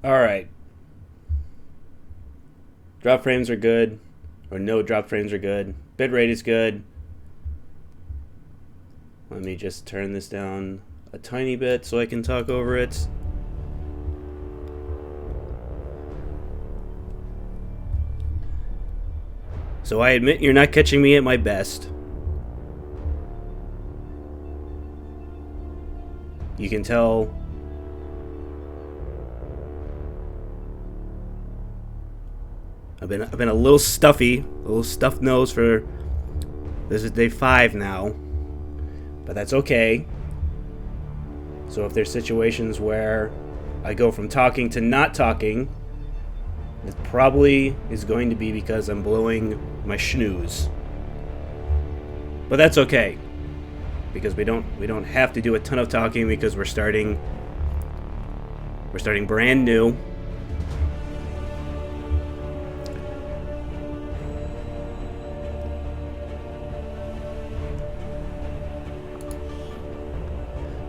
Alright. Drop frames are good. Or no drop frames are good. Bitrate is good. Let me just turn this down a tiny bit so I can talk over it. So I admit you're not catching me at my best. You can tell I've been a little stuffy, a little stuffed nose for this is day 5 now. But that's okay. So if there's situations where I go from talking to not talking, it probably is going to be because I'm blowing my schnooze. But that's okay. Because we don't have to do a ton of talking because we're starting brand new.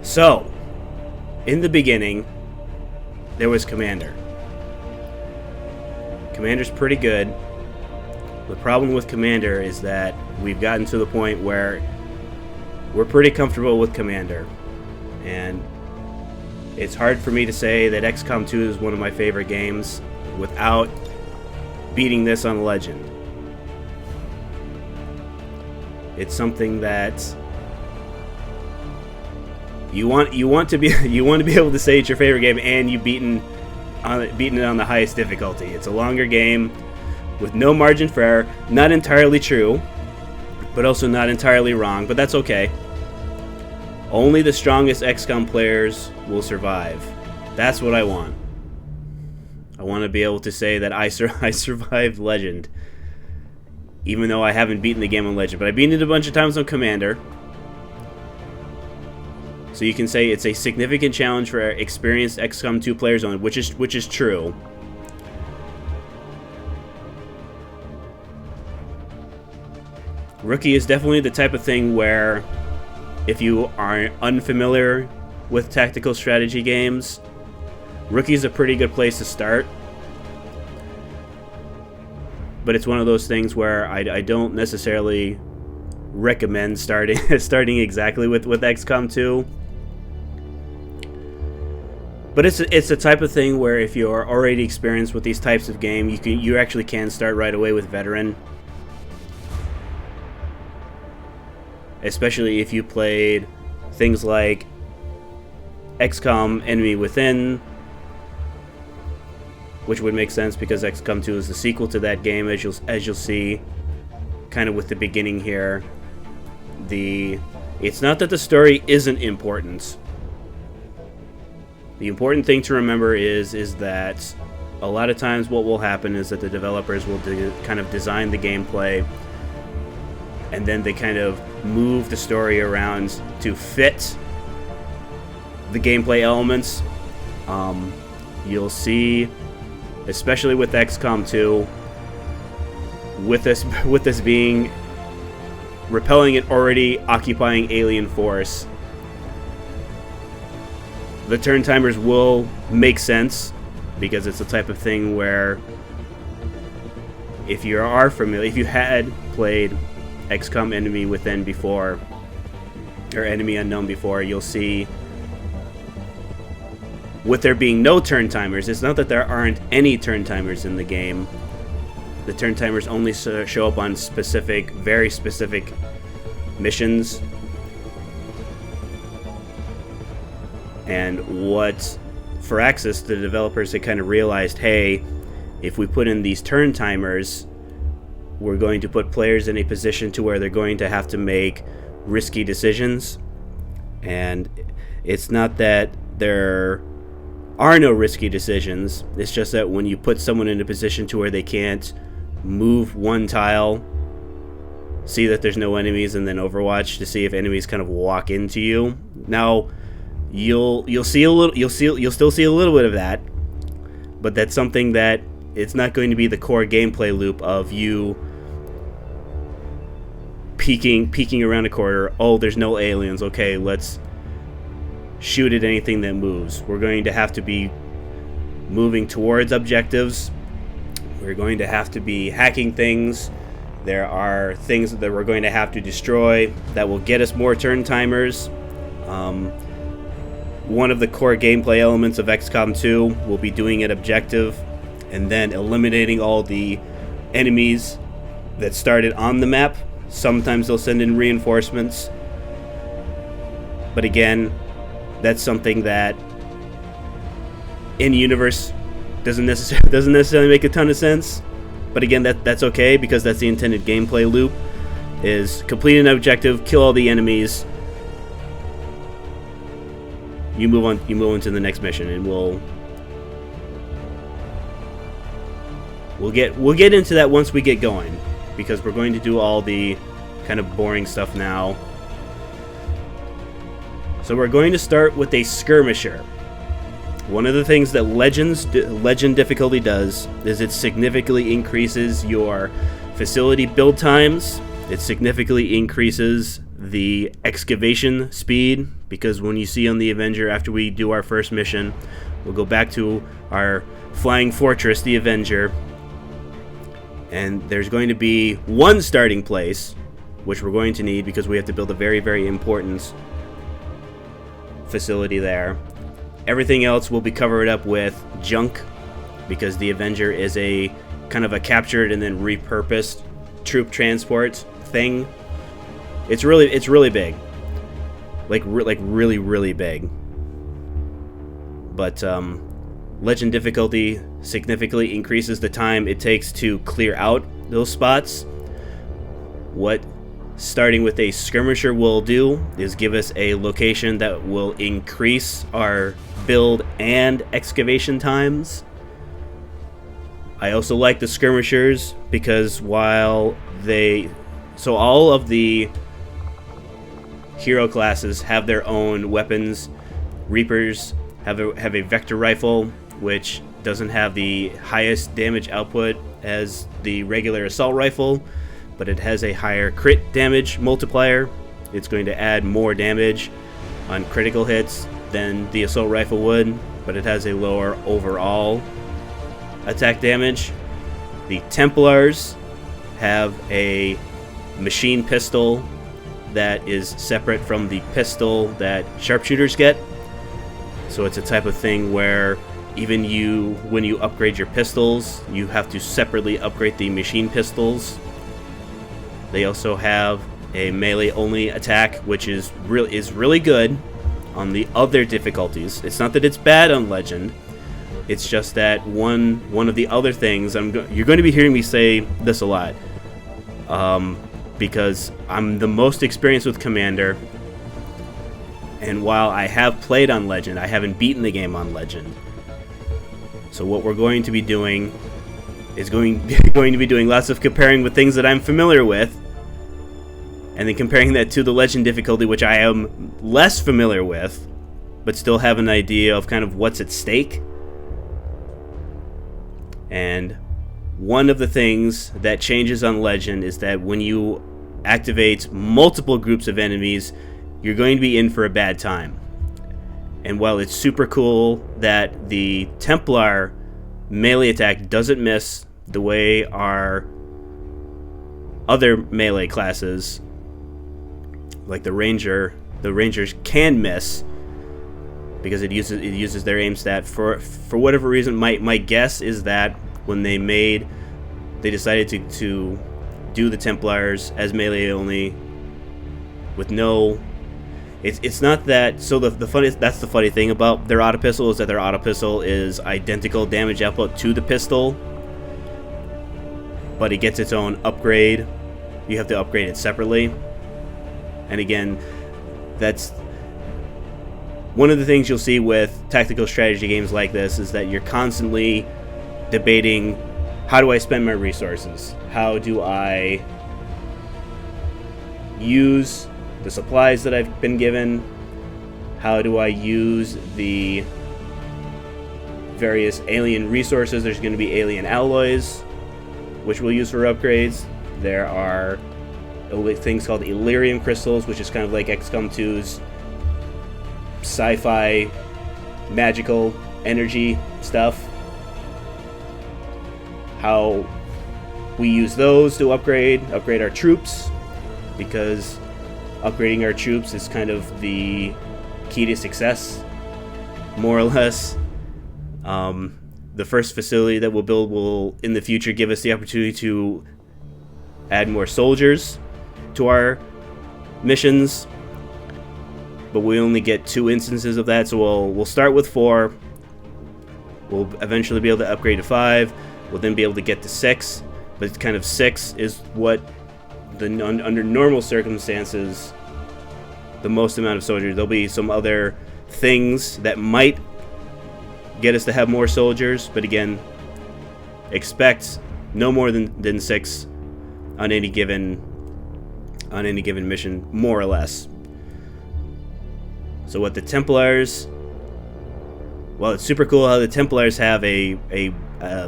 So, in the beginning, there was Commander. Commander's pretty good. The problem with Commander is that we've gotten to the point where we're pretty comfortable with Commander. And it's hard for me to say that XCOM 2 is one of my favorite games without beating this on Legend. It's something that you want to be able to say it's your favorite game and you've beaten it on the highest difficulty. It's a longer game with no margin for error. Not entirely true, but also not entirely wrong, but that's okay. Only the strongest XCOM players will survive. That's what I want. I want to be able to say that I survived Legend, even though I haven't beaten the game on Legend, but I've beaten it a bunch of times on Commander. So you can say it's a significant challenge for experienced XCOM 2 players only, which is true. Rookie is definitely the type of thing where if you are unfamiliar with tactical strategy games, Rookie is a pretty good place to start. But it's one of those things where I don't necessarily recommend starting exactly with XCOM 2. But it's a type of thing where if you're already experienced with these types of game, you actually can start right away with Veteran. Especially if you played things like XCOM Enemy Within, which would make sense because XCOM 2 is the sequel to that game, as you'll see, kind of with the beginning here. It's not that the story isn't important. The important thing to remember is that a lot of times what will happen is that the developers will kind of design the gameplay, and then they kind of move the story around to fit the gameplay elements. You'll see, especially with XCOM 2, with this being repelling an already occupying alien force, the turn timers will make sense because it's the type of thing where if you are familiar, if you had played XCOM Enemy Within before, or Enemy Unknown before, you'll see with there being no turn timers, it's not that there aren't any turn timers in the game. The turn timers only show up on very specific missions. And what Firaxis, the developers, had kind of realized, hey, if we put in these turn timers, we're going to put players in a position to where they're going to have to make risky decisions. And it's not that there are no risky decisions, it's just that when you put someone in a position to where they can't move one tile, see that there's no enemies, and then Overwatch to see if enemies kind of walk into you. Now, you'll still see a little bit of that, but that's something that it's not going to be the core gameplay loop of you peeking around a corner. Oh, there's no aliens. Okay, let's shoot at anything that moves. We're going to have to be moving towards objectives. We're going to have to be hacking things. There are things that we're going to have to destroy that will get us more turn timers. One of the core gameplay elements of XCOM 2 will be doing an objective and then eliminating all the enemies that started on the map. Sometimes they'll send in reinforcements. But again, that's something that in universe doesn't necessarily make a ton of sense. But again, that's okay, because that's the intended gameplay loop, is complete an objective, kill all the enemies, you move on to the next mission, and we'll get into that once we get going, because we're going to do all the kind of boring stuff now. So we're going to start with a skirmisher. One of the things that Legend difficulty does is it significantly increases your facility build times. It significantly increases the excavation speed, because when you see on the Avenger, after we do our first mission, we'll go back to our flying fortress, the Avenger, and there's going to be one starting place, which we're going to need because we have to build a very, very important facility there. Everything else will be covered up with junk, because the Avenger is a kind of a captured and then repurposed troop transport thing. It's really big, like really big. But Legend difficulty significantly increases the time it takes to clear out those spots. What starting with a skirmisher will do is give us a location that will increase our build and excavation times. I also like the skirmishers because all of the hero classes have their own weapons. Reapers have a vector rifle, which doesn't have the highest damage output as the regular assault rifle, but it has a higher crit damage multiplier. It's going to add more damage on critical hits than the assault rifle would, but it has a lower overall attack damage. The Templars have a machine pistol that is separate from the pistol that sharpshooters get. So it's a type of thing where when you upgrade your pistols, you have to separately upgrade the machine pistols. They also have a melee-only attack, which is really good on the other difficulties. It's not that it's bad on Legend. It's just that one of the other things you're going to be hearing me say this a lot, because I'm the most experienced with Commander, and while I have played on Legend, I haven't beaten the game on Legend. So what we're going to be doing is going to be doing lots of comparing with things that I'm familiar with, and then comparing that to the Legend difficulty, which I am less familiar with, but still have an idea of kind of what's at stake. And one of the things that changes on Legend is that when you activate multiple groups of enemies, you're going to be in for a bad time. And while it's super cool that the Templar melee attack doesn't miss the way our other melee classes, like the Rangers can miss, because it uses their aim stat for whatever reason. My guess is that when they decided to do the Templars as melee only with no. It's not that. So that's the funny thing about their auto pistol, is that their auto pistol is identical damage output to the pistol, but it gets its own upgrade. You have to upgrade it separately. And again, that's one of the things you'll see with tactical strategy games like this, is that you're constantly debating, how do I spend my resources? How do I use the supplies that I've been given? How do I use the various alien resources? There's going to be alien alloys, which we'll use for upgrades. There are things called Illyrium crystals, which is kind of like XCOM 2's sci-fi magical energy stuff. how we use those to upgrade our troops, because upgrading our troops is kind of the key to success, more or less. The first facility that we'll build will, in the future, give us the opportunity to add more soldiers to our missions, but we only get 2 instances of that, so we'll start with 4. We'll eventually be able to upgrade to 5. We'll then be able to get to 6, but it's kind of 6 is what, under normal circumstances, the most amount of soldiers. There'll be some other things that might get us to have more soldiers, but again, expect no more than 6 on any given mission, more or less. So what the Templars, well, it's super cool how the Templars have a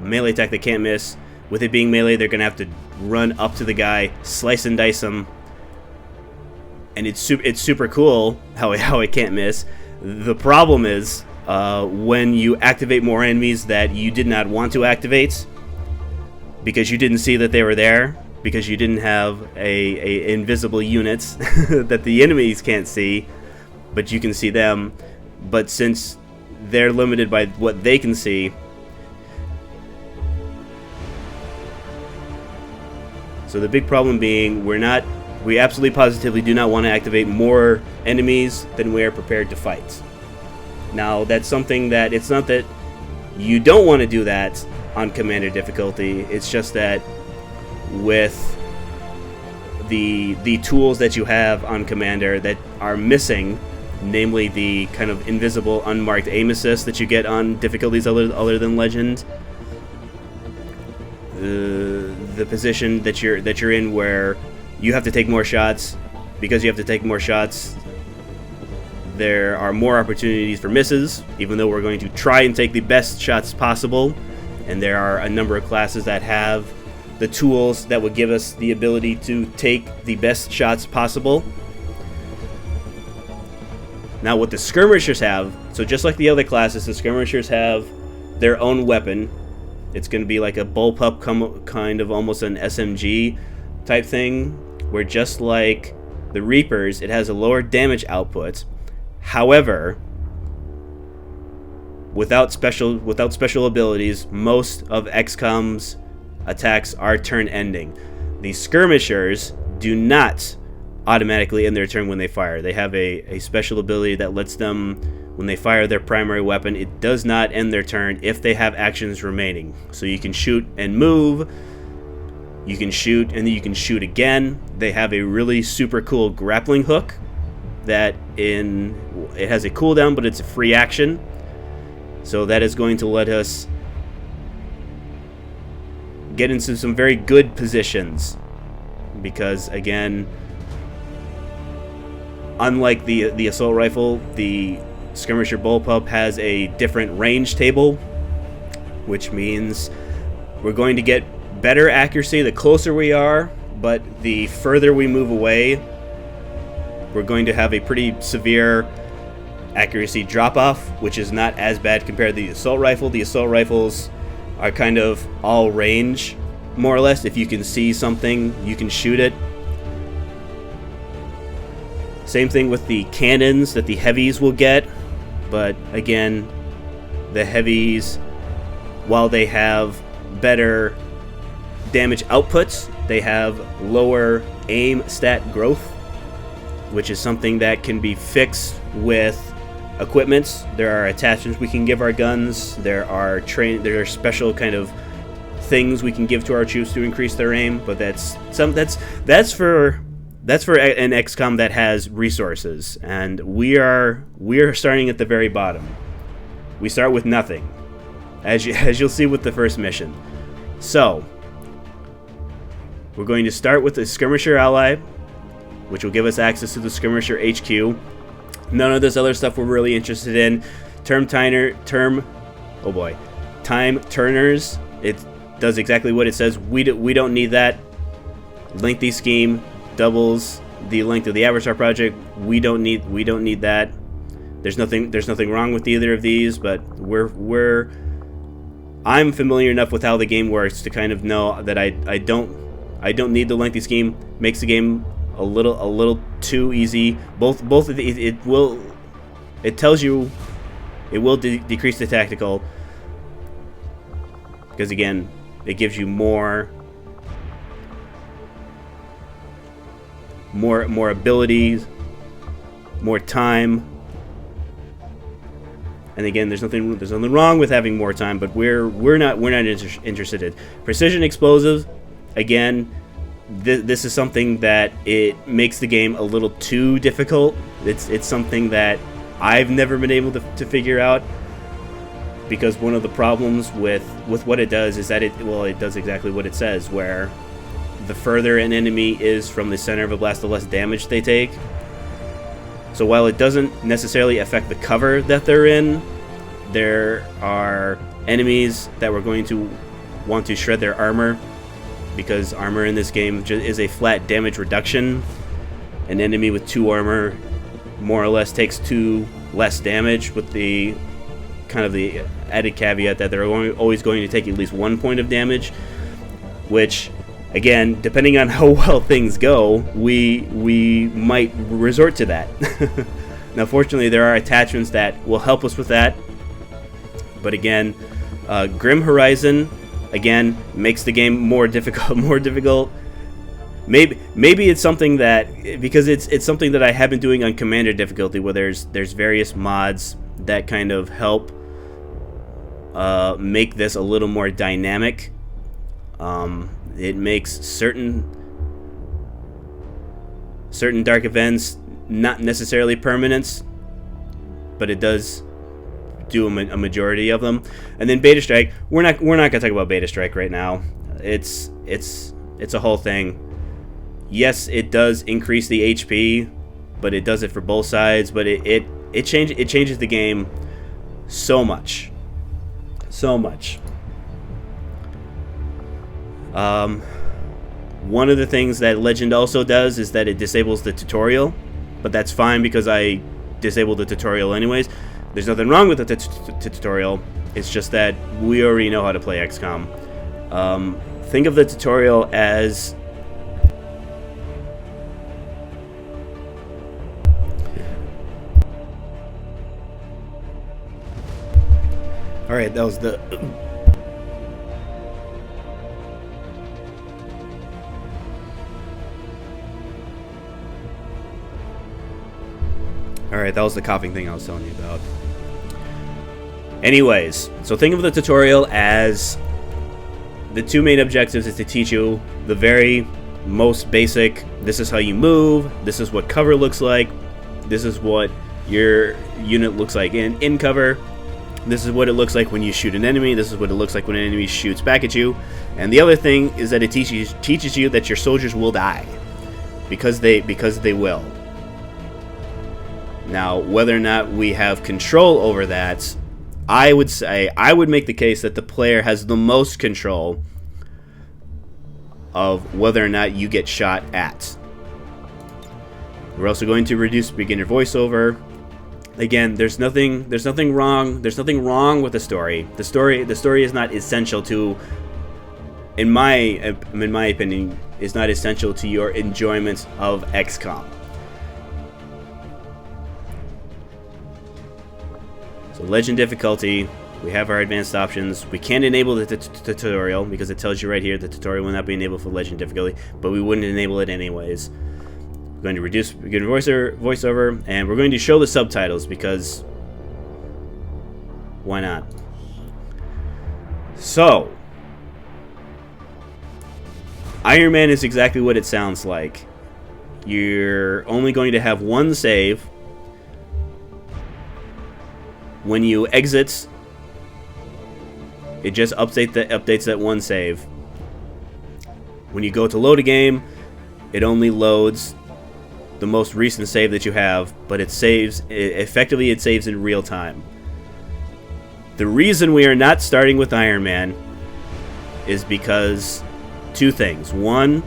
melee attack they can't miss. With it being melee, they're gonna have to run up to the guy, slice and dice him, and it's super cool how it can't miss. The problem is when you activate more enemies that you did not want to activate because you didn't see that they were there, because you didn't have a invisible units that the enemies can't see, but you can see them. But since they're limited by what they can see, so the big problem being, we absolutely positively do not want to activate more enemies than we are prepared to fight. Now, that's something that, it's not that you don't want to do that on Commander difficulty, it's just that with the tools that you have on Commander that are missing, namely the kind of invisible unmarked aim assist that you get on difficulties other than Legend, the position that you're in where you have to take more shots. Because you have to take more shots, there are more opportunities for misses, even though we're going to try and take the best shots possible, and there are a number of classes that have the tools that would give us the ability to take the best shots possible. Now what the Skirmishers have, so just like the other classes, the Skirmishers have their own weapon. It's going to be like a bullpup, kind of almost an SMG type thing, where just like the Reapers, it has a lower damage output. However, without special abilities, most of XCOM's attacks are turn ending. The Skirmishers do not automatically end their turn when they fire. They have a special ability that lets them, when they fire their primary weapon, it does not end their turn if they have actions remaining. So you can shoot and move, you can shoot, and then you can shoot again. They have a really super cool grappling hook that it has a cooldown, but it's a free action. So that is going to let us get into some very good positions, because again, unlike the assault rifle, the Skirmisher bullpup has a different range table, which means we're going to get better accuracy the closer we are, but the further we move away, we're going to have a pretty severe accuracy drop-off, which is not as bad compared to the assault rifle. The assault rifles are kind of all range, more or less. If you can see something, you can shoot it. Same thing with the cannons that the heavies will get, but again, the heavies, while they have better damage outputs, they have lower aim stat growth, which is something that can be fixed with equipment. There are attachments we can give our guns. There are special kind of things we can give to our troops to increase their aim. But that's for an XCOM that has resources, and we are starting at the very bottom. We start with nothing, as you'll see with the first mission. So we're going to start with the Skirmisher ally, which will give us access to the Skirmisher HQ. None of this other stuff we're really interested in. Time turners. It does exactly what it says. We don't need that. Lengthy scheme doubles the length of the Avatar project. We don't need that. There's nothing wrong with either of these, but we're I'm familiar enough with how the game works to kind of know that I don't need the lengthy scheme. Makes the game a little too easy. It tells you it will decrease the tactical, because again, it gives you more abilities, more time. And again, there's nothing wrong with having more time, but we're not interested in precision explosives. Again, this is something that it makes the game a little too difficult. It's something that I've never been able to figure out, because one of the problems with what it does is that it does exactly what it says, where the further an enemy is from the center of a blast, the less damage they take. So while it doesn't necessarily affect the cover that they're in, there are enemies that we're going to want to shred their armor, because armor in this game is a flat damage reduction. An enemy with 2 armor more or less takes 2 less damage, with the kind of the added caveat that they're always going to take at least 1 point of damage, which, again, depending on how well things go, we might resort to that. Now, fortunately, there are attachments that will help us with that. But again, Grim Horizon, again, makes the game more difficult. Maybe it's something that, because it's something that I have been doing on Commander difficulty, where there's various mods that kind of help make this a little more dynamic. It makes certain dark events not necessarily permanents, but it does do a majority of them. And then Beta Strike, we're not gonna talk about Beta Strike right now. It's a whole thing. Yes, it does increase the HP, but it does it for both sides. But it changes the game so much. One of the things that Legend also does is that it disables the tutorial, but that's fine because I disabled the tutorial anyways. There's nothing wrong with the tutorial. It's just that we already know how to play XCOM. Think of the tutorial as Alright, that was the Alright, that was the coughing thing I was telling you about. Anyways, so think of the tutorial as the 2 main objectives is to teach you the very most basic, this is how you move, this is what cover looks like, this is what your unit looks like in cover, this is what it looks like when you shoot an enemy, this is what it looks like when an enemy shoots back at you. And the other thing is that it teaches you that your soldiers will die, because they will. Now, whether or not we have control over that, I would make the case that the player has the most control of whether or not you get shot at. We're also going to reduce beginner voiceover. Again, there's nothing wrong with the story. The story is not essential to, in my opinion, is not essential to your enjoyment of XCOM. So Legend difficulty, we have our advanced options. We can enable the tutorial because it tells you right here the tutorial will not be enabled for Legend difficulty, but we wouldn't enable it anyways. We're going to reduce beginner voiceover, and we're going to show the subtitles because why not? So, Iron Man is exactly what it sounds like. You're only going to have 1 save. When you exit, it just updates that 1 save. When you go to load a game, it only loads the most recent save that you have, but it saves in real time. The reason we are not starting with Iron Man is because 2 things. 1,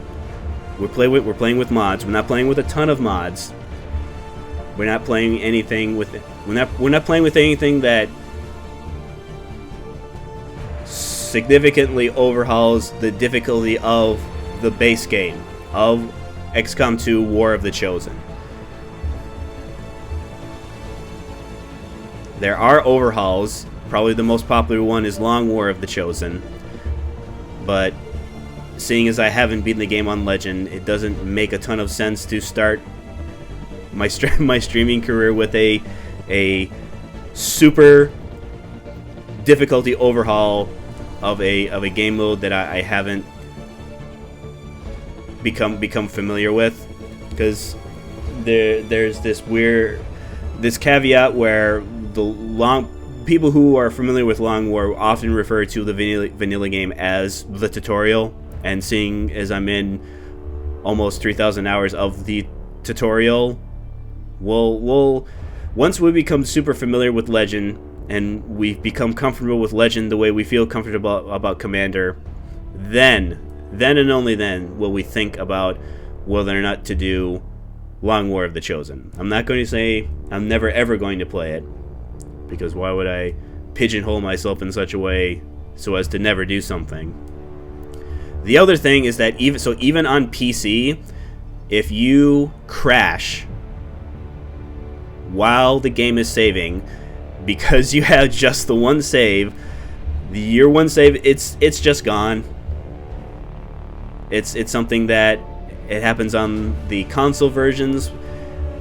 we're playing with mods. We're not playing with a ton of mods. We're not playing anything with it. We're not playing with anything that significantly overhauls the difficulty of the base game of XCOM 2 War of the Chosen. There are overhauls. Probably the most popular one is Long War of the Chosen. But seeing as I haven't beaten the game on Legend, it doesn't make a ton of sense to start my streaming career with a super difficulty overhaul of a game mode that I haven't become familiar with, because there's this caveat where people who are familiar with Long War often refer to the vanilla game as the tutorial, and seeing as I'm in almost 3,000 hours of the tutorial, we'll once we become super familiar with Legend and we've become comfortable with Legend the way we feel comfortable about Commander, then and only then will we think about whether or not to do Long War of the Chosen. I'm not going to say I'm never ever going to play it, because why would I pigeonhole myself in such a way so as to never do something? The other thing is that even on PC, if you crash while the game is saving, because you have just the one save, your one save, it's just gone. It's something that it happens on the console versions.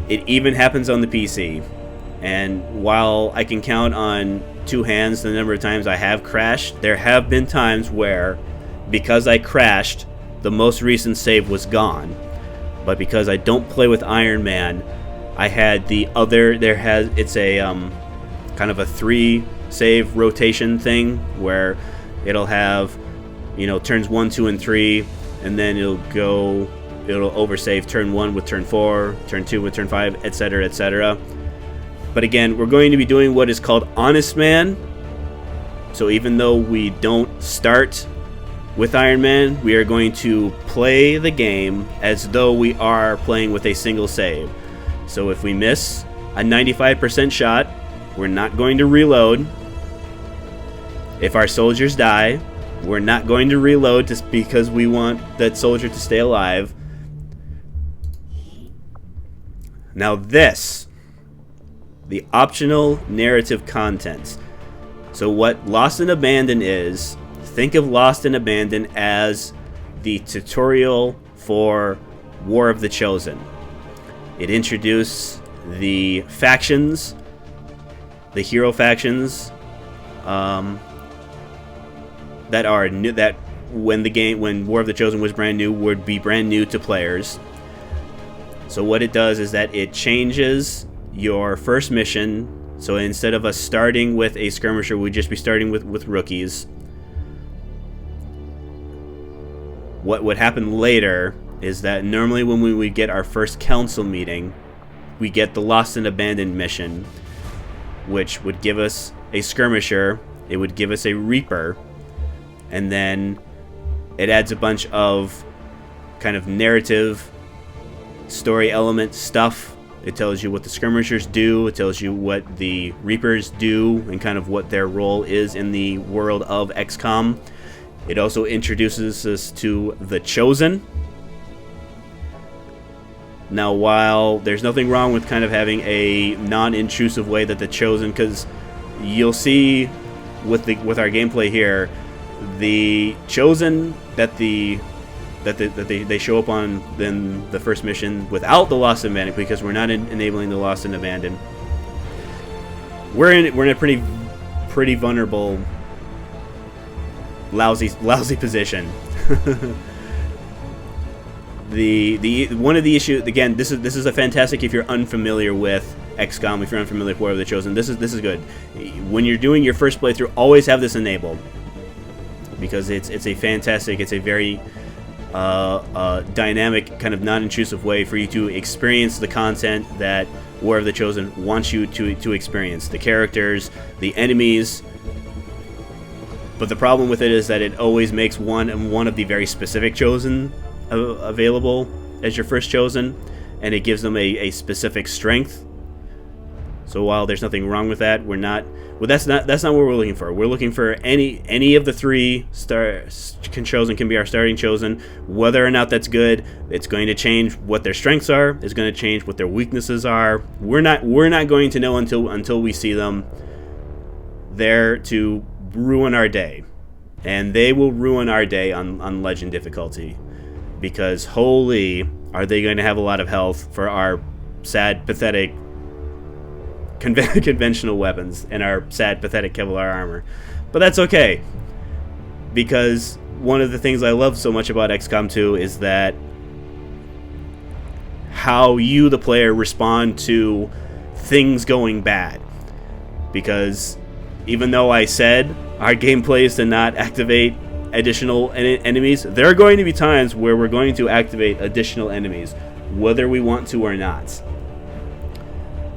It even happens on the PC. And while I can count on two hands the number of times I have crashed, there have been times where, because I crashed, the most recent save was gone. But because I don't play with Iron Man, I had it's a kind of a 3 save rotation thing where it'll have, turns 1, 2, and 3, and then it'll oversave turn 1 with turn 4, turn 2 with turn 5, etc., etc. But again, we're going to be doing what is called Honest Man. So even though we don't start with Iron Man, we are going to play the game as though we are playing with a single save. So if we miss a 95% shot, we're not going to reload. If our soldiers die, we're not going to reload just because we want that soldier to stay alive. Now this, the optional narrative content. So what Lost and Abandoned is, think of Lost and Abandoned as the tutorial for War of the Chosen. It introduced the factions, the hero factions, that are new, that when War of the Chosen was brand new, would be brand new to players. So what it does is that it changes your first mission. So instead of us starting with a skirmisher, we'd just be starting with rookies. What would happen later is that normally when we would get our first council meeting, we get the Lost and Abandoned mission, which would give us a skirmisher, it would give us a reaper, and then it adds a bunch of kind of narrative story element stuff. It tells you what the skirmishers do, it tells you what the reapers do, and kind of what their role is in the world of XCOM. It also introduces us to the Chosen. Now, while there's nothing wrong with kind of having a non-intrusive way that the Chosen, because you'll see with our gameplay here, the Chosen that they show up on in the first mission without the Lost and Abandoned, because we're not enabling the Lost and Abandoned. We're in a pretty vulnerable, lousy position. One of the issues, again, this is a fantastic if you're unfamiliar with XCOM, if you're unfamiliar with War of the Chosen, this is good. When you're doing your first playthrough, always have this enabled, because it's a fantastic, it's a very dynamic, kind of non-intrusive way for you to experience the content that War of the Chosen wants you to experience. The characters, the enemies. But the problem with it is that it always makes one of the very specific Chosen available as your first Chosen, and it gives them a specific strength. So while there's nothing wrong with that, we're not. Well, that's not what we're looking for. We're looking for any of the 3 chosen can be our starting chosen. Whether or not that's good, it's going to change what their strengths are. It's going to change what their weaknesses are. We're not going to know until we see them there to ruin our day, and they will ruin our day on Legend difficulty, because holy, are they going to have a lot of health for our sad, pathetic conventional weapons and our sad, pathetic Kevlar armor. But that's okay, because one of the things I love so much about XCOM 2 is that how you, the player, respond to things going bad. Because even though I said our gameplay is to not activate additional enemies, there are going to be times where we're going to activate additional enemies, whether we want to or not.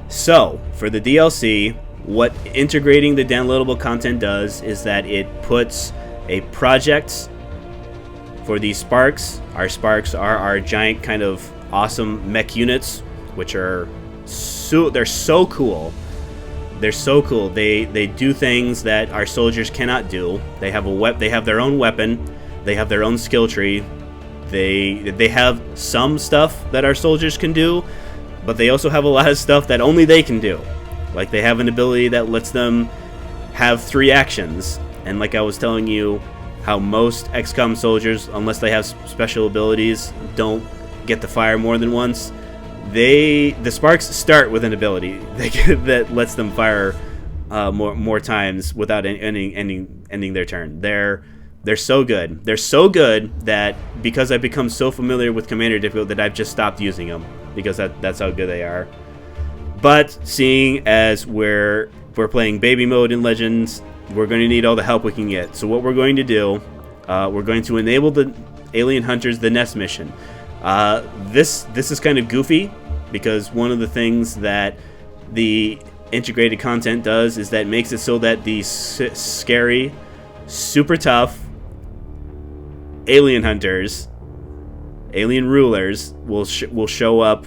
So, for the DLC, what integrating the downloadable content does is that it puts a project for these sparks. Our sparks are our giant kind of awesome mech units, which are they're so cool. They're so cool. They do things that our soldiers cannot do. They have they have their own weapon. They have their own skill tree. They have some stuff that our soldiers can do, but they also have a lot of stuff that only they can do. Like, they have an ability that lets them have 3 actions. And like I was telling you, how most XCOM soldiers, unless they have special abilities, don't get to fire more than once. The sparks start with an ability that lets them fire more times without ending their turn. They're so good. They're so good that because I've become so familiar with Commander difficulty that I've just stopped using them, because that's how good they are. But seeing as we're playing baby mode in Legends, we're going to need all the help we can get. So what we're going to do, we're going to enable the Alien Hunters, the Nest mission. This is kind of goofy, because one of the things that the integrated content does is that it makes it so that these scary, super tough alien hunters, alien rulers will show up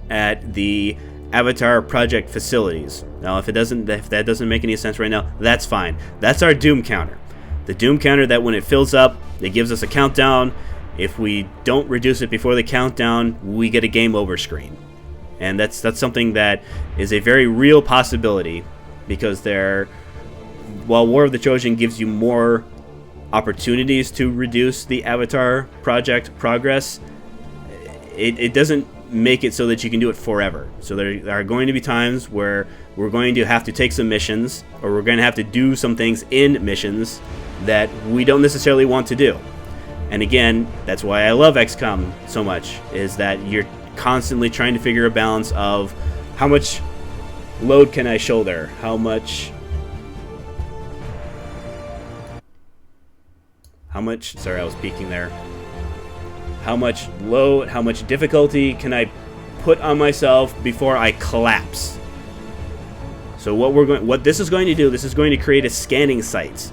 at the Avatar project facilities. Now, if that doesn't make any sense right now, that's fine. That's our Doom counter. The Doom counter that when it fills up, it gives us a countdown. If we don't reduce it before the countdown, we get a game over screen. And that's something that is a very real possibility, because while War of the Trojan gives you more opportunities to reduce the Avatar project progress, it doesn't make it so that you can do it forever. So there are going to be times where we're going to have to take some missions, or we're going to have to do some things in missions that we don't necessarily want to do. And again, that's why I love XCOM so much, is that you're constantly trying to figure a balance of how much load can I shoulder, how much, sorry, I was peeking there. How much load, how much difficulty can I put on myself before I collapse? So what this is going to do, this is going to create a scanning site.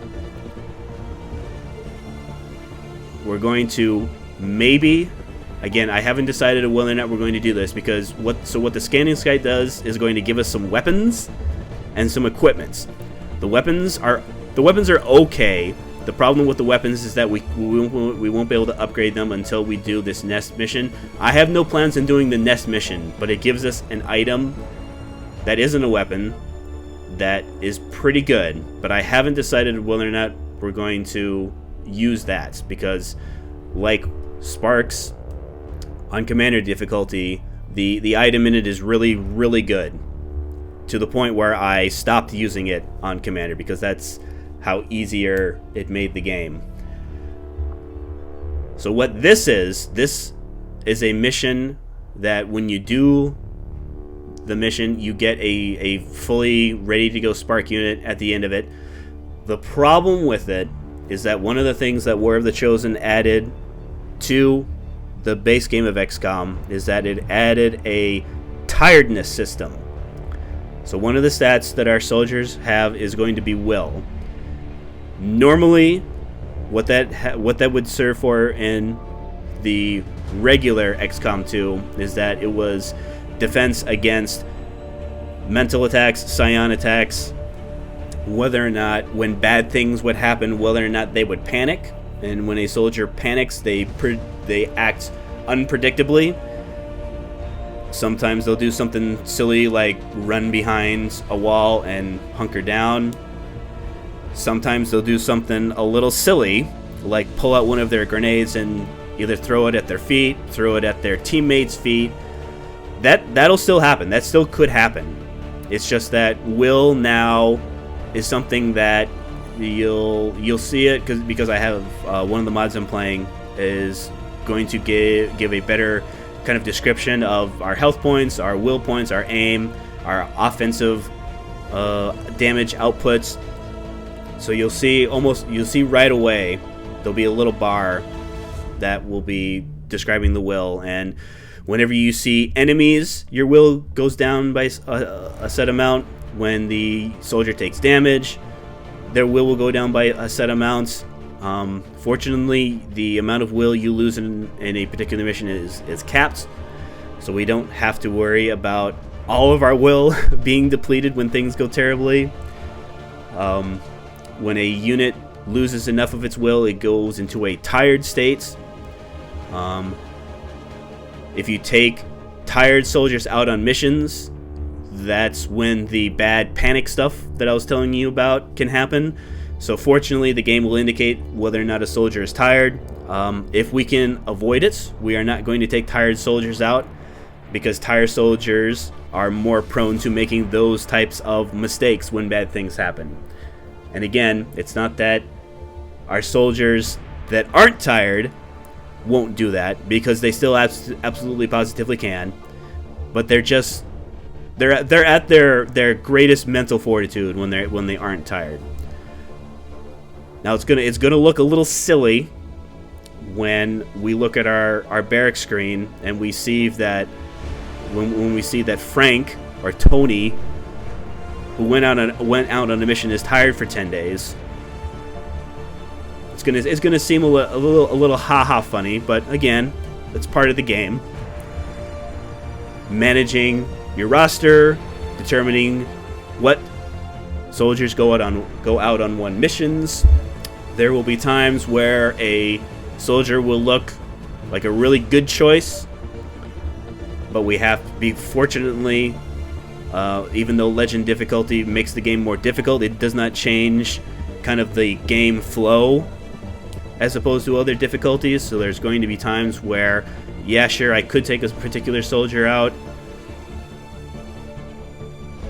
We're going to maybe, again, I haven't decided whether or not we're going to do this, because what the scanning site does is going to give us some weapons and some equipment. The weapons are okay. The problem with the weapons is that we won't be able to upgrade them until we do this Nest mission. I have no plans on doing the Nest mission, but it gives us an item that isn't a weapon that is pretty good. But I haven't decided whether or not we're going to use that, because like Sparks on Commander difficulty, the item in it is really, really good, to the point where I stopped using it on Commander, because that's how easier it made the game. So what this is a mission that when you do the mission, you get a fully ready to go Spark unit at the end of it. The problem with it is that one of the things that War of the Chosen added to the base game of XCOM is that it added a tiredness system. So one of the stats that our soldiers have is going to be will. Normally, what that would serve for in the regular XCOM 2 is that it was defense against mental attacks, psion attacks, whether or not when bad things would happen, whether or not they would panic. And when a soldier panics, they act unpredictably. Sometimes they'll do something silly like run behind a wall and hunker down. Sometimes they'll do something a little silly, like pull out one of their grenades and either throw it at their feet, throw it at their teammates' feet. That'll still happen. That still could happen. It's just that will now is something that you'll see it because I have one of the mods I'm playing is going to give a better kind of description of our health points, our will points, our aim, our offensive damage outputs. So you'll see right away there'll be a little bar that will be describing the will, and whenever you see enemies, your will goes down by a set amount. When the soldier takes damage, their will go down by a set amount. Fortunately, the amount of will you lose in a particular mission is capped, so we don't have to worry about all of our will being depleted when things go terribly. When a unit loses enough of its will, it goes into a tired state. If you take tired soldiers out on missions, that's when the bad panic stuff that I was telling you about can happen. So fortunately, the game will indicate whether or not a soldier is tired. If we can avoid it, we are not going to take tired soldiers out, because tired soldiers are more prone to making those types of mistakes when bad things happen. And again, it's not that our soldiers that aren't tired won't do that, because they still absolutely positively can, but they're at their greatest mental fortitude when they aren't tired. Now it's gonna look a little silly when we look at our barrack screen and we see that when we see that Frank or Tony, who went out on a mission, is tired for 10 days. It's gonna seem a little haha funny, but again, it's part of the game. Managing your roster, determining what soldiers go out on one missions. There will be times where a soldier will look like a really good choice, but we have to be, fortunately, even though legend difficulty makes the game more difficult, it does not change kind of the game flow as opposed to other difficulties. So there's going to be times where, yeah, sure, I could take a particular soldier out,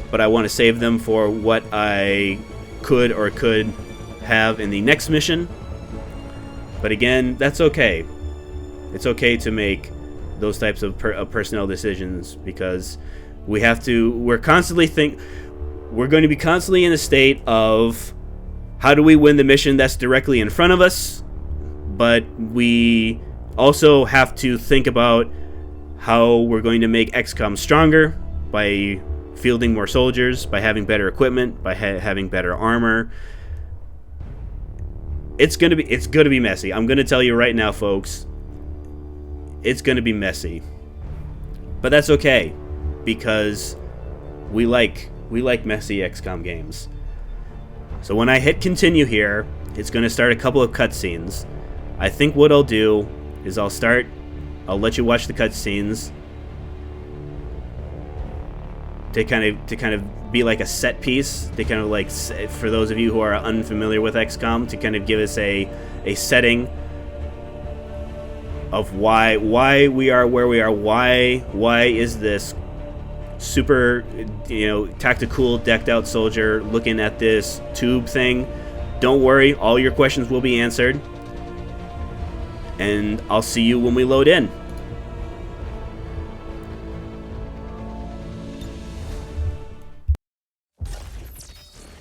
but I want to save them for what I could have in the next mission. But again, that's okay. It's okay to make those types of personnel decisions, because we're going to be constantly in a state of how do we win the mission that's directly in front of us, but we also have to think about how we're going to make XCOM stronger by fielding more soldiers, by having better equipment, by having better armor. It's gonna be messy. I'm gonna tell you right now, folks. It's gonna be messy, but that's okay, because we like messy XCOM games. So when I hit continue here, it's gonna start a couple of cutscenes. I think what I'll do is I'll let you watch the cutscenes to kind of be like a set piece, to kind of like, for those of you who are unfamiliar with XCOM, to kind of give us a setting of why we are where we are, why is this super, tactical decked out soldier looking at this tube thing. Don't worry, all your questions will be answered, and I'll see you when we load in.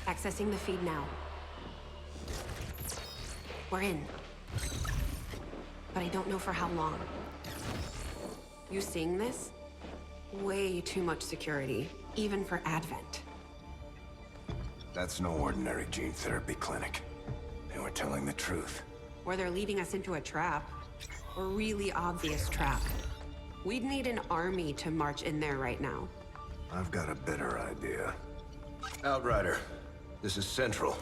Accessing the feed now. We're in. But I don't know for how long. You seeing this? Way too much security, even for Advent. That's no ordinary gene therapy clinic. They were telling the truth. Or they're leading us into a trap. A really obvious trap. We'd need an army to march in there right now. I've got a better idea. Outrider, this is Central.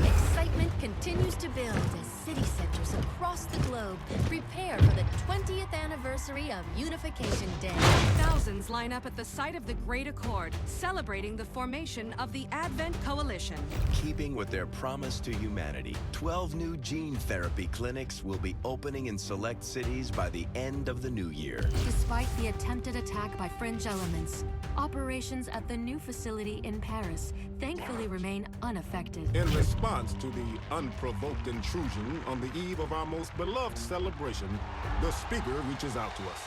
Excitement continues to build as city centers across the globe prepare for the 20th anniversary of Unification Day. Thousands line up at the site of the Great Accord, celebrating the formation of the Advent Coalition. Keeping with their promise to humanity, 12 new gene therapy clinics will be opening in select cities by the end of the new year. Despite the attempted attack by fringe elements, operations at the new facility in Paris thankfully remain unaffected. In response to the unprovoked intrusion on the eve of our most beloved celebration, the speaker reaches out to us.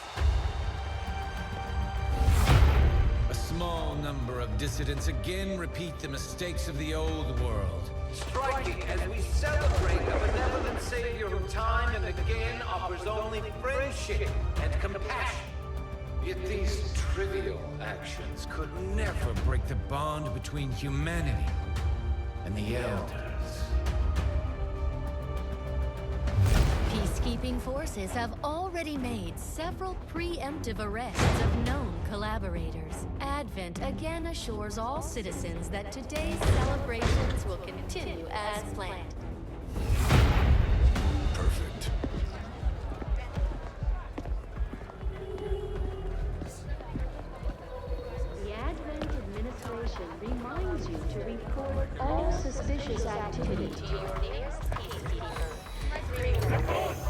A small number of dissidents again repeat the mistakes of the old world. Striking as we celebrate a benevolent savior who time and again offers only friendship and compassion. Yet these trivial actions could never break the bond between humanity and the Elders. Peacekeeping forces have already made several preemptive arrests of known collaborators. Advent again assures all citizens that today's celebrations will continue as planned. Perfect. The Advent administration reminds you to report all suspicious activity to your nearest peacekeeper.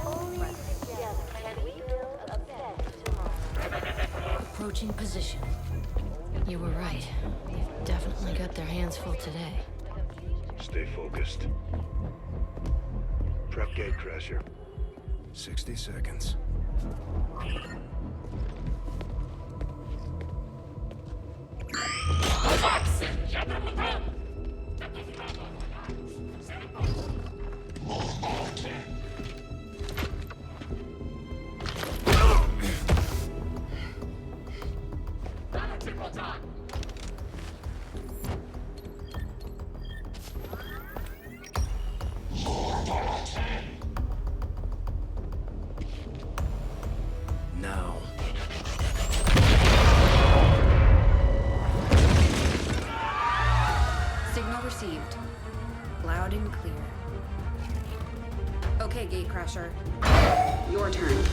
Only together can we build a better tomorrow. Approaching position. You were right. They've definitely got their hands full today. Stay focused. Prep Gatecrasher. 60 seconds. Now. Signal received. Loud and clear. Okay, Gatecrasher. Your turn.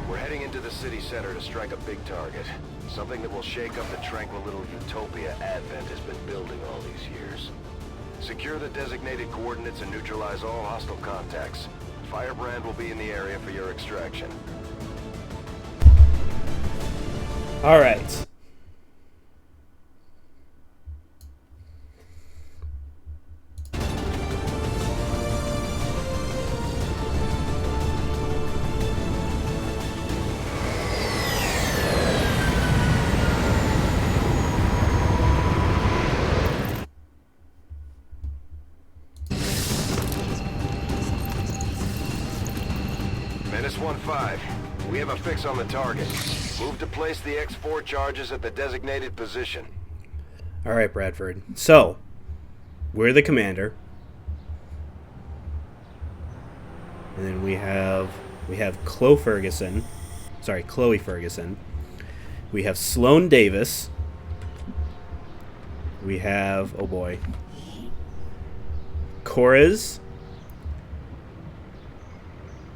We're heading into the city center to strike a big target. Something that will shake up the tranquil little utopia Advent has been building all these years. Secure the designated coordinates and neutralize all hostile contacts. Firebrand will be in the area for your extraction. All right. Menace 1-5. We have a fix on the target. Move to place the X4 charges at the designated position. All right, Bradford. So, we're the commander. And then we have Chloe Ferguson. We have Sloane Davis. We have, oh boy, Korez,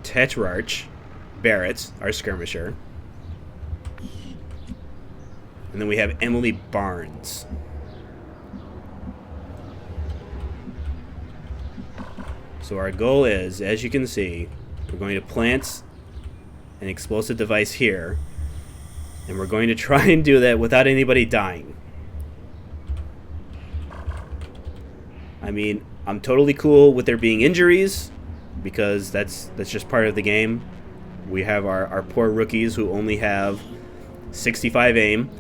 Tetrarch, Barrett, our skirmisher. And then we have Emily Barnes. So our goal is, as you can see, we're going to plant an explosive device here. And we're going to try and do that without anybody dying. I mean, I'm totally cool with there being injuries, because that's just part of the game. We have our poor rookies who only have 65 aim.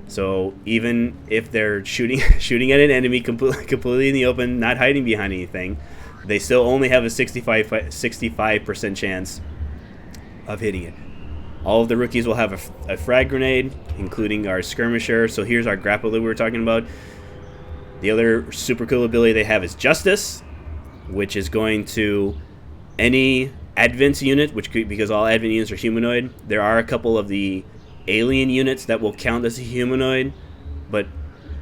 So even if they're shooting at an enemy completely in the open, not hiding behind anything, they still only have a 65% chance of hitting it. All of the rookies will have a frag grenade, including our skirmisher. So here's our grapple that we were talking about. The other super cool ability they have is Justice, which is going to any Advent unit, because all Advent units are humanoid. There are a couple of the alien units that will count as a humanoid, but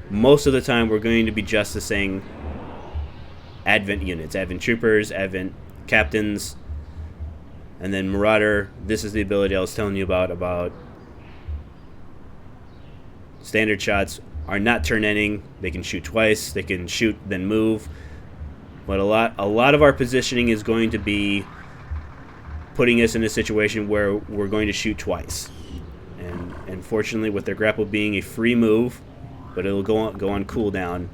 most of the time we're going to be justicing Advent units, Advent troopers, Advent captains, and then Marauder. This is the ability I was telling you about standard shots are not turn ending. They can shoot twice, they can shoot then move, but a lot of our positioning is going to be putting us in a situation where we're going to shoot twice. And fortunately, with their grapple being a free move, but it'll go on cooldown.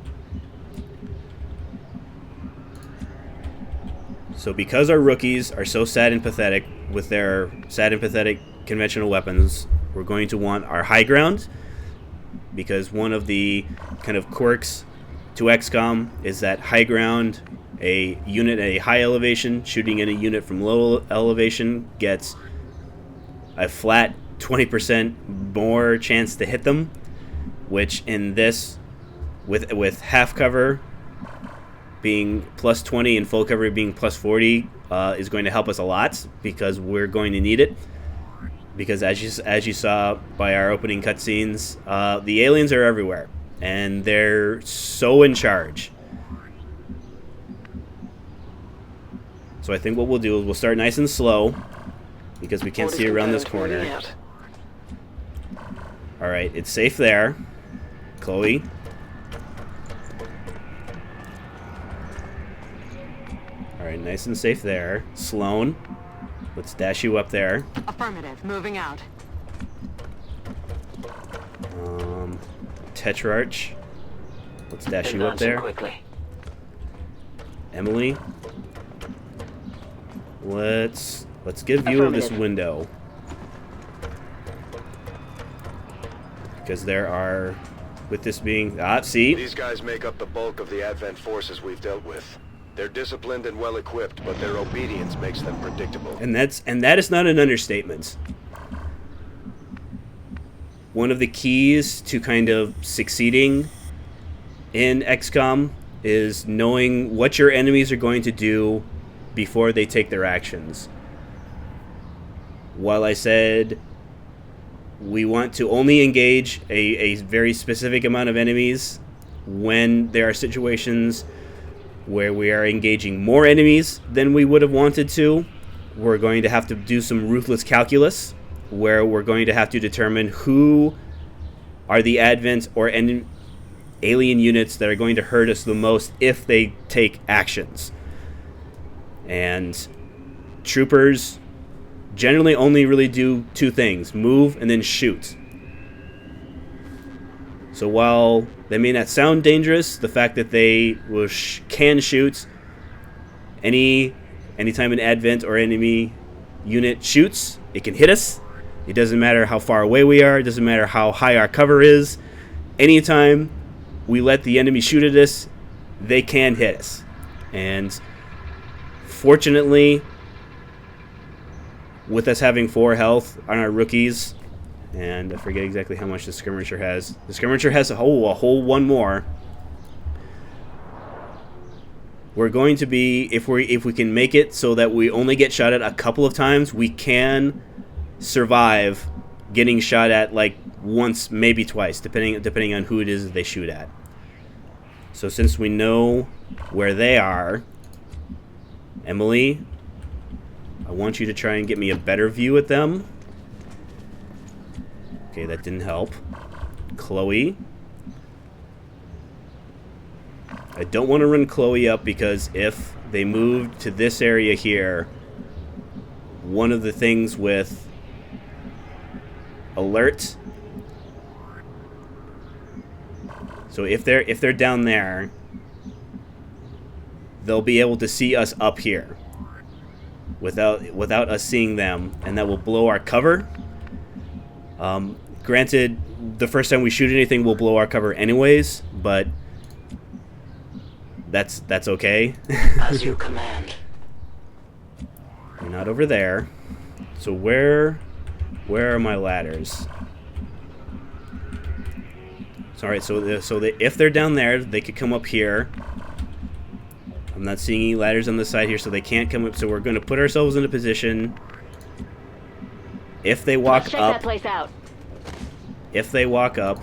So because our rookies are so sad and pathetic with their sad and pathetic conventional weapons, we're going to want our high ground, because one of the kind of quirks to XCOM is that high ground, a unit at a high elevation shooting at a unit from low elevation gets a flat 20% more chance to hit them, which in this, with half cover being plus 20 and full cover being plus 40, is going to help us a lot, because we're going to need it. Because as you saw by our opening cutscenes, the aliens are everywhere, and they're so in charge. So I think what we'll do is we'll start nice and slow, because we can't see around this corner. Alright, it's safe there. Chloe. Alright, nice and safe there. Sloan, let's dash you up there. Affirmative. Moving out. Tetrarch, let's dash you up there. Quickly. Emily, let's get view of this window, because there are, with this being see, These guys make up the bulk of the Advent forces we've dealt with. They're disciplined and well equipped, but their obedience makes them predictable. and that is not an understatement. One of the keys to kind of succeeding in XCOM is knowing what your enemies are going to do before they take their actions. While I said we want to only engage a very specific amount of enemies, when there are situations where we are engaging more enemies than we would have wanted to, we're going to have to do some ruthless calculus, where we're going to have to determine who are the Advent or alien units that are going to hurt us the most if they take actions. And troopers generally only really do two things: move and then shoot. So while they may not sound dangerous, the fact that they can shoot, anytime an Advent or enemy unit shoots, it can hit us. It doesn't matter how far away we are. It doesn't matter how high our cover is. Anytime we let the enemy shoot at us, they can hit us. And fortunately, with us having 4 health on our rookies, and I forget exactly how much the skirmisher has. The skirmisher has a whole one more. We're going to be, if we can make it so that we only get shot at a couple of times, we can survive getting shot at like once, maybe twice, depending on who it is that they shoot at. So since we know where they are, Emily, I want you to try and get me a better view at them. Okay, that didn't help. Chloe. I don't want to run Chloe up, because if they move to this area here, one of the things with alert, so if they're down there, they'll be able to see us up here. without us seeing them, and that will blow our cover. Granted, the first time we shoot anything will blow our cover anyways, but that's okay. As you command. We're not over there. So where are my ladders? Alright, so if they're down there, they could come up here. I'm not seeing any ladders on the side here, so they can't come up. So we're going to put ourselves in a position. If they walk Let's check up, that place out. if they walk up,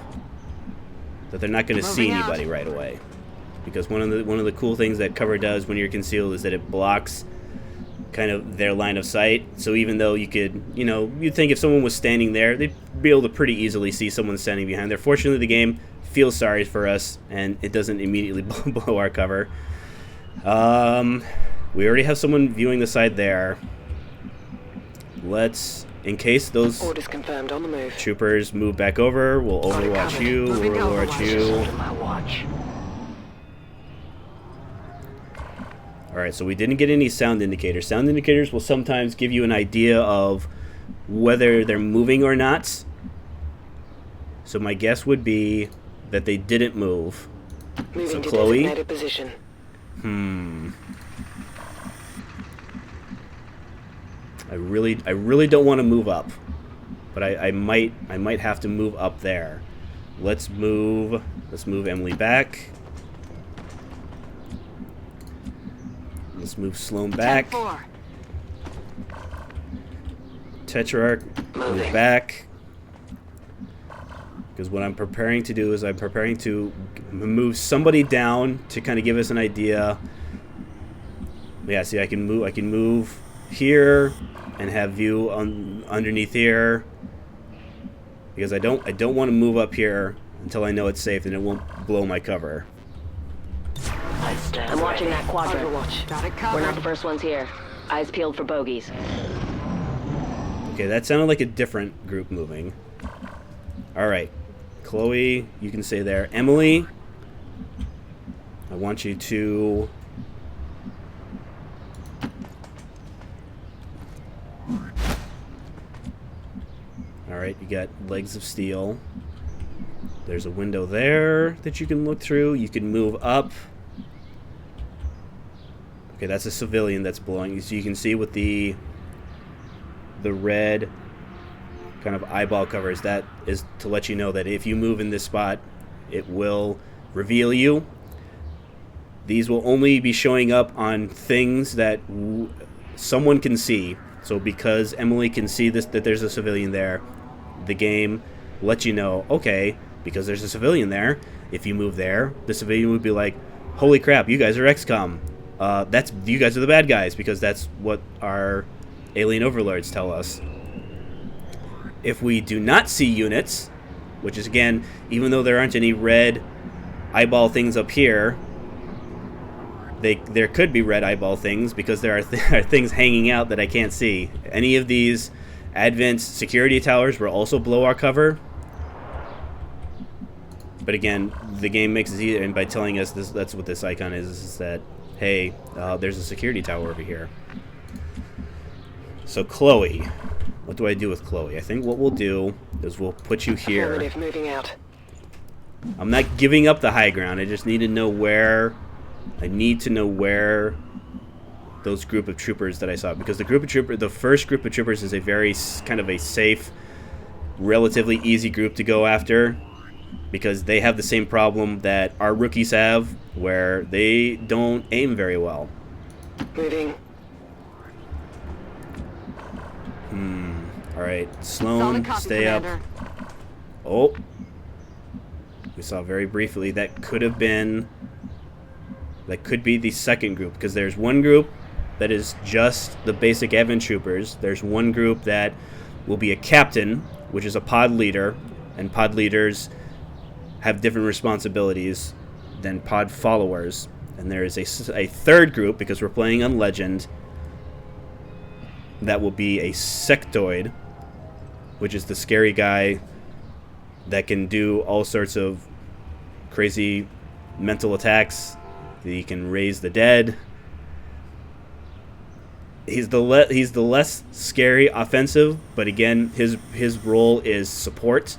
that they're not going to see Moving out. anybody right away. Because one of the cool things that cover does when you're concealed is that it blocks kind of their line of sight. So even though you could, you'd think if someone was standing there, they'd be able to pretty easily see someone standing behind there. Fortunately, the game feels sorry for us, and it doesn't immediately blow our cover. We already have someone viewing the side there. Let's, in case those Orders confirmed on the move. troopers move back over, we'll overwatch you, we'll Moving to overwatch Overwatch. you. My watch. Alright, so we didn't get any sound indicators. Sound indicators will sometimes give you an idea of whether they're moving or not. So my guess would be that they didn't move. Moving So to Chloe? designated position. I really don't want to move up. But I might have to move up there. Let's move Emily back. Let's move Sloan back. 10-4. Tetrarch, move back. Because what I'm preparing to do is I'm preparing to move somebody down to kind of give us an idea. Yeah, see, I can move here and have view underneath here. Because I don't want to move up here until I know it's safe and it won't blow my cover. I'm watching that quadrant. Got it We're covered. not the first ones here. Eyes peeled for bogeys. Okay, that sounded like a different group moving. Alright. Chloe, you can stay there. Emily, I want you to... Alright, you got legs of steel. There's a window there that you can look through. You can move up. Okay, that's a civilian that's blowing. So you can see with the red kind of eyeball covers, that is to let you know that if you move in this spot, it will reveal you. These will only be showing up on things that someone can see. So because Emily can see this, that there's a civilian there, the game lets you know, okay, because there's a civilian there, if you move there, the civilian would be like, holy crap, you guys are XCOM. You guys are the bad guys, because that's what our alien overlords tell us. If we do not see units, which is again, even though there aren't any red eyeball things up here, there could be red eyeball things because there are things hanging out that I can't see. Any of these Advent security towers will also blow our cover. But again, the game makes it easier, and by telling us this, that's what this icon is that, hey, there's a security tower over here. So Chloe, what do I do with Chloe? I think what we'll do is we'll put you here. Affirmative, moving out. I'm not giving up the high ground. I just need to know where. I need to know where those group of troopers that I saw, because the first group of troopers is a very kind of a safe, relatively easy group to go after, because they have the same problem that our rookies have, where they don't aim very well. Moving. All right, Solid Sloan, copy, stay up. Commander. Oh, we saw very briefly that could be the second group, because there's one group that is just the basic Advent troopers. There's one group that will be a captain, which is a pod leader, and pod leaders have different responsibilities than pod followers. And there is a third group, because we're playing on Legend, that will be a sectoid, which is the scary guy that can do all sorts of crazy mental attacks. He can raise the dead. he's the less scary offensive, but again, his role is support.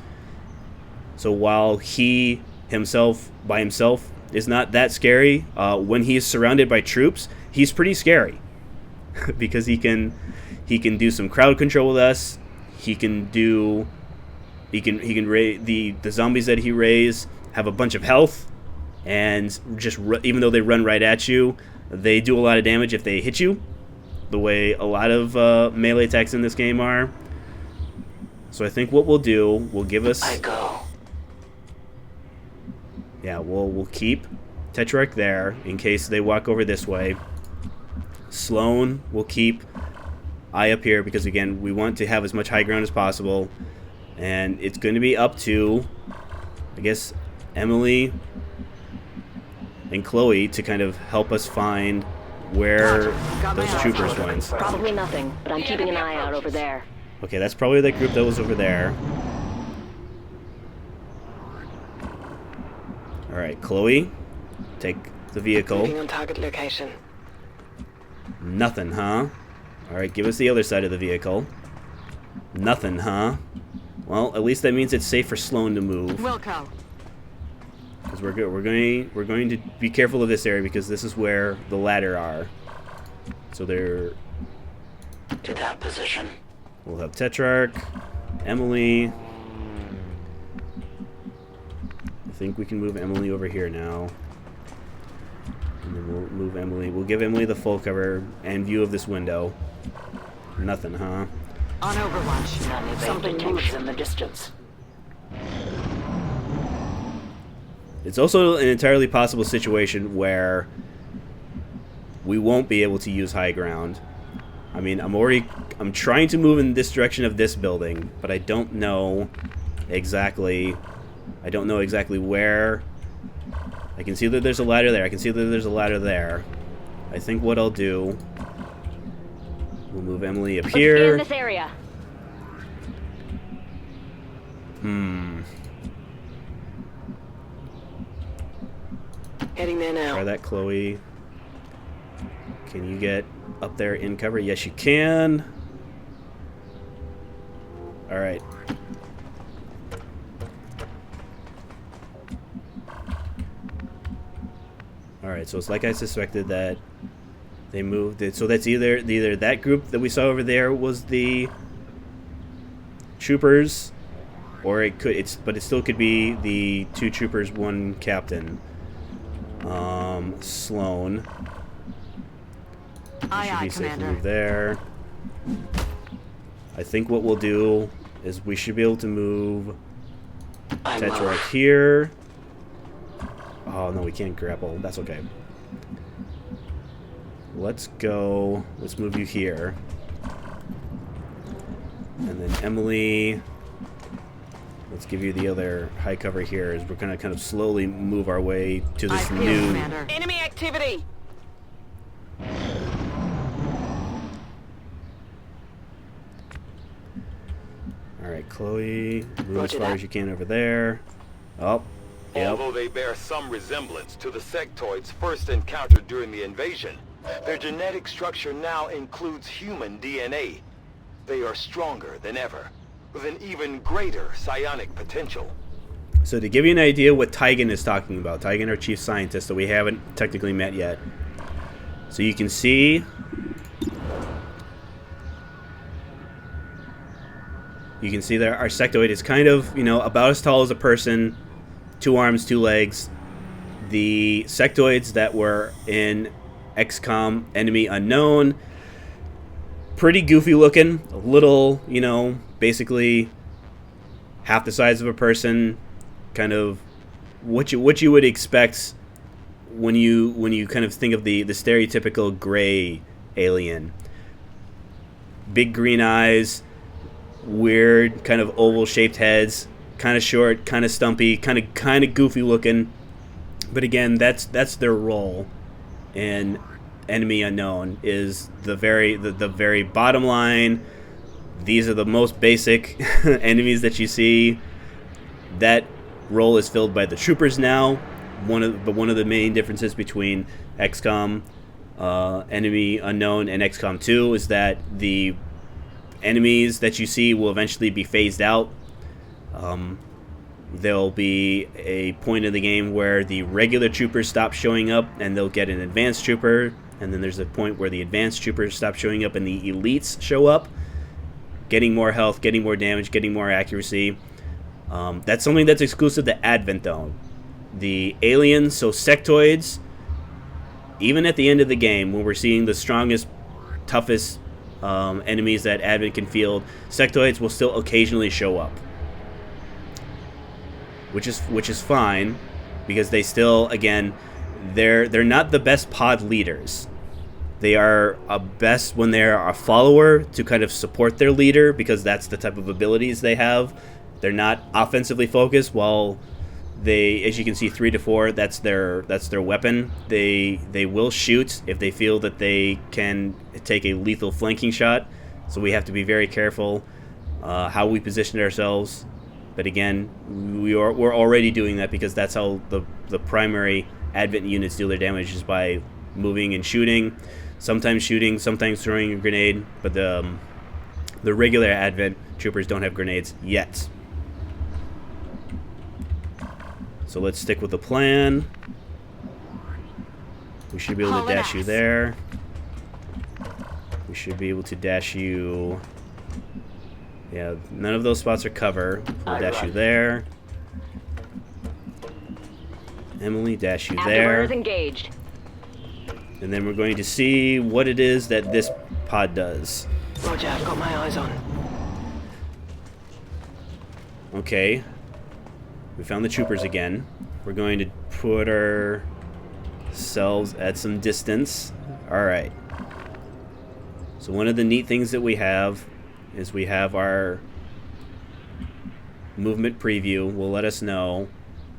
So while he himself by himself is not that scary, when he's surrounded by troops, he's pretty scary because he can do some crowd control with us. He can raise the zombies that he raised have a bunch of health, and just even though they run right at you, they do a lot of damage if they hit you, the way a lot of melee attacks in this game are. So I think what we'll do, we'll give us... I go. Yeah, we'll keep Tetrarch there in case they walk over this way. Sloan will keep Eye up here because, again, we want to have as much high ground as possible. And it's going to be up to, I guess, Emily and Chloe to kind of help us find where those troopers went. Probably nothing, but I'm keeping an eye out over there. Okay, that's probably that group that was over there. Alright, Chloe, take the vehicle. Moving on target location. Nothing, huh? Alright, give us the other side of the vehicle. Nothing, huh? Well, at least that means it's safe for Sloan to move. Wilco. Because we're going to be careful of this area because this is where the ladder are. So they're... To that position. We'll have Tetrarch, Emily. I think we can move Emily over here now. And then we'll move Emily. We'll give Emily the full cover and view of this window. Nothing, huh? On Overwatch. Something moves in the distance. It's also an entirely possible situation where we won't be able to use high ground. I mean, I'm trying to move in this direction of this building, but I don't know exactly where. I can see that there's a ladder there. I can see that there's a ladder there. I think what I'll do, we'll move Emily up here. In this area. Heading there now. Try that, Chloe. Can you get up there in cover? Yes, you can. All right. All right, so it's like I suspected that they moved it. So that's either that group that we saw over there was the troopers, or but it still could be the 2 troopers, 1 captain. Sloan. Aye, aye, Should be safe to Commander. move there. I think what we'll do is we should be able to move Tetrarch here. Oh no, we can't grapple. That's okay. Let's go. Let's move you here. And then Emily, let's give you the other high cover here as we're going to kind of slowly move our way to this new... Enemy activity! Alright, Chloe, move Roger as far that. as you can over there. Oh, yep. Although they bear some resemblance to the sectoids first encountered during the invasion, their genetic structure now includes human DNA. They are stronger than ever, with an even greater psionic potential. So to give you an idea what Tygan is talking about, Tygan, our chief scientist that we haven't technically met yet. So you can see... You can see that our sectoid is kind of, about as tall as a person, 2 arms, 2 legs. The sectoids that were in XCOM Enemy Unknown, pretty goofy looking, a little, basically half the size of a person, kind of what you would expect when you kind of think of the stereotypical gray alien. Big green eyes, weird kind of oval shaped heads, kind of short, kind of stumpy, kind of goofy looking. But again, that's their role in Enemy Unknown, is the very bottom line. These are the most basic enemies that you see. That role is filled by the troopers now. One of the main differences between XCOM enemy unknown in XCOM 2 is that the enemies that you see will eventually be phased out. There'll be a point in the game where the regular troopers stop showing up and they'll get an advanced trooper, and then there's a point where the advanced troopers stop showing up and the elites show up, getting more health, getting more damage, getting more accuracy. That's something that's exclusive to Advent though. The aliens, so sectoids, even at the end of the game when we're seeing the strongest, toughest enemies that Advent can field, sectoids will still occasionally show up. Which is fine, because they still, again, they're not the best pod leaders. They are best when they're a follower to kind of support their leader, because that's the type of abilities they have. They're not offensively focused. While they, as you can see, 3 to 4, that's their weapon. They will shoot if they feel that they can take a lethal flanking shot. So we have to be very careful how we position ourselves. But again, we're already doing that, because that's how the primary Advent units deal their damage, is by moving and shooting, sometimes throwing a grenade. But the regular Advent troopers don't have grenades yet. So let's stick with the plan. We should be able to dash you there. We should be able to dash you. Yeah, none of those spots are cover. We'll dash you there. Emily, dash you there. Engaged. And then we're going to see what it is that this pod does. Roger, I've got my eyes on. Okay. We found the troopers again. We're going to put ourselves at some distance. Alright. So one of the neat things that we have is we have our movement preview. Will let us know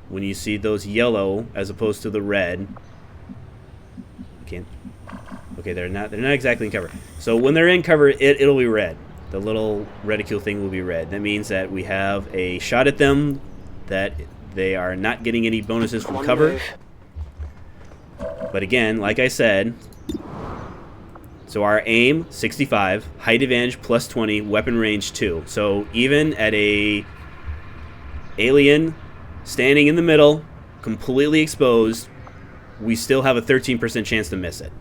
when you see those yellow as opposed to the red. Okay, they're not exactly in cover. So when they're in cover, it'll be red. The little reticule thing will be red. That means that we have a shot at them, that they are not getting any bonuses from cover. But again, like I said, so our aim, 65, height advantage plus 20, weapon range 2. So even at a alien standing in the middle, completely exposed, we still have a 13% chance to miss it.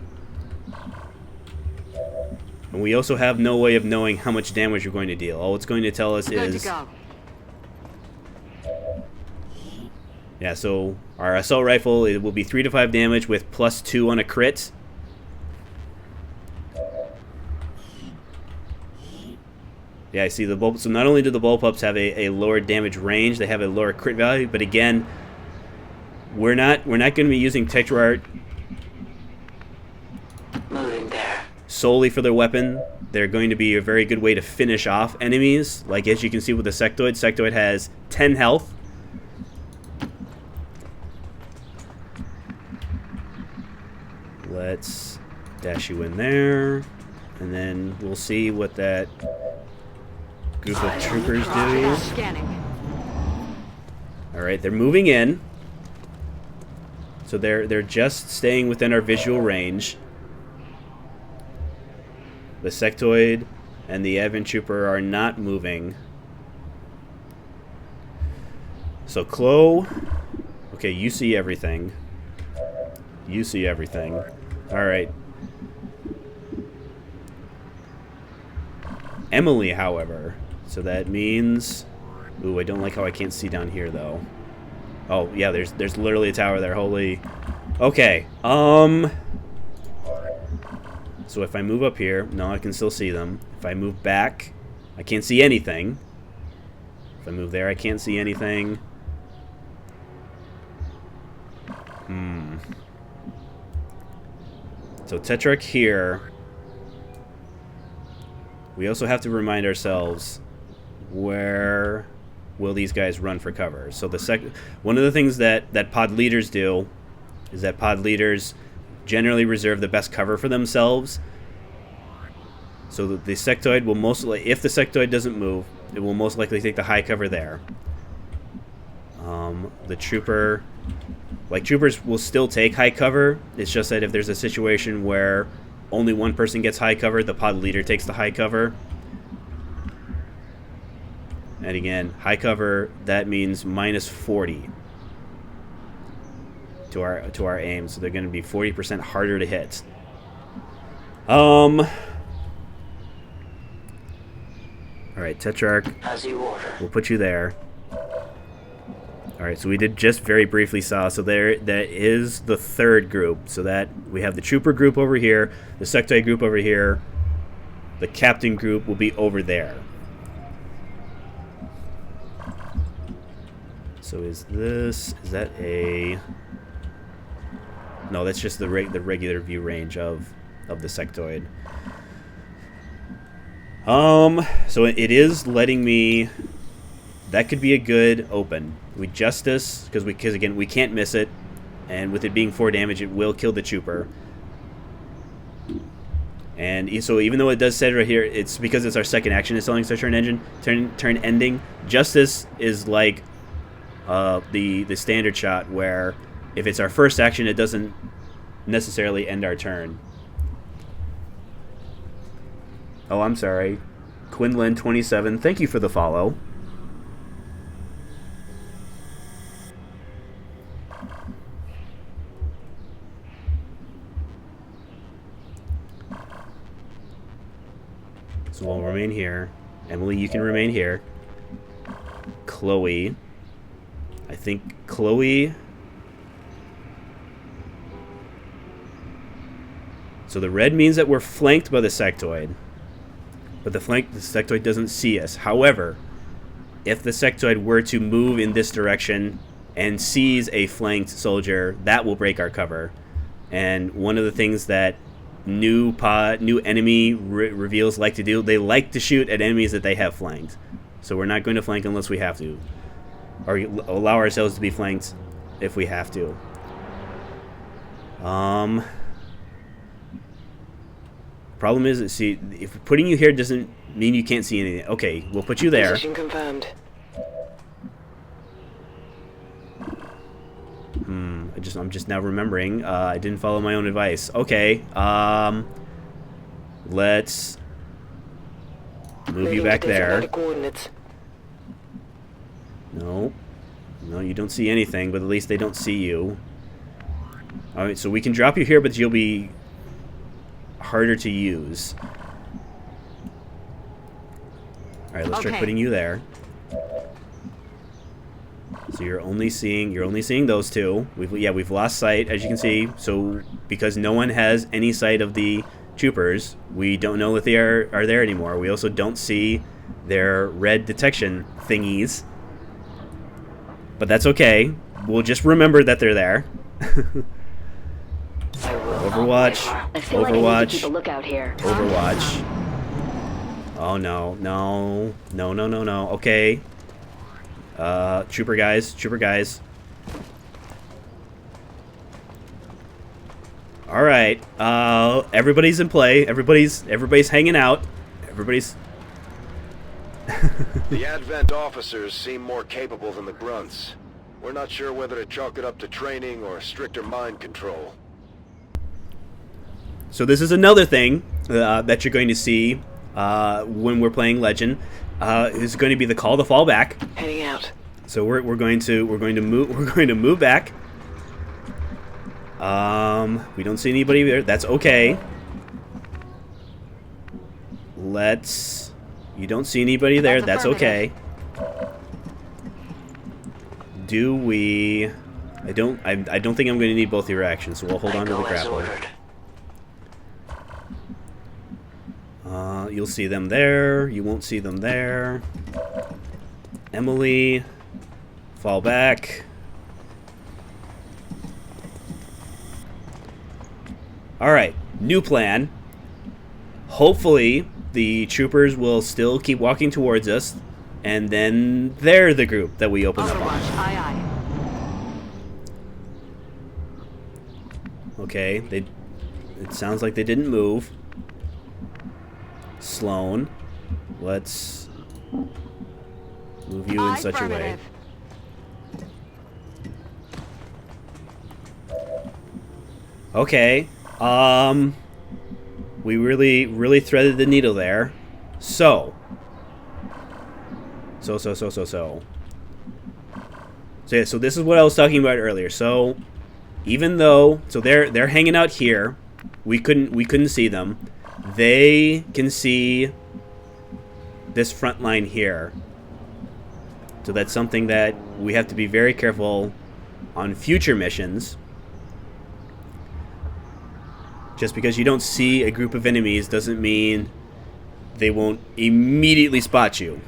And we also have no way of knowing how much damage we're going to deal. All it's going to tell us is... Yeah, so our assault rifle, it will be 3 to 5 damage with plus 2 on a crit. Yeah, I see the bulb. So not only do the bullpups have a lower damage range, they have a lower crit value, but again, we're not going to be using Tetrarch solely for their weapon. They're going to be a very good way to finish off enemies. Like as you can see with the sectoid, sectoid has 10 health. Let's dash you in there, and then we'll see what that group of troopers do. Alright, they're moving in. So they're just staying within our visual range. The sectoid and the Advent trooper are not moving. So Chloe, okay, you see everything. You see everything. Alright. Emily, however. So that means... Ooh, I don't like how I can't see down here, though. Oh, yeah, there's literally a tower there. Holy... Okay. So if I move up here... No, I can still see them. If I move back, I can't see anything. If I move there, I can't see anything. So Tetrarch here. We also have to remind ourselves, where will these guys run for cover? So one of the things that pod leaders do is that pod leaders generally reserve the best cover for themselves. So the sectoid will if the sectoid doesn't move, it will most likely take the high cover there. The trooper Like, troopers will still take high cover. It's just that if there's a situation where only one person gets high cover, the pod leader takes the high cover. And again, high cover, that means minus 40 to our aim. So they're going to be 40% harder to hit. All right, Tetrarch. As you order. We'll put you there. All right, so we did just very briefly saw. So that is the third group. So that we have the trooper group over here, the sectoid group over here. The captain group will be over there. So is that a... No, that's just the regular view range of the sectoid. So it is letting me... That could be a good open. We Justice, because again, we can't miss it. And with it being 4 damage, it will kill the trooper. And so even though it does say right here, it's because it's our second action, it's telling us our turn ending. Justice is like the standard shot where if it's our first action, it doesn't necessarily end our turn. Oh, I'm sorry. Quinlan27, thank you for the follow. So I'll remain here. Emily, you can remain here. Chloe. I think Chloe... So the red means that we're flanked by the sectoid. But the sectoid doesn't see us. However, if the sectoid were to move in this direction and sees a flanked soldier, that will break our cover. And one of the things that new enemy reveals like to do, they like to shoot at enemies that they have flanked. So we're not going to flank unless we have to. Or allow ourselves to be flanked if we have to. Problem is, see, if putting you here doesn't mean you can't see anything. Okay, we'll put you there. Position confirmed. I'm just now remembering. I didn't follow my own advice. Okay. Let's move you back there. No, you don't see anything, but at least they don't see you. All right, so we can drop you here, but you'll be harder to use. All right, let's try putting you there. So you're only seeing those two. We've lost sight, as you can see. So because no one has any sight of the troopers, we don't know that they are there anymore. We also don't see their red detection thingies. But that's okay. We'll just remember that they're there. Overwatch. Overwatch. Keep a lookout here. Overwatch. Oh no. Okay. Trooper guys. All right. Everybody's in play. Everybody's hanging out. Everybody's. The Advent officers seem more capable than the grunts. We're not sure whether to chalk it up to training or stricter mind control. So this is another thing that you're going to see when we're playing Legend. Is going to be the call to fall back. Heading out. So we're going to move back. We don't see anybody there. That's okay. You don't see anybody there. That's okay. Do we? I don't think I'm going to need both your actions, so we'll hold on to the grappler. You'll see them there. You won't see them there. Emily, fall back. All right, new plan. Hopefully, the troopers will still keep walking towards us, and then they're the group that we open up on. Aye. Okay, it sounds like they didn't move. Sloan, let's move you in such a way. Okay. We really threaded the needle there. So yeah, so this is what I was talking about earlier. So even though they're hanging out here, we couldn't see them. They can see this front line here. So that's something that we have to be very careful on future missions. Just because you don't see a group of enemies doesn't mean they won't immediately spot you.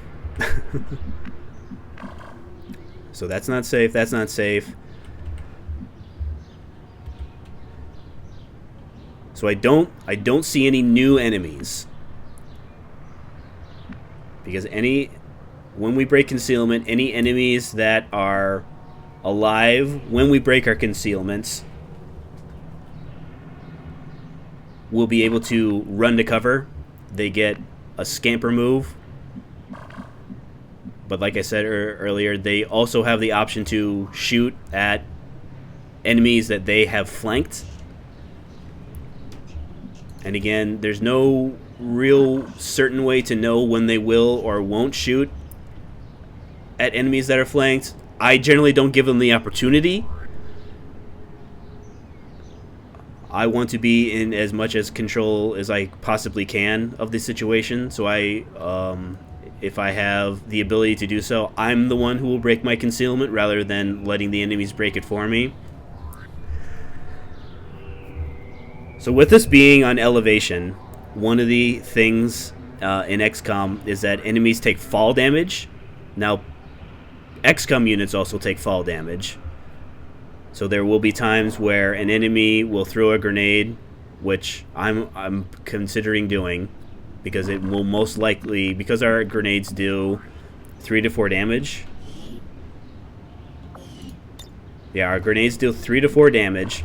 So that's not safe, that's not safe. So I don't see any new enemies. Because when we break concealment, any enemies that are alive when we break our concealments will be able to run to cover. They get a scamper move. But like I said earlier, they also have the option to shoot at enemies that they have flanked. And again, there's no real certain way to know when they will or won't shoot at enemies that are flanked. I generally don't give them the opportunity. I want to be in as much as control as I possibly can of the situation. So if I have the ability to do so, I'm the one who will break my concealment rather than letting the enemies break it for me. So with this being on elevation, one of the things in XCOM is that enemies take fall damage. Now, XCOM units also take fall damage. So there will be times where an enemy will throw a grenade, which I'm considering doing, because it will most likely, because our grenades do 3 to 4 damage. Yeah, our grenades deal 3 to 4 damage.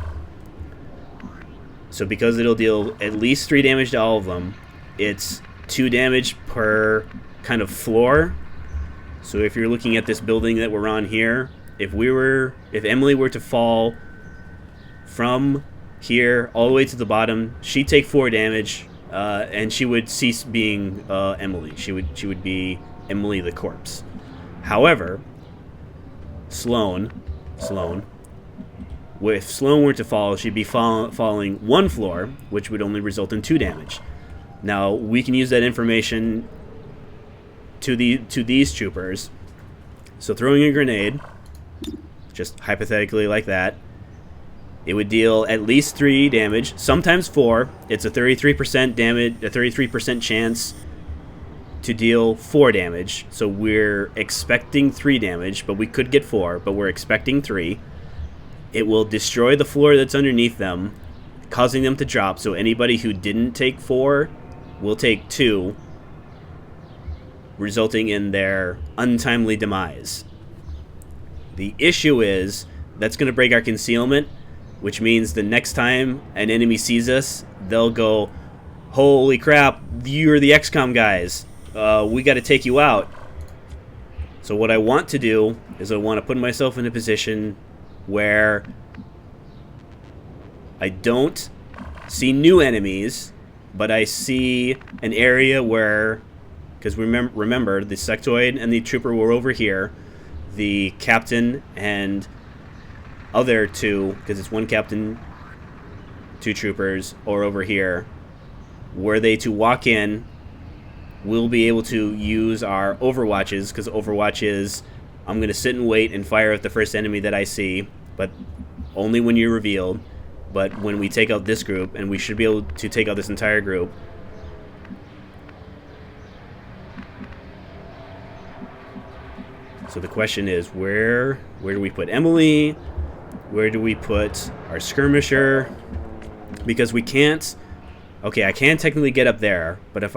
So because it'll deal at least 3 damage to all of them, it's 2 damage per kind of floor. So if you're looking at this building that we're on here, if Emily were to fall from here all the way to the bottom, she'd take 4 damage, and she would cease being Emily. She would be Emily the corpse. However, Sloane, if Sloane were to fall, she'd be falling 1 floor, which would only result in 2 damage. Now we can use that information to these troopers. So throwing a grenade, just hypothetically like that, it would deal at least 3 damage, sometimes 4. It's a 33% damage, a 33% chance to deal 4 damage. So we're expecting 3 damage, but we could get 4, but we're expecting 3. It will destroy the floor that's underneath them, causing them to drop. So anybody who didn't take 4 will take 2, resulting in their untimely demise. The issue is that's going to break our concealment, which means the next time an enemy sees us, they'll go, "Holy crap, you're the XCOM guys. We got to take you out." So what I want to do is I want to put myself in a position where I don't see new enemies, but I see an area where, because remember, the sectoid and the trooper were over here. The captain and other 2, because it's 1 captain, 2 troopers, are over here. Were they to walk in, we'll be able to use our overwatches, because overwatch is, I'm going to sit and wait and fire at the first enemy that I see, but only when you're revealed. But when we take out this group, and we should be able to take out this entire group, so the question is, where do we put Emily? Where do we put our skirmisher? Because we can't. Okay, I can technically get up there, but if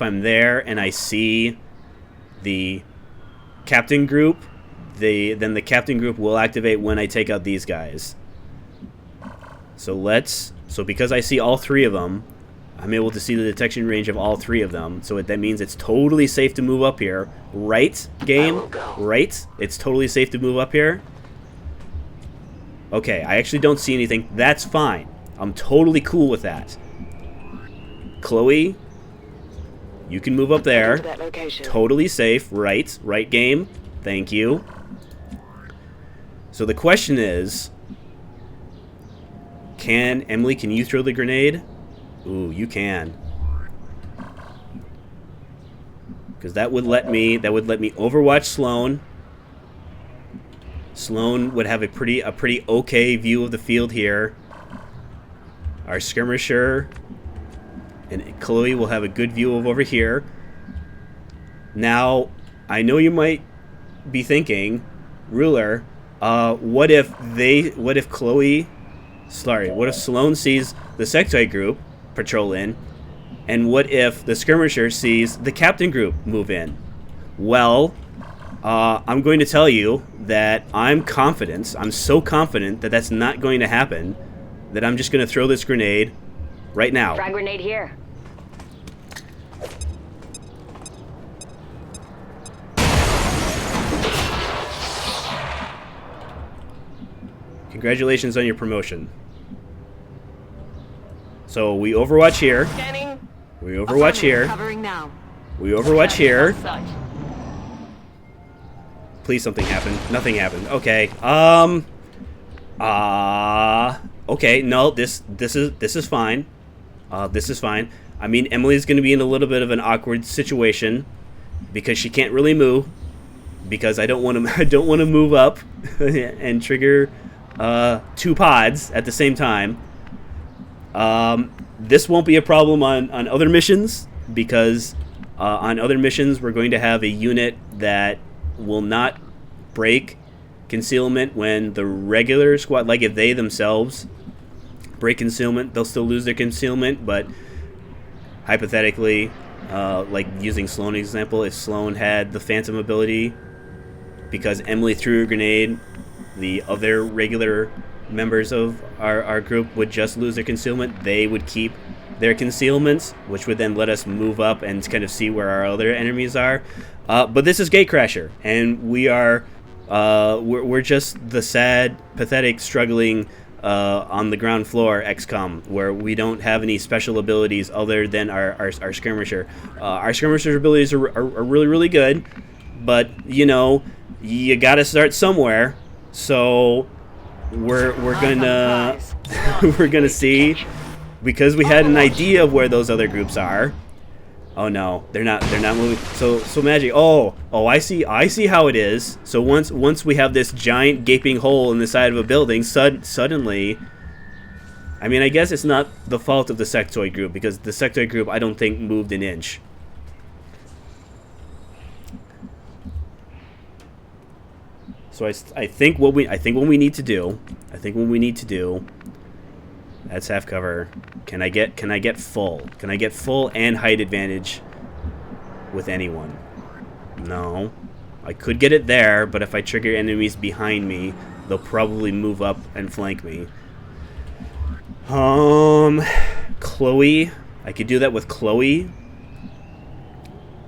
I'm there and I see the captain group, then the captain group will activate when I take out these guys. So because I see all 3 of them, I'm able to see the detection range of all 3 of them. So that means it's totally safe to move up here. Right, game? Right? It's totally safe to move up here? Okay, I actually don't see anything. That's fine. I'm totally cool with that. Chloe, you can move up there. That location. Totally safe. Right game. Thank you. So the question is, Emily, can you throw the grenade? Ooh, you can. Because that would let me overwatch Sloan. Sloan would have a pretty okay view of the field here. Our skirmisher and Chloe will have a good view of over here. Now, I know you might be thinking, Ruler, what if Sloan sees the sectoid group patrol in, and what if the skirmisher sees the captain group move in? Well, I'm going to tell you that I'm so confident that that's not going to happen, that I'm just going to throw this grenade right now. Frag grenade here. Congratulations on your promotion. So we overwatch here. Scanning. We overwatch here. Covering now. We overwatch here. Sight. Please something happened. Nothing happened. Okay. Okay, no, this is fine. This is fine. I mean, Emily's going to be in a little bit of an awkward situation because she can't really move, because I don't want to move up and trigger 2 pods at the same time. This won't be a problem on other missions, because on other missions we're going to have a unit that will not break concealment when the regular squad, like if they themselves break concealment, they'll still lose their concealment. But hypothetically, like using Sloan example, if Sloan had the Phantom ability, because Emily threw a grenade, the other regular members of our group would just lose their concealment. They would keep their concealments, which would then let us move up and kind of see where our other enemies are. But this is Gatecrasher, and we are we're just the sad, pathetic, struggling on the ground floor XCOM, where we don't have any special abilities other than our skirmisher. Our skirmisher abilities are really, really good, but you know, you gotta start somewhere. So we're gonna we're gonna see, because we had an idea of where those other groups are. Oh no, they're not moving. So magic. Oh, I see how it is. So once we have this giant gaping hole in the side of a building, suddenly, I mean, I guess it's not the fault of the sectoid group, because the sectoid group I don't think moved an inch. So I think what we need to do, that's half cover. Can I get full? Can I get full and height advantage with anyone? No. I could get it there, but if I trigger enemies behind me, they'll probably move up and flank me. Chloe. I could do that with Chloe.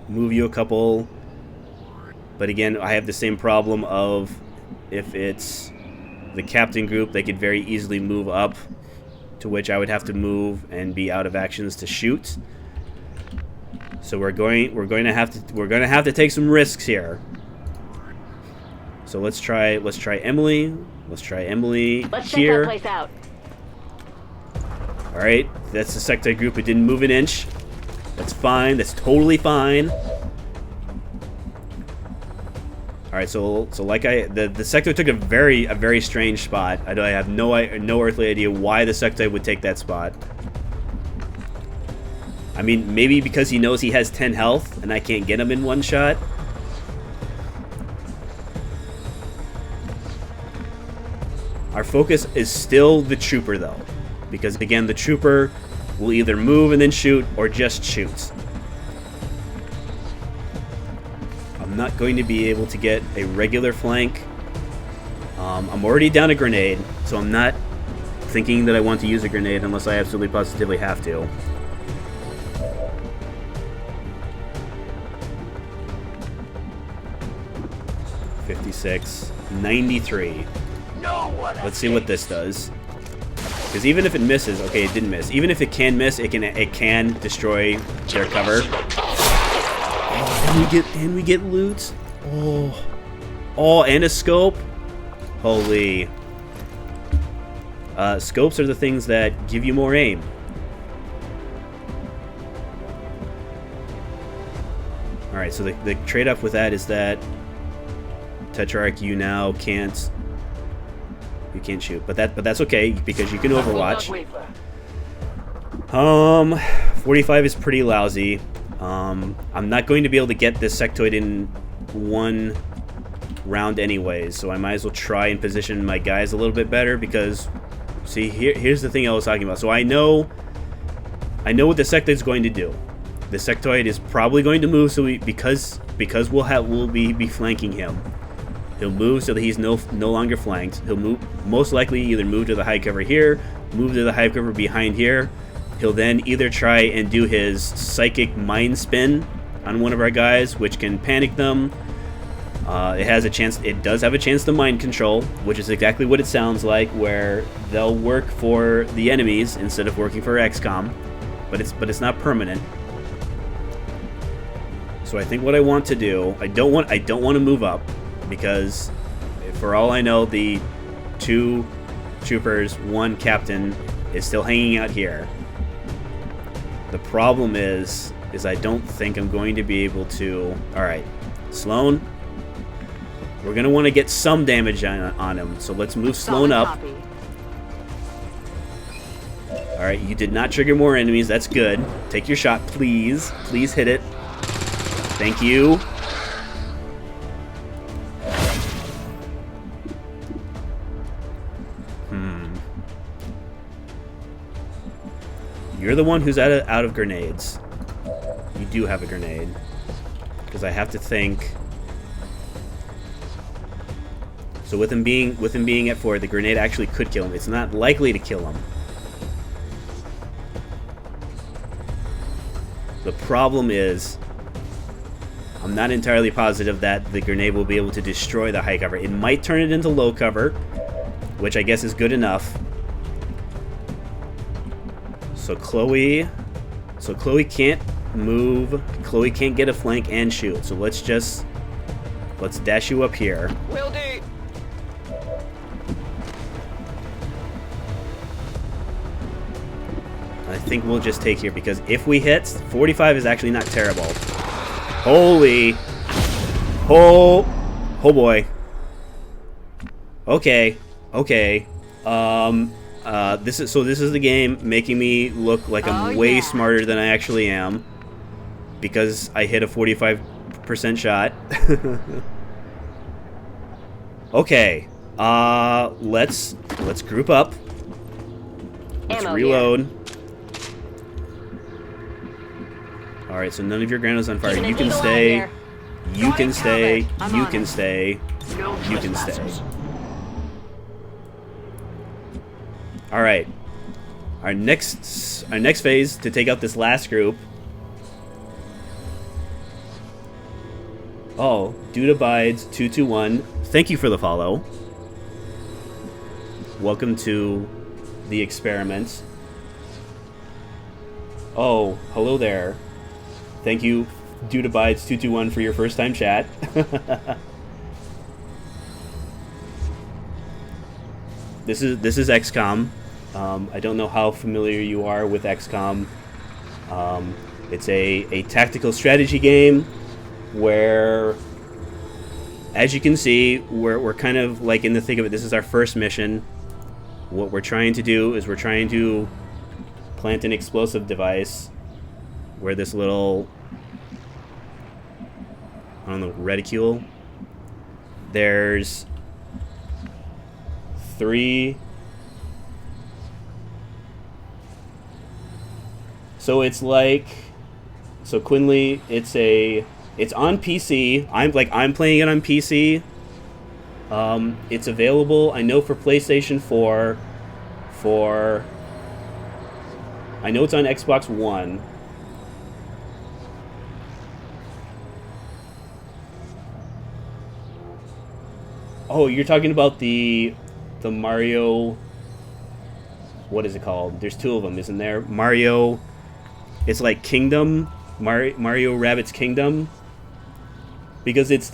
Move you a couple. But again, I have the same problem of, if it's the captain group, they could very easily move up, to which I would have to move and be out of actions to shoot. So we're going to have to take some risks here. So let's try Emily. Let's try Emily here. Check that place out. All right, that's the sectoid group. It didn't move an inch. That's fine. That's totally fine. All right, so like the sector took a very strange spot. I have no earthly idea why the sector would take that spot. I mean, maybe because he knows he has 10 health and I can't get him in one shot. Our focus is still the trooper, though, because again, the trooper will either move and then shoot, or just shoots. I'm not going to be able to get a regular flank. I'm already down a grenade, so I'm not thinking that I want to use a grenade unless I absolutely positively have to. $56, $93. Let's see what this does. Because even if it misses, okay, it didn't miss. Even if it can miss, it can destroy their cover. Oh, and we get loot. Oh, and a scope. Holy. Scopes are the things that give you more aim. All right, so the trade-off with that is that Tetrarch, you now can't. You can't shoot, but that's okay because you can Overwatch. 45 is pretty lousy. I'm not going to be able to get this sectoid in one round anyways, so I might as well try and position my guys a little bit better because, see, here's the thing I was talking about. So I know what the sectoid is going to do. The sectoid is probably going to move, so because we'll be flanking him. He'll move so that he's no longer flanked. He'll most likely either move to the high cover here, move to the high cover behind here. He'll then either try and do his psychic mind spin on one of our guys, which can panic them. It does have a chance to mind control, which is exactly what it sounds like, where they'll work for the enemies instead of working for XCOM, but it's not permanent. So I think what I want to do, I don't want to move up. Because, for all I know, the 2 troopers, 1 captain is still hanging out here. The problem is I don't think I'm going to be able to... Alright, Sloan, we're going to want to get some damage on him, so let's move Sloan up. Alright, you did not trigger more enemies, that's good. Take your shot, please. Please hit it. Thank you. You're the one who's out of grenades. You do have a grenade. Because I have to think. So with him being at 4, the grenade actually could kill him. It's not likely to kill him. The problem is, I'm not entirely positive that the grenade will be able to destroy the high cover. It might turn it into low cover, which I guess is good enough. So Chloe can't move. Chloe can't get a flank and shoot. So let's dash you up here. Will do. I think we'll just take here because if we hit, 45 is actually not terrible. Holy, oh boy. Okay. This is the game making me look like I'm way smarter than I actually am because I hit a 45% shot. Okay, let's group up. Let's reload. All right, so none of your granados on fire. You can stay. You can stay. You can stay. You can stay. All right. Our next phase to take out this last group. Oh, Dude Abides 221. Thank you for the follow. Welcome to the experiment. Oh, hello there. Thank you, Dude Abides 221, for your first time chat. This is XCOM. I don't know how familiar you are with XCOM. It's a tactical strategy game where, as you can see, we're kind of like in the thick of it. This is our first mission. What we're trying to do is we're trying to plant an explosive device where this little, I don't know, reticule. There's 3. So it's like, so Quinley, it's on PC. I'm playing it on PC. It's available, I know, for PlayStation 4. I know it's on Xbox One. Oh, you're talking about the Mario what is it called? There's two of them, isn't there? Mario. It's like Kingdom. Mario Rabbids Kingdom. Because it's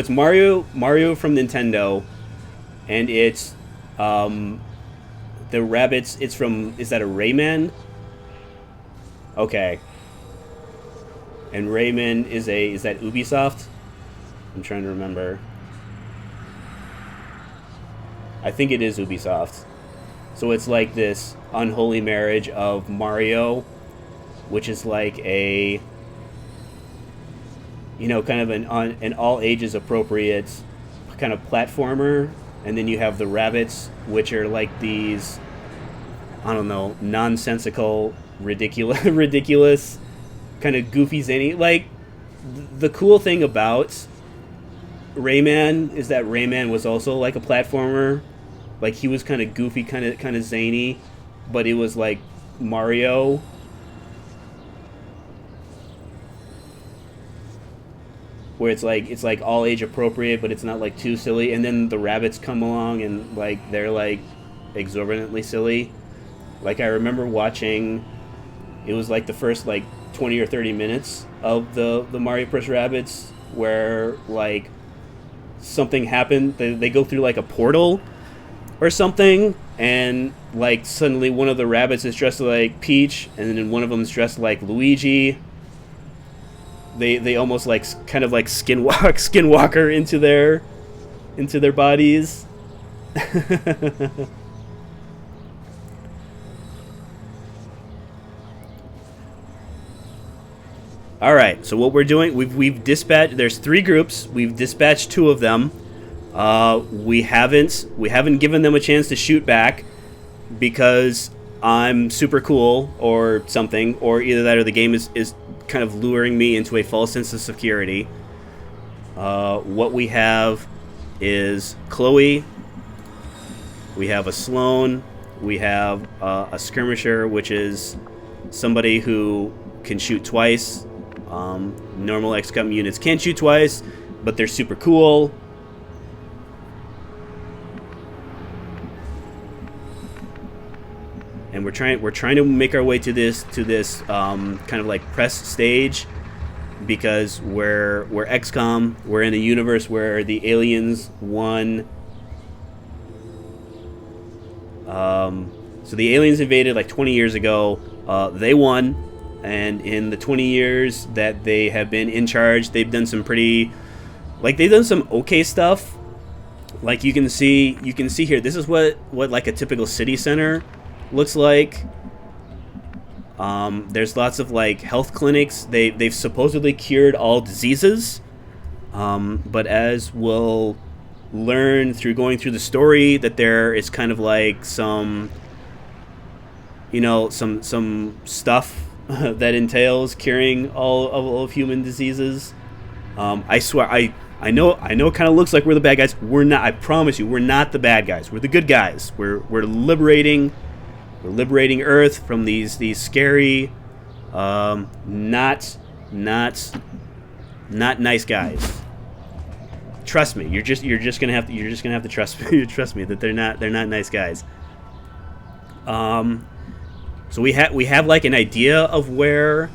Mario from Nintendo, and it's the Rabbids. It's from, is that a Rayman? Okay. And Rayman is that Ubisoft? I'm trying to remember. I think it is Ubisoft. So it's like this unholy marriage of Mario, which is like a, you know, kind of an all ages appropriate kind of platformer, and then you have the Rabbids, which are like these, I don't know, nonsensical, ridiculous, kind of goofy zany. Like, the cool thing about Rayman is that Rayman was also like a platformer. Like, he was kind of goofy, kind of zany, but it was like Mario. Where it's like all age appropriate, but it's not like too silly. And then the Rabbids come along and like they're like exorbitantly silly. Like, I remember watching, it was like the first like 20 or 30 minutes of the Mario Bros. Rabbids, where like something happened. They go through like a portal or something, and like suddenly one of the Rabbids is dressed like Peach, and then one of them is dressed like Luigi. They almost like kind of like skinwalker into their bodies. All right, so what we're doing, we've dispatched. There's 3 groups. We've dispatched 2 of them. We haven't given them a chance to shoot back because I'm super cool or something, or either that or the game is kind of luring me into a false sense of security. What we have is Chloe. We have a Sloan. We have a skirmisher, which is somebody who can shoot twice. Normal XCOM units can't shoot twice, but they're super cool. And we're trying to make our way to this kind of like press stage, because we're XCOM. We're in a universe where the aliens won. So the aliens invaded like 20 years ago. They won, and in the 20 years that they have been in charge, they've done some okay stuff. Like you can see here. This is what like a typical city center looks like. There's lots of like health clinics. They've supposedly cured all diseases, but as we'll learn through going through the story, that there is kind of like some stuff that entails curing all of human diseases. I swear, I know it kind of looks like we're the bad guys. We're not. I promise you, we're not the bad guys. We're the good guys. We're liberating Earth from these scary, not nice guys. Trust me. You're just gonna have to trust me that they're not nice guys. So we have like an idea of where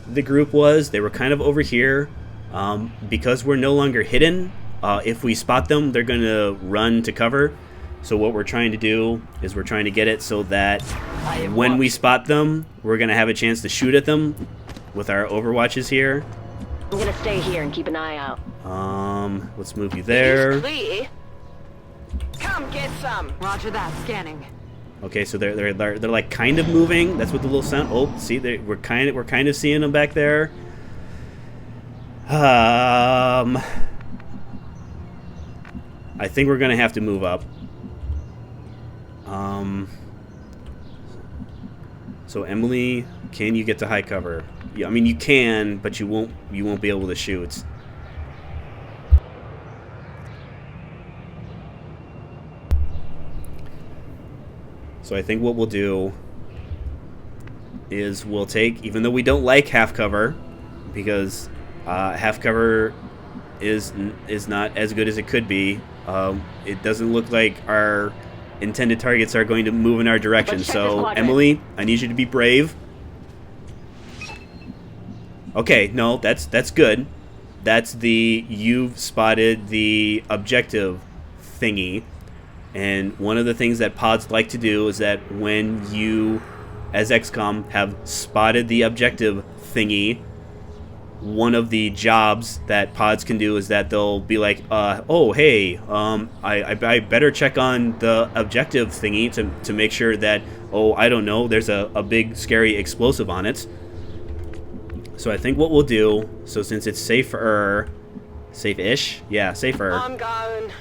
the group was. They were kind of over here. Because we're no longer hidden, if we spot them, they're gonna run to cover. So what we're trying to do is we're trying to get it so that when we spot them, we're going to have a chance to shoot at them with our overwatches here. I'm going to stay here and keep an eye out. Let's move you there. Come get some. Roger that. Scanning. Okay, so they're like kind of moving. That's what the little sound. Oh, see, we're kind of seeing them back there. I think we're going to have to move up. So Emily, can you get to high cover? Yeah, I mean you can, but you won't be able to shoot. So I think what we'll do is we'll take, even though we don't like half cover, because half cover is not as good as it could be. It doesn't look like our intended targets are going to move in our direction. Let's check this So, quadrant. Emily, I need you to be brave. Okay, no, that's good. That's you've spotted the objective thingy. And one of the things that pods like to do is that when you, as XCOM, have spotted the objective thingy, one of the jobs that pods can do is that they'll be like, oh, hey, I better check on the objective thingy to make sure that, oh, I don't know, there's a big, scary explosive on it. So I think what we'll do, so since it's safe-ish? Yeah, safer. I'm going.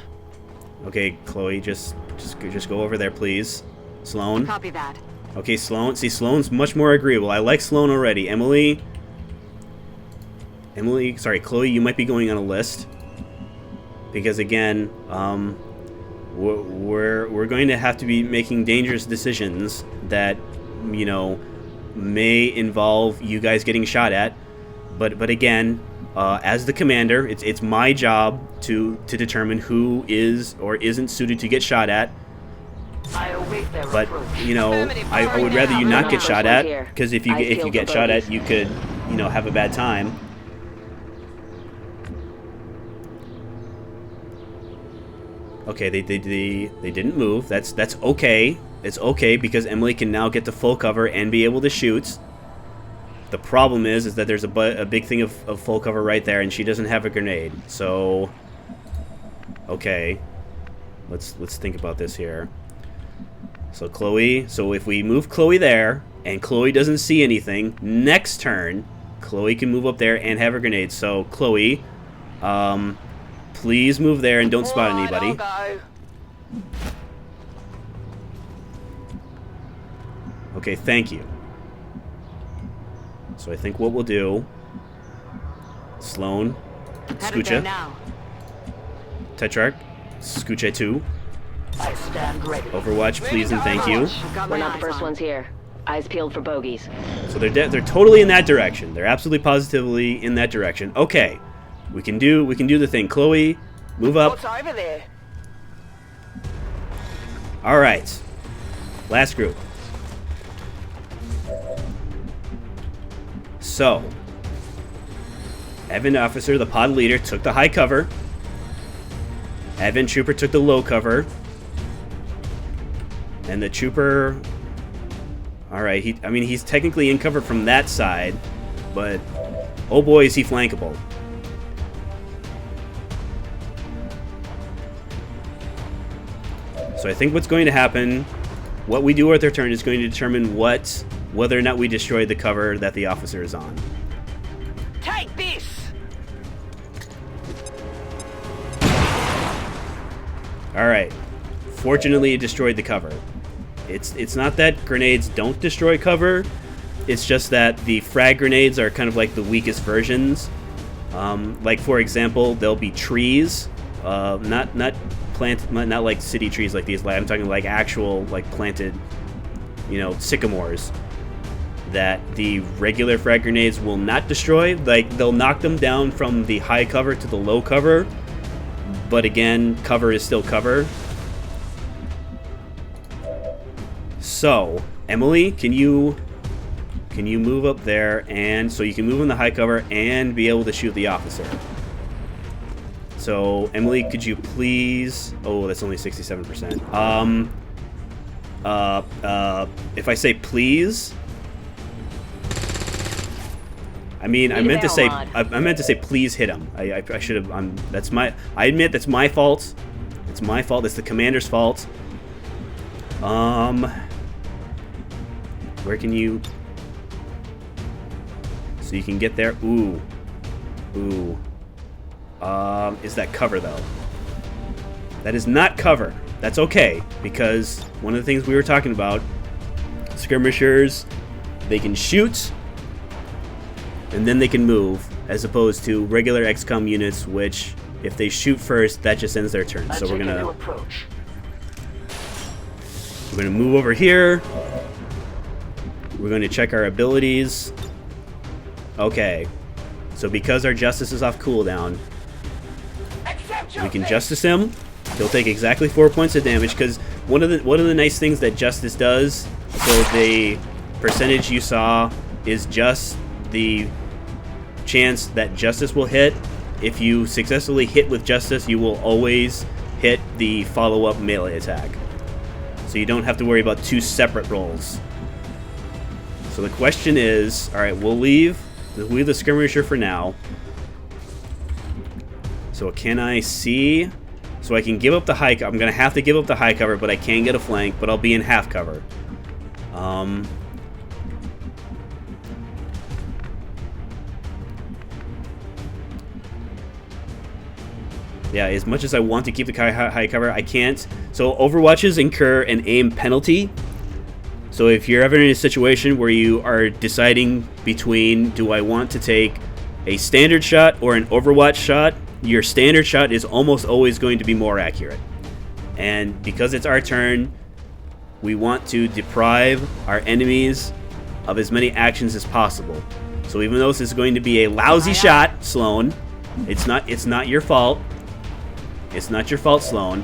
Okay, Chloe, just go over there, please. Sloan. Copy that. Okay, Sloan. See, Sloan's much more agreeable. I like Sloan already. Emily, sorry, Chloe, you might be going on a list. Because again, we're going to have to be making dangerous decisions that, you know, may involve you guys getting shot at. But again, as the commander, it's my job to determine who is or isn't suited to get shot at. But you know, I would rather you not get shot at, because if you get shot at, you could, you know, have a bad time. Okay, they didn't move. That's okay. It's okay because Emily can now get to full cover and be able to shoot. The problem is that there's a big thing of full cover right there, and she doesn't have a grenade. So, okay, let's think about this here. So Chloe, so if we move Chloe there, and Chloe doesn't see anything, next turn, Chloe can move up there and have her grenade. So Chloe, please move there and don't spot anybody. Okay, thank you. So I think what we'll do, Sloan, Scoocha, Tetrarch, Scoocha 2, Overwatch, please and thank you. We're not the first ones here. Eyes peeled for bogeys. So they're totally in that direction. They're absolutely positively in that direction. Okay, we can do the thing. Chloe, move up. What's over there? All right, last group. So, Advent Officer, the pod leader, took the high cover. Advent Trooper took the low cover. And the Trooper... Alright, he's technically in cover from that side, but oh boy is he flankable. So I think what's going to happen, what we do at their turn is going to determine whether or not we destroy the cover that the officer is on. Take this! Alright. Fortunately, it destroyed the cover. It's not that grenades don't destroy cover. It's just that the frag grenades are kind of like the weakest versions. Like, for example, there'll be trees. Not like city trees like these. I'm talking like actual, like, planted, you know, sycamores that the regular frag grenades will not destroy. Like, they'll knock them down from the high cover to the low cover, but again, cover is still cover. So, Emily, can you move up there, and so you can move in the high cover and be able to shoot the officer. So, Emily, could you please... Oh, that's only 67%. If I say please... I meant to say please hit him. I should have. That's my. I admit that's my fault. It's my fault. It's the commander's fault. Where can you? So you can get there. Ooh. Is that cover though? That is not cover. That's okay, because one of the things we were talking about, skirmishers, they can shoot. And then they can move, as opposed to regular XCOM units, which, if they shoot first, that just ends their turn. So we're gonna move over here. We're going to check our abilities. Okay, so because our justice is off cooldown, we can justice him. He'll take exactly 4 points of damage, because one of the nice things that Justice does, so the percentage you saw is just the chance that Justice will hit. If you successfully hit with Justice, you will always hit the follow-up melee attack. So you don't have to worry about 2 separate rolls. So the question is, alright, we'll leave the skirmisher for now. So can I see? So I can give up the high cover. I'm going to have to give up the high cover, but I can get a flank, but I'll be in half cover. Yeah, as much as I want to keep the high cover, I can't. So Overwatches incur an aim penalty. So if you're ever in a situation where you are deciding between, do I want to take a standard shot or an Overwatch shot, your standard shot is almost always going to be more accurate. And because it's our turn, we want to deprive our enemies of as many actions as possible. So even though this is going to be a lousy shot, Sloan, it's not your fault. It's not your fault, Sloan.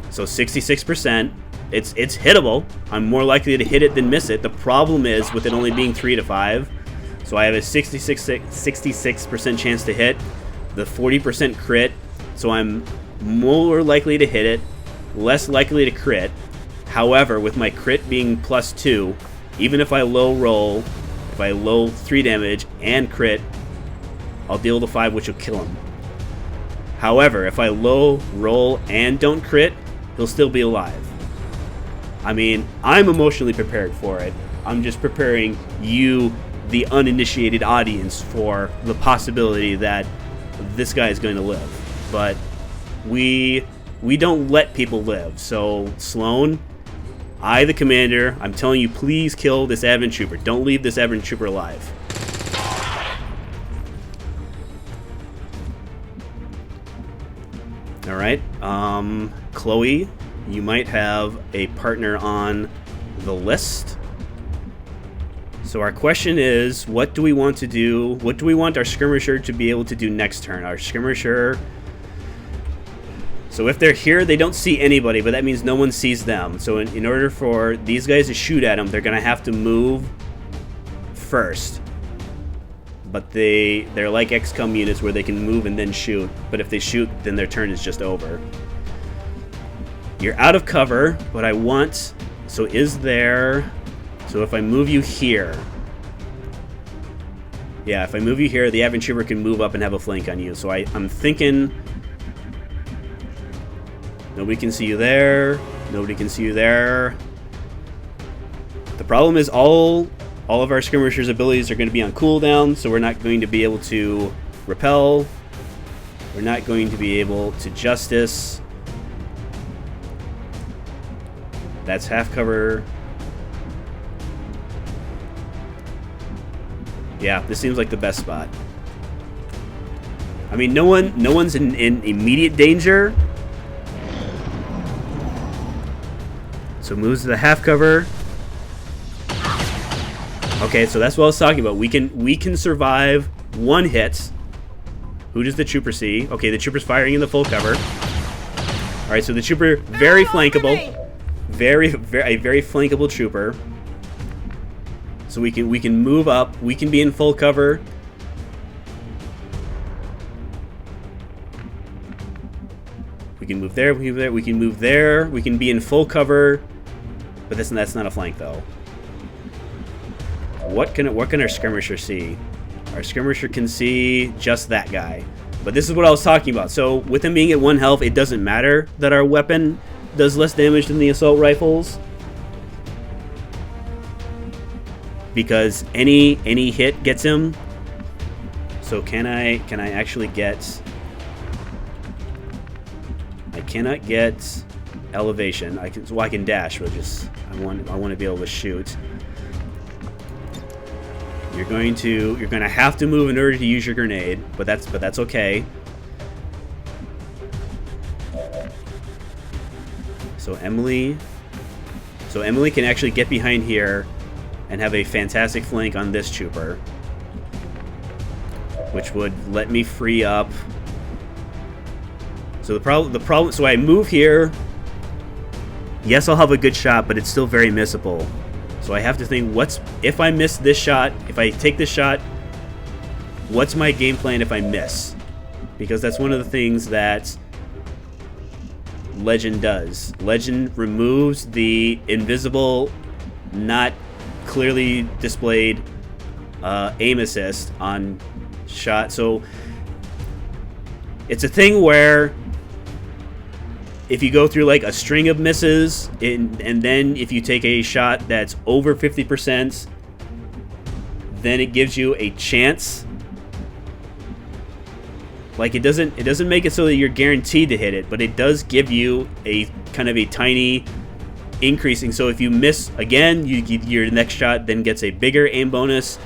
So 66%, it's hittable. I'm more likely to hit it than miss it. The problem is with it only being 3 to 5. So I have a 66% chance to hit, the 40% crit. So I'm more likely to hit it, less likely to crit. However, with my crit being +2, even if I low roll, if I low 3 damage and crit, I'll deal the 5, which will kill him. However, if I low roll and don't crit, he'll still be alive. I mean, I'm emotionally prepared for it. I'm just preparing you, the uninitiated audience, for the possibility that this guy is going to live. But we don't let people live. So, Sloan, I, the commander, I'm telling you, please kill this Advent Trooper. Don't leave this Advent Trooper alive. Alright, Chloe, you might have a partner on the list. So our question is, what do we want to do? What do we want our skirmisher to be able to do next turn? Our skirmisher... So if they're here, they don't see anybody, but that means no one sees them. So in order for these guys to shoot at them, they're going to have to move first. But they're like XCOM units where they can move and then shoot. But if they shoot, then their turn is just over. You're out of cover, but I want... So is there... So if I move you here... Yeah, if I move you here, the Advent Trooper can move up and have a flank on you. So I'm thinking... Nobody can see you there. Nobody can see you there. The problem is all of our skirmishers' abilities are going to be on cooldown, so we're not going to be able to repel. We're not going to be able to justice. That's half cover. Yeah, this seems like the best spot. I mean, no one's in immediate danger. So moves to the half cover. Okay, so that's what I was talking about. We can survive one hit. Who does the trooper see? Okay, the trooper's firing in the full cover. All right, so the trooper very flankable, very flankable trooper. So we can move up. We can be in full cover. We can move there. We can move there. We can move there. We can be in full cover. But that's not a flank though. What can our skirmisher see? Our skirmisher can see just that guy. But this is what I was talking about. So with him being at 1 health, it doesn't matter that our weapon does less damage than the assault rifles, because any hit gets him. So can I actually get? I cannot get elevation. I can dash, but I want to be able to shoot. You're going to have to move in order to use your grenade, but that's okay. So Emily can actually get behind here and have a fantastic flank on this trooper, which would let me free up. So the problem. So I move here. yes, I'll have a good shot, but it's still very missable. So I have to think, if I miss this shot, if I take this shot, what's my game plan if I miss? Because that's one of the things that Legend does. Legend removes the invisible, not clearly displayed aim assist on shot. So it's a thing where if you go through like a string of misses, and then if you take a shot that's over 50%, then it gives you a chance. Like it doesn't make it so that you're guaranteed to hit it, but it does give you a kind of a tiny increasing. So if you miss again, your next shot then gets a bigger aim bonus.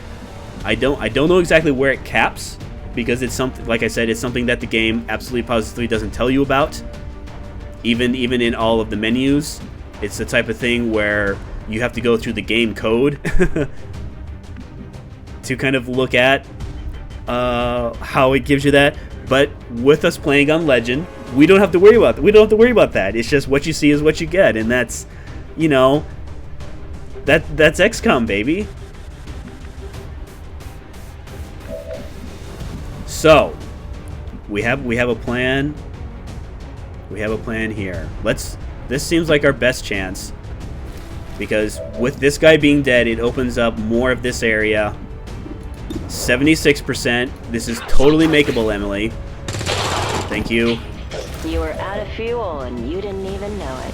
I don't know exactly where it caps, because it's something, like I said, it's something that the game absolutely positively doesn't tell you about. Even in all of the menus, it's the type of thing where you have to go through the game code to kind of look at how it gives you that. But with us playing on Legend, we don't have to worry about that. We don't have to worry about that. It's just what you see is what you get, and that's, you know, that's XCOM, baby. So we have a plan. We have a plan here. This seems like our best chance, because with this guy being dead, it opens up more of this area. 76%. This is totally makeable, Emily. Thank you. You were out of fuel and you didn't even know it.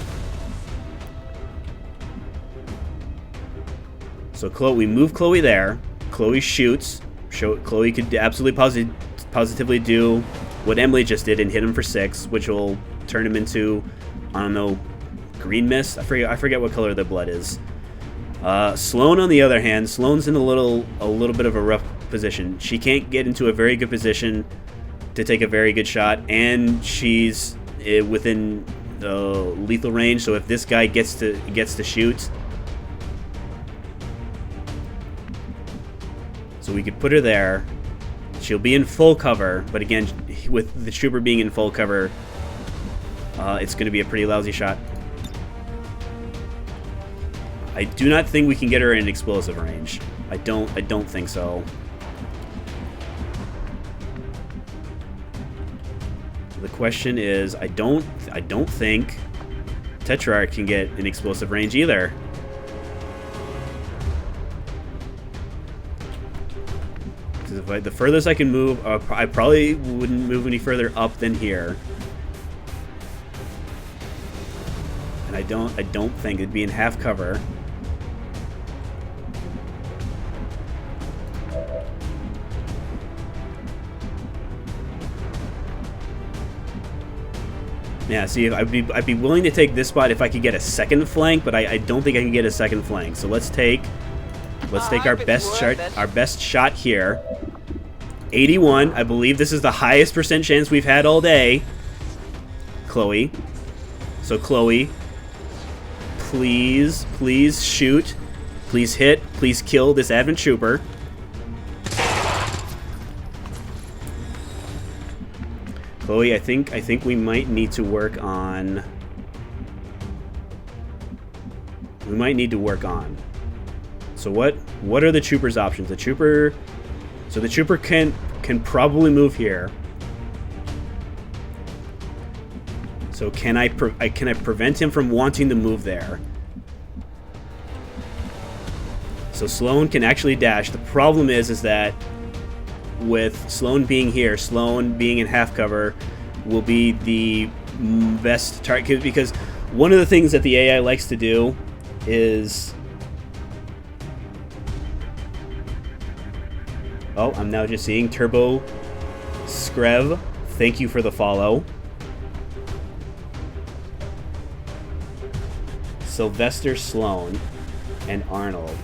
So we move Chloe there. Chloe shoots. Chloe could absolutely positively do what Emily just did and hit him for 6, which will turn him into, I don't know, green mist? I forget what color the blood is. Sloane, on the other hand, Sloane's in a little bit of a rough position. She can't get into a very good position to take a very good shot, and she's within lethal range. So if this guy gets to shoot, so we could put her there. She'll be in full cover, but again, with the trooper being in full cover, it's going to be a pretty lousy shot. I do not think we can get her in explosive range. I don't think so. The question is, I don't think Tetrarch can get in explosive range either. The furthest I can move, I probably wouldn't move any further up than here. And I don't think it'd be in half cover. Yeah, see, I'd be willing to take this spot if I could get a second flank, but I don't think I can get a second flank. So let's take our best shot here. 81. I believe this is the highest percent chance we've had all day. Chloe. So Chloe, please shoot. Please hit. Please kill this Advent Trooper. Chloe, I think we might need to work on. So what are the trooper's options? The trooper can probably move here. So can I prevent him from wanting to move there? So Sloane can actually dash. The problem is that with Sloane being here, Sloane being in half cover will be the best target, because one of the things that the AI likes to do is... Oh, I'm now just seeing Turbo Screv. Thank you for the follow. Sylvester Sloane and Arnold.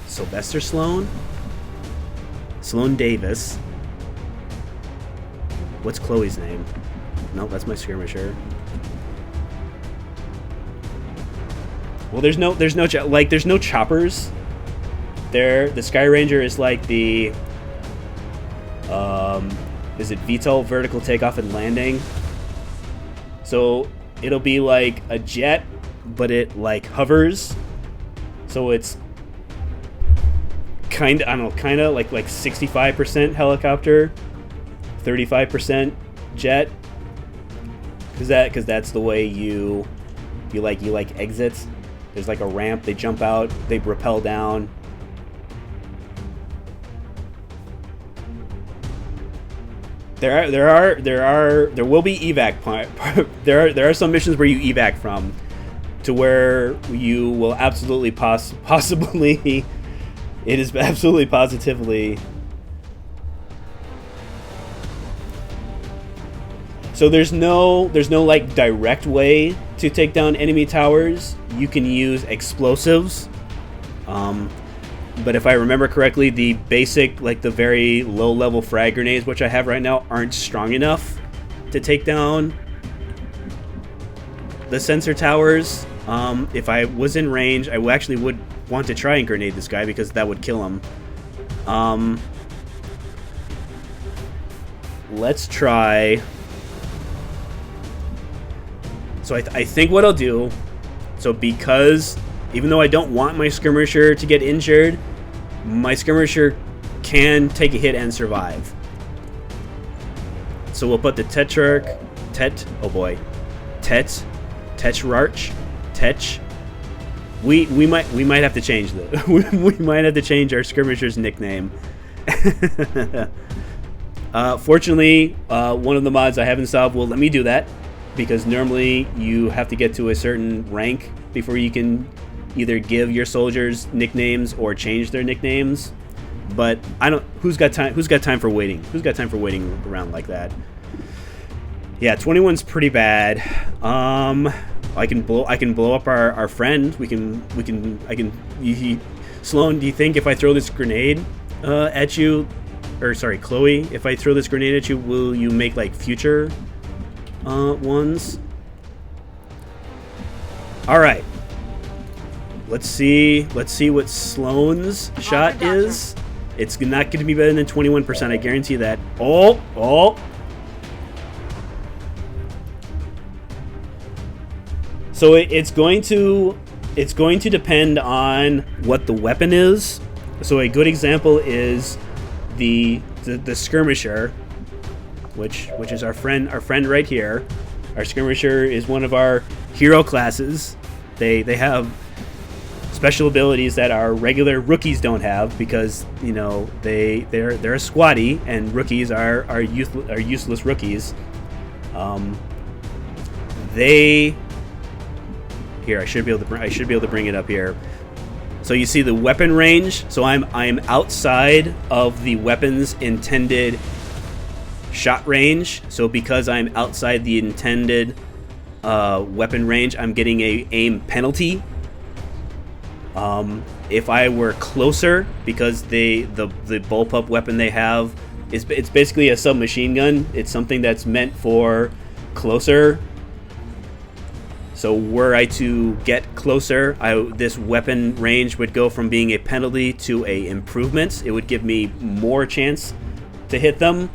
Sylvester Sloane? Sloane Davis. What's Chloe's name? No, that's my skirmisher. Well, there's no choppers. The Sky Ranger is like the is it VTOL, vertical takeoff and landing? So it'll be like a jet but it like hovers, so it's kind of, I don't know, kind of like 65% helicopter, 35% jet, because that's the way you like exits. There's like a ramp, they jump out, they rappel down. There will be evac there are some missions where you evac from, to where you will absolutely possibly it is absolutely positively. So there's no like direct way to take down enemy towers. You can use explosives. But if I remember correctly, the basic, like the very low level frag grenades, which I have right now, aren't strong enough to take down the sensor towers. If I was in range, I actually would want to try and grenade this guy, because that would kill him. Let's try. So I think what I'll do, so because even though I don't want my skirmisher to get injured, my skirmisher can take a hit and survive. So we'll put the Tetrarch, We might have to change we might have to change our skirmisher's nickname. Fortunately, one of the mods I have installed will let me do that, because normally you have to get to a certain rank before you can either give your soldiers nicknames or change their nicknames. But I don't. Who's got time for waiting? Who's got time for waiting around like that? Yeah, 21's pretty bad. I can blow up our friend. Sloan, do you think if I throw this grenade at you, or sorry, Chloe, if I throw this grenade at you, will you make like future ones? All right. Let's see what Sloan's shot is. It's not going to be better than 21%. I guarantee that. Oh. So it's going to depend on what the weapon is. So a good example is the skirmisher, which is our friend right here. Our skirmisher is one of our hero classes. They have special abilities that our regular rookies don't have, because they're a squatty, and rookies are useless rookies. Here, I should be able to bring it up here. So you see the weapon range. So I'm outside of the weapon's intended shot range. So because I'm outside the intended weapon range, I'm getting a aim penalty. If I were closer, because the bullpup weapon they have it's basically a submachine gun. It's something that's meant for closer. So were I to get closer, this weapon range would go from being a penalty to a improvement. It would give me more chance to hit them.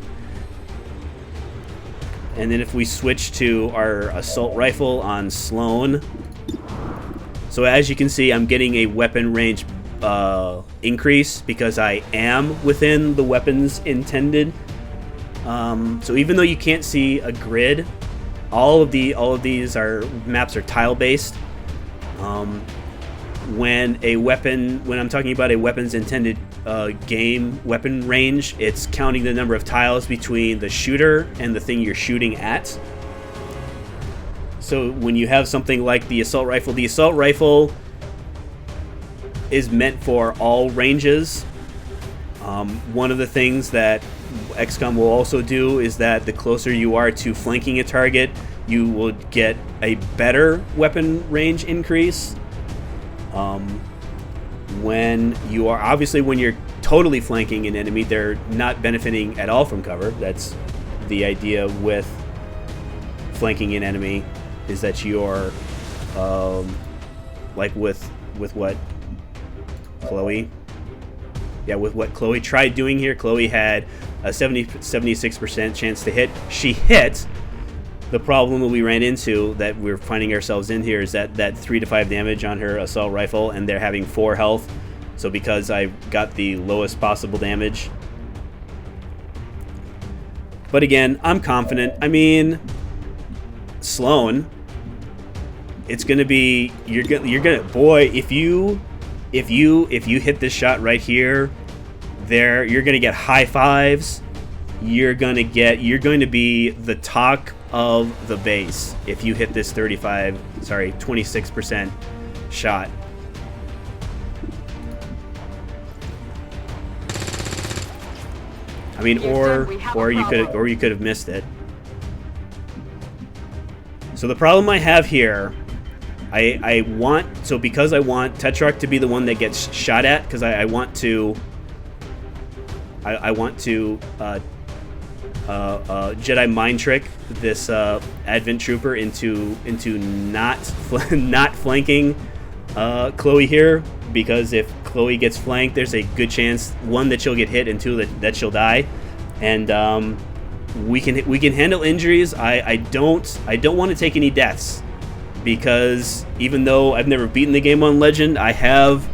And then if we switch to our assault rifle on Sloan, so as you can see, I'm getting a weapon range increase because I am within the weapon's intended. So even though you can't see a grid, all of these maps are tile based. When I'm talking about a weapon's intended game weapon range, it's counting the number of tiles between the shooter and the thing you're shooting at. So when you have something like the assault rifle is meant for all ranges. One of the things that XCOM will also do is that the closer you are to flanking a target, you will get a better weapon range increase. When you're totally flanking an enemy, they're not benefiting at all from cover. That's the idea with flanking an enemy, is that you're like with what Chloe. Yeah, with what Chloe tried doing here, Chloe had a 76% chance to hit. She hit, the problem that we ran into, that we're finding ourselves in here, is that 3 to 5 damage on her assault rifle, and they're having 4 health. So because I got the lowest possible damage. But again, I'm confident. I mean, Sloan, it's gonna be, you're gonna boy, if you hit this shot right here, there, you're gonna get high fives. You're going to be the talk of the base if you hit this 26% shot. I mean, or you could have missed it. So the problem I have here, because I want Tetrarch to be the one that gets shot at, because I want to Jedi mind trick this Advent Trooper into not flanking Chloe here, because if Chloe gets flanked, there's a good chance, 1, that she'll get hit, and 2, that she'll die. And we can handle injuries. I don't want to take any deaths, because even though I've never beaten the game on Legend, I have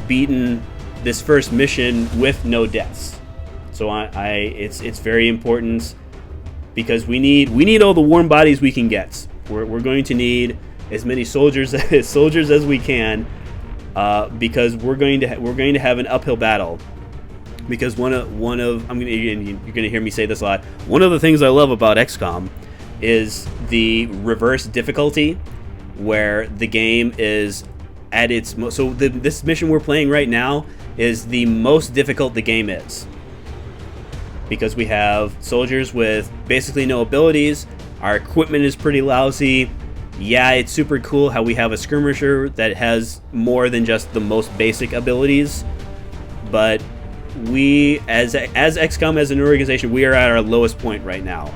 beaten this first mission with no deaths. So it's very important, because we need all the warm bodies we can get. We're going to need as many soldiers as we can, because we're going to have an uphill battle. Because you're gonna hear me say this a lot. One of the things I love about XCOM is the reverse difficulty, where the game is at its most. So this mission we're playing right now is the most difficult the game is, because we have soldiers with basically no abilities. Our equipment is pretty lousy. Yeah, it's super cool how we have a skirmisher that has more than just the most basic abilities, but we, as XCOM, as an organization, we are at our lowest point right now.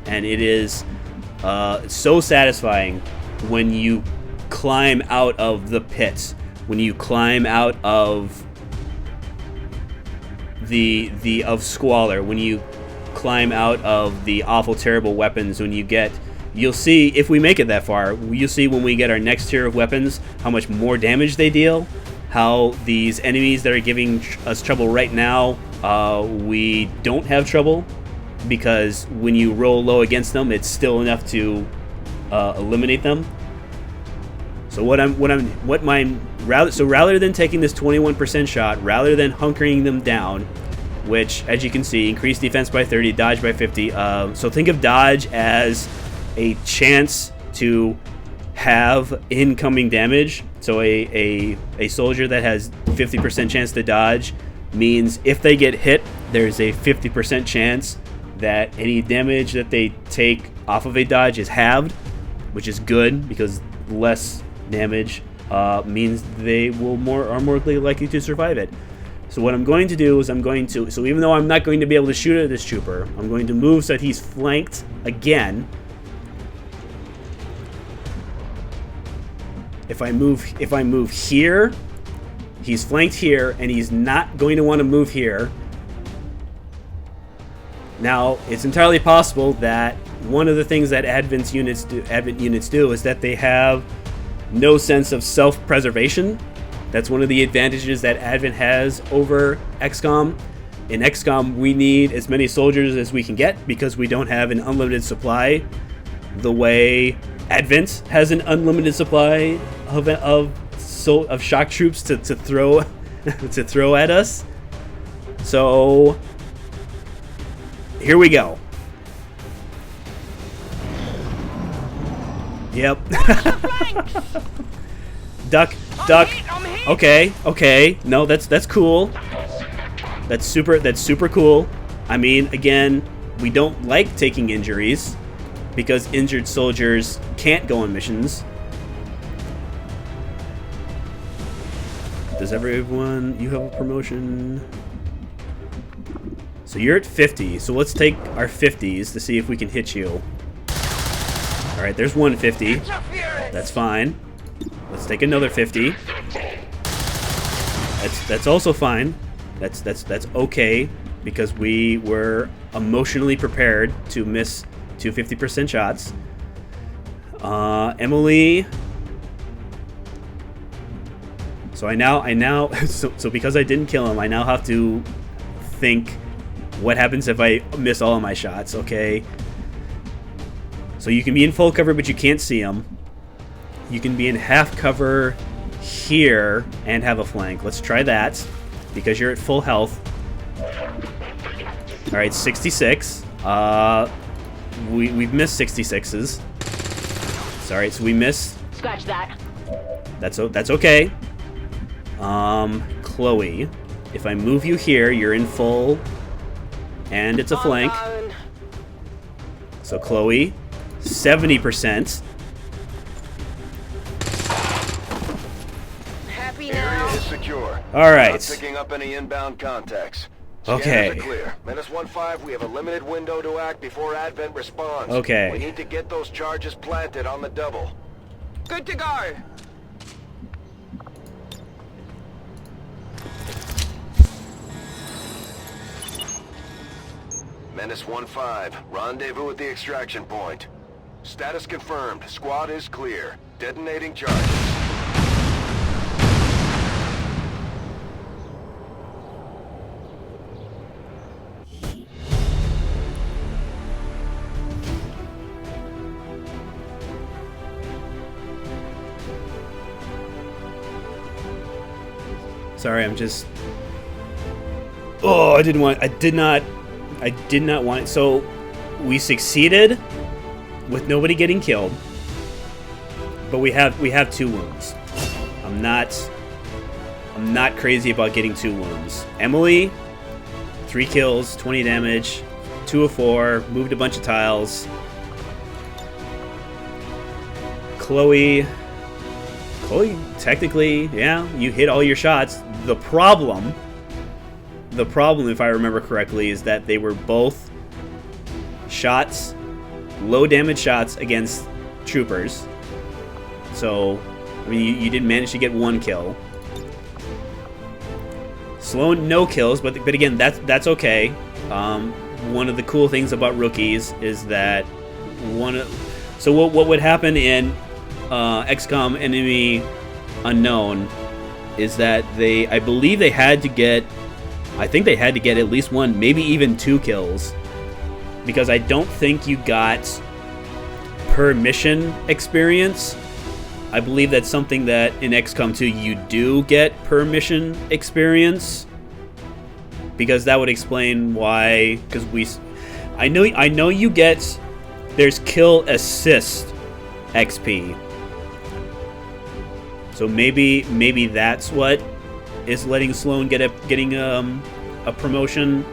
And it is so satisfying when you climb out of the pits, when you climb out of of squalor, when you climb out of the awful, terrible weapons, you'll see, if we make it that far, you'll see when we get our next tier of weapons how much more damage they deal, how these enemies that are giving us trouble right now, we don't have trouble, because when you roll low against them, it's still enough to eliminate them. So rather than taking this 21% shot, rather than hunkering them down, which, as you can see, increased defense by 30, dodge by 50. So think of dodge as a chance to have incoming damage. So a soldier that has 50% chance to dodge means if they get hit, there's a 50% chance that any damage that they take off of a dodge is halved, which is good, because less damage means they are more likely to survive it. So what I'm going to do is so even though I'm not going to be able to shoot at this trooper, I'm going to move so that he's flanked again. If I move here, he's flanked here, and he's not going to want to move here. Now, it's entirely possible that one of the things that Advent units do is that they have no sense of self-preservation. That's one of the advantages that Advent has over XCOM. In XCOM, we need as many soldiers as we can get, because we don't have an unlimited supply the way Advent has an unlimited supply of shock troops to throw to throw at us. So here we go. Yep. Duck. Okay. No, that's cool. That's super cool. I mean, again, we don't like taking injuries, because injured soldiers can't go on missions. Does everyone... You have a promotion. So you're at 50. So let's take our 50s to see if we can hit you. Alright, there's 150. That's fine. Let's take another 50. That's also fine. That's okay, because we were emotionally prepared to Two 50% shots. Emily. So I now so because I didn't kill him, I now have to think what happens if I miss all of my shots. Okay. So you can be in full cover, but you can't see him. You can be in half cover here and have a flank. Let's try that because you're at full health. All right, 66. We've missed 66s. Sorry, so we missed. Scratch that. That's okay. Chloe, if I move you here, you're in full, and it's a flank. So Chloe, 70%. Happy Area now. is secure. All right. Not picking up any inbound contacts. Okay. Scanners are clear. -1-5, we have a limited window to act before Advent responds. Okay. We need to get those charges planted on the double. Good to go. -1-5, rendezvous at the extraction point. Status confirmed. Squad is clear. Detonating charges. Sorry, I'm just. Oh, I did not want it. So we succeeded with nobody getting killed, but we have 2 wounds. I'm not crazy about getting 2 wounds. Emily, 3 kills, 20 damage, 2 of 4, moved a bunch of tiles. Chloe, technically, yeah, you hit all your shots. The problem, if I remember correctly, is that they were both shots, low damage shots against troopers. So, I mean, you did manage to get 1 kill. Sloan, no kills, but again, that's okay. One of the cool things about rookies is that so what would happen in XCOM Enemy Unknown is that I believe they had to get at least 1, maybe even 2 kills, because I don't think you got per mission experience. I believe that's something that in XCOM 2 you do get per mission experience, because that would explain why. Because I know you get, there's kill assist XP. So maybe that's what is letting Sloan getting a promotion.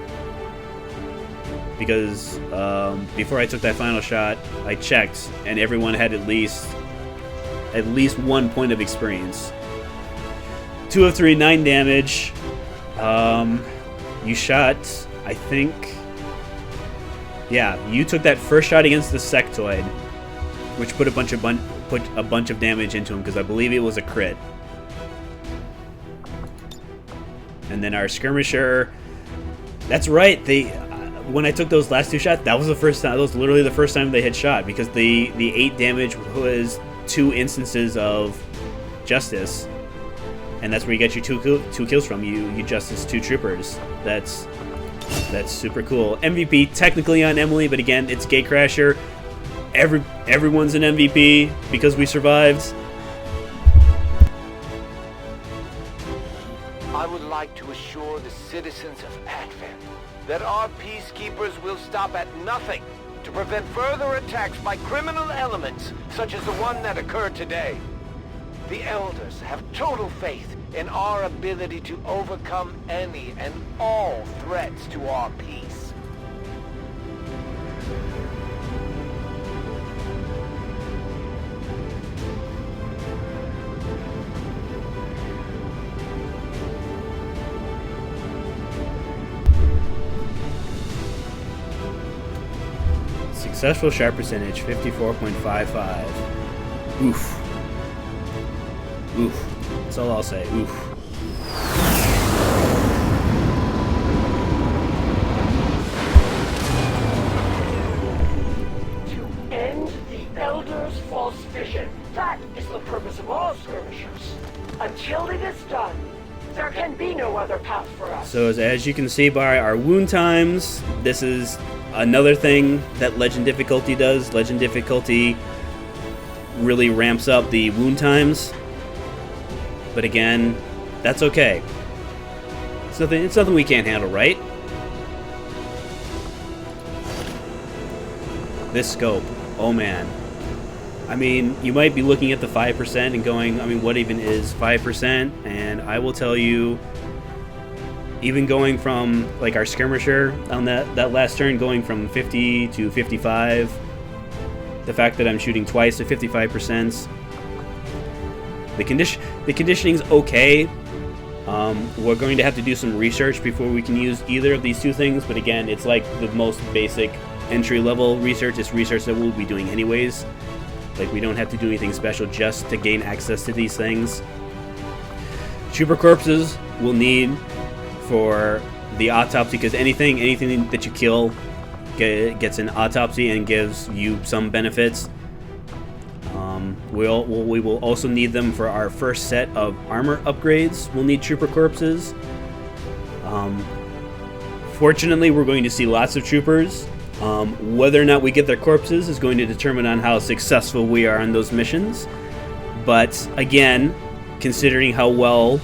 Because before I took that final shot, I checked, and everyone had at least 1 point of experience. 2 of 3, 9 damage. You shot, I think. Yeah, you took that first shot against the sectoid, which put a bunch of damage into him, because I believe it was a crit. And then our skirmisher, that's right. When I took those last 2 shots, that was the first time. That was literally the first time they had shot, because the 8 damage was 2 instances of justice, and that's where you get your 2 kills from. You justice 2 troopers. That's super cool. MVP technically on Emily, but again, it's Gatecrasher. Everyone's an MVP because we survived. I would like to assure the citizens of Advent that our peacekeepers will stop at nothing to prevent further attacks by criminal elements such as the one that occurred today. The Elders have total faith in our ability to overcome any and all threats to our peace. Successful shot percentage, 54.55. Oof. Oof. That's all I'll say. Oof. enough for us. So as you can see by our wound times, this is another thing that Legend difficulty does. Legend difficulty really ramps up the wound times. But again, that's okay. It's nothing we can't handle, right? This scope. Oh man. I mean, you might be looking at the 5% and going, I mean, what even is 5%? And I will tell you, even going from, like, our skirmisher on that last turn, going from 50 to 55, the fact that I'm shooting twice at 55%, the conditioning's okay. We're going to have to do some research before we can use either of these two things, but again, it's like the most basic entry-level research. It's research that we'll be doing anyways. Like, we don't have to do anything special just to gain access to these things. Trooper corpses we'll need for the autopsy, because anything that you kill gets an autopsy and gives you some benefits. We will also need them for our first set of armor upgrades. We'll need trooper corpses. Fortunately, we're going to see lots of troopers. Whether or not we get their corpses is going to determine on how successful we are on those missions. But again, considering how well,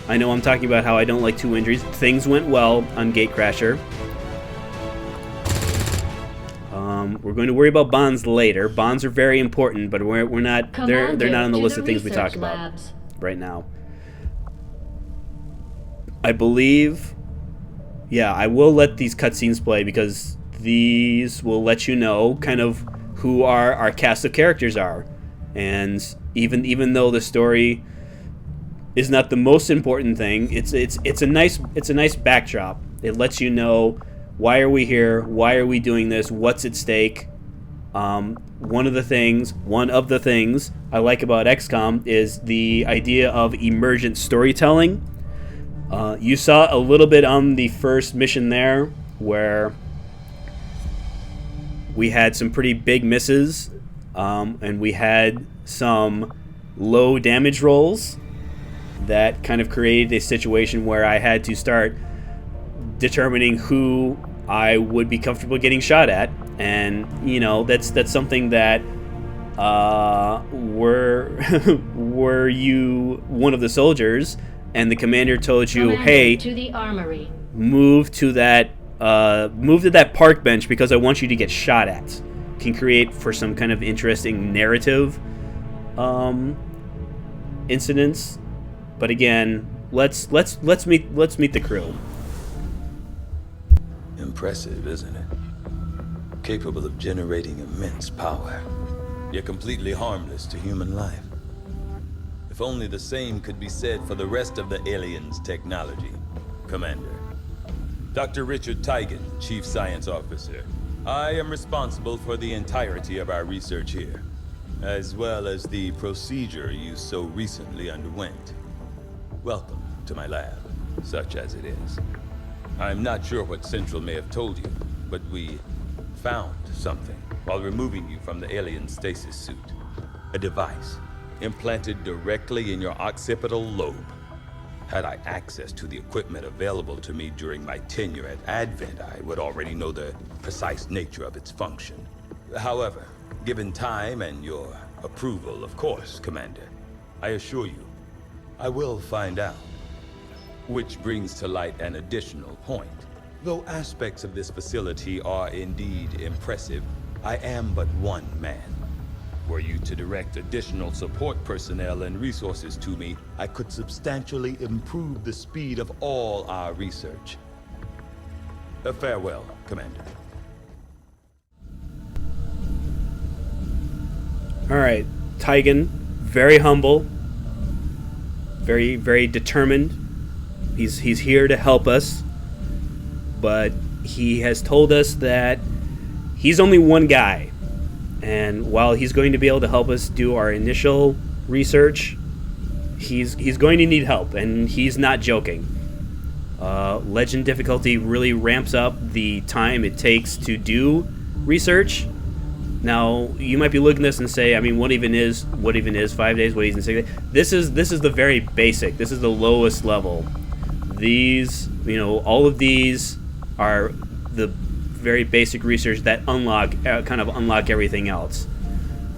I know I'm talking about how I don't like 2 injuries, things went well on Gatecrasher. We're going to worry about bonds later. Bonds are very important, but we're not. They're not on the list of things we talk about right now. I believe. Yeah, I will let these cutscenes play because these will let you know kind of who our cast of characters are, and even though the story is not the most important thing, it's a nice backdrop. It lets you know, why are we here? Why are we doing this? What's at stake? One of the things I like about XCOM is the idea of emergent storytelling. You saw a little bit on the first mission there, where we had some pretty big misses, and we had some low damage rolls that kind of created a situation where I had to start determining who I would be comfortable getting shot at. And you know, that's something that were you one of the soldiers and the commander told you, hey, to the armory. move to that park bench because I want you to get shot at, can create for some kind of interesting narrative incidents. But again, let's meet the crew. Impressive, isn't it? Capable of generating immense power, yet completely harmless to human life. If only the same could be said for the rest of the aliens' technology. Commander. Dr. Richard Tigan, Chief Science Officer. I am responsible for the entirety of our research here, as well as the procedure you so recently underwent. Welcome to my lab, such as it is. I'm not sure what Central may have told you, but we found something while removing you from the alien stasis suit. A device implanted directly in your occipital lobe. Had I access to the equipment available to me during my tenure at Advent, I would already know the precise nature of its function. However, given time and your approval, of course, Commander, I assure you, I will find out. Which brings to light an additional point. Though aspects of this facility are indeed impressive, I am but one man. Were you to direct additional support personnel and resources to me, I could substantially improve the speed of all our research. Farewell, Commander. All right, Tigan, very humble, very, very determined. He's here to help us, but he has told us that he's only one guy. And while he's going to be able to help us do our initial research, he's going to need help, and he's not joking. Legend difficulty really ramps up the time it takes to do research. Now, you might be looking at this and say, I mean, what even is 5 days? What even 6 days? This is the very basic. This is the lowest level. these, all of these are the very basic research that kind of unlock everything else.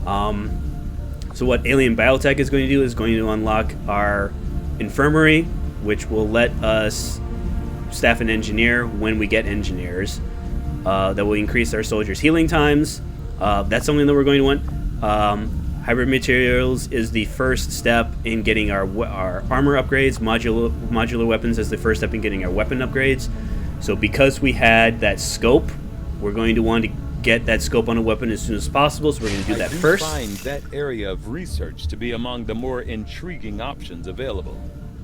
So what Alien Biotech is going to do is going to unlock our infirmary, which will let us staff an engineer when we get engineers. That will increase our soldiers' healing times. That's something that we're going to want. Hybrid materials is the first step in getting our armor upgrades. Modular weapons is the first step in getting our weapon upgrades. So because we had that scope, we're going to want to get that scope on a weapon as soon as possible. So we're going to do that first. I find that area of research to be among the more intriguing options available.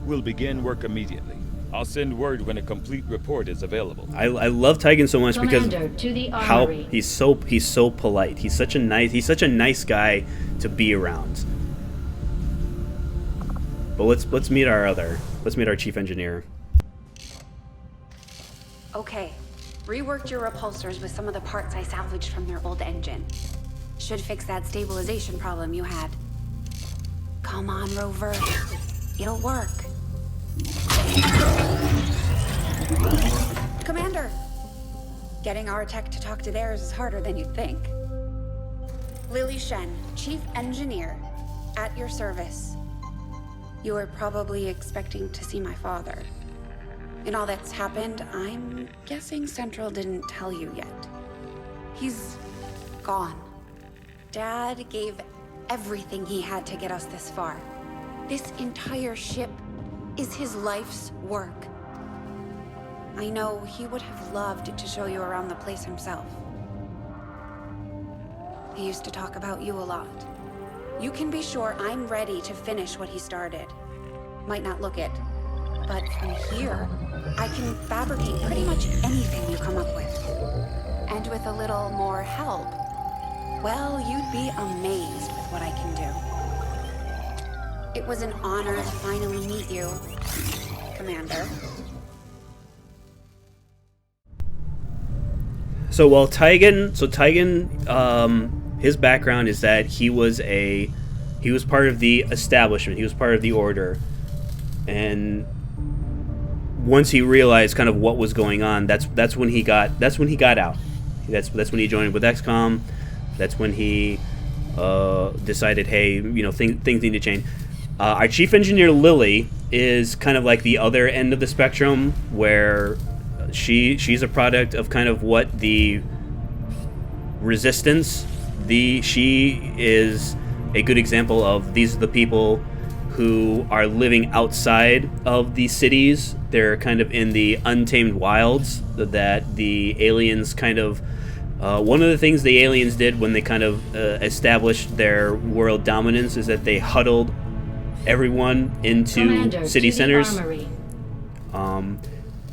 We'll begin work immediately. I'll send word when a complete report is available. I love Tigan so much Commander, because to the how armory. he's so polite. He's such a nice guy to be around. But let's meet our chief engineer. Okay. Reworked your repulsors with some of the parts I salvaged from their old engine. Should fix that stabilization problem you had. Come on, Rover. It'll work. Commander! Getting our tech to talk to theirs is harder than you'd think. Lily Shen, Chief Engineer, at your service. You were probably expecting to see my father. In all that's happened, I'm guessing Central didn't tell you yet. He's gone. Dad gave everything he had to get us this far. This entire ship is his life's work. I know he would have loved to show you around the place himself. He used to talk about you a lot. You can be sure I'm ready to finish what he started. Might not look it, but from here, I can fabricate pretty much anything you come up with. And with a little more help, well, you'd be amazed with what I can do. It was an honor to finally meet you, Commander. So Tigan, his background is that he was part of the establishment. He was part of the order, and once he realized kind of what was going on, that's when he got out. That's when he joined with XCOM. That's when he decided, hey, things need to change. Our chief engineer Lily is kind of like the other end of the spectrum, where she's a product of kind of what the resistance. She is a good example of these are the people who are living outside of the cities. They're kind of in the untamed wilds that the aliens kind of. One of the things the aliens did when they kind of established their world dominance is that they huddled everyone into Commander, city to centers, the armory.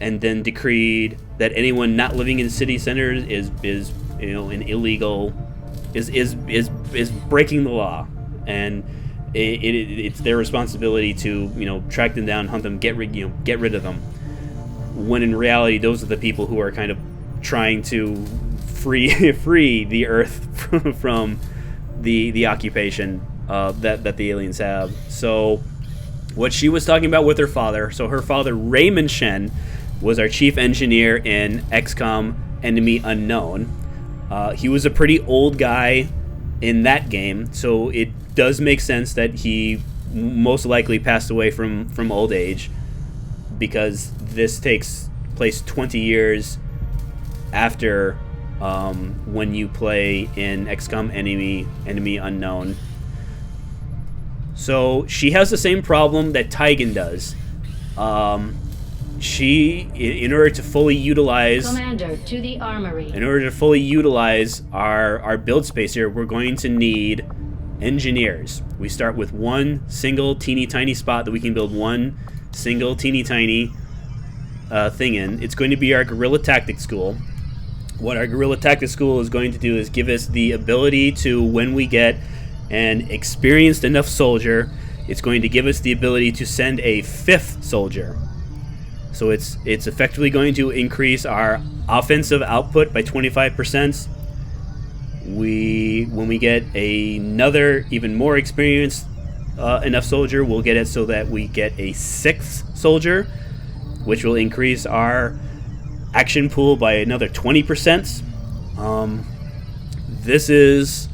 and then decreed that anyone not living in city centers is an illegal, is breaking the law, and it's their responsibility to track them down, hunt them, get rid of them. When in reality, those are the people who are kind of trying to free the Earth from the occupation that the aliens have. So what she was talking about with her father, so her father Raymond Shen was our chief engineer in XCOM Enemy Unknown. He was a pretty old guy in that game, so it does make sense that he most likely passed away from old age, because this takes place 20 years after when you play in XCOM Enemy Unknown. So she has the same problem that Tigan does. She, in order to fully utilize... Commander, to the armory. In order to fully utilize our build space here, we're going to need engineers. We start with one single teeny tiny spot that we can build one single teeny tiny thing in. It's going to be our Guerrilla Tactics School. What our Guerrilla Tactics School is going to do is give us the ability to, when we get an experienced enough soldier, it's going to give us the ability to send a fifth soldier. So it's effectively going to increase our offensive output by 25%. When we get another even more experienced enough soldier, we'll get it so that we get a sixth soldier. which will increase our action pool by another 20%. This is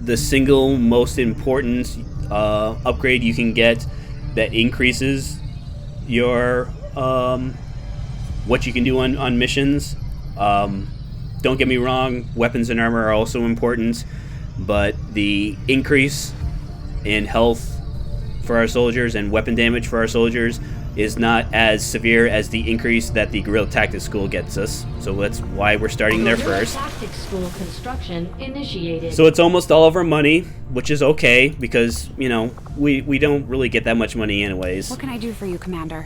the single most important upgrade you can get that increases your what you can do on missions. Don't get me wrong, weapons and armor are also important, but the increase in health for our soldiers and weapon damage for our soldiers is not as severe as the increase that the Guerrilla Tactics School gets us. So that's why we're starting there first. Tactics School construction initiated. So it's almost all of our money, which is okay because, you know, we don't really get that much money anyways. What can I do for you, Commander?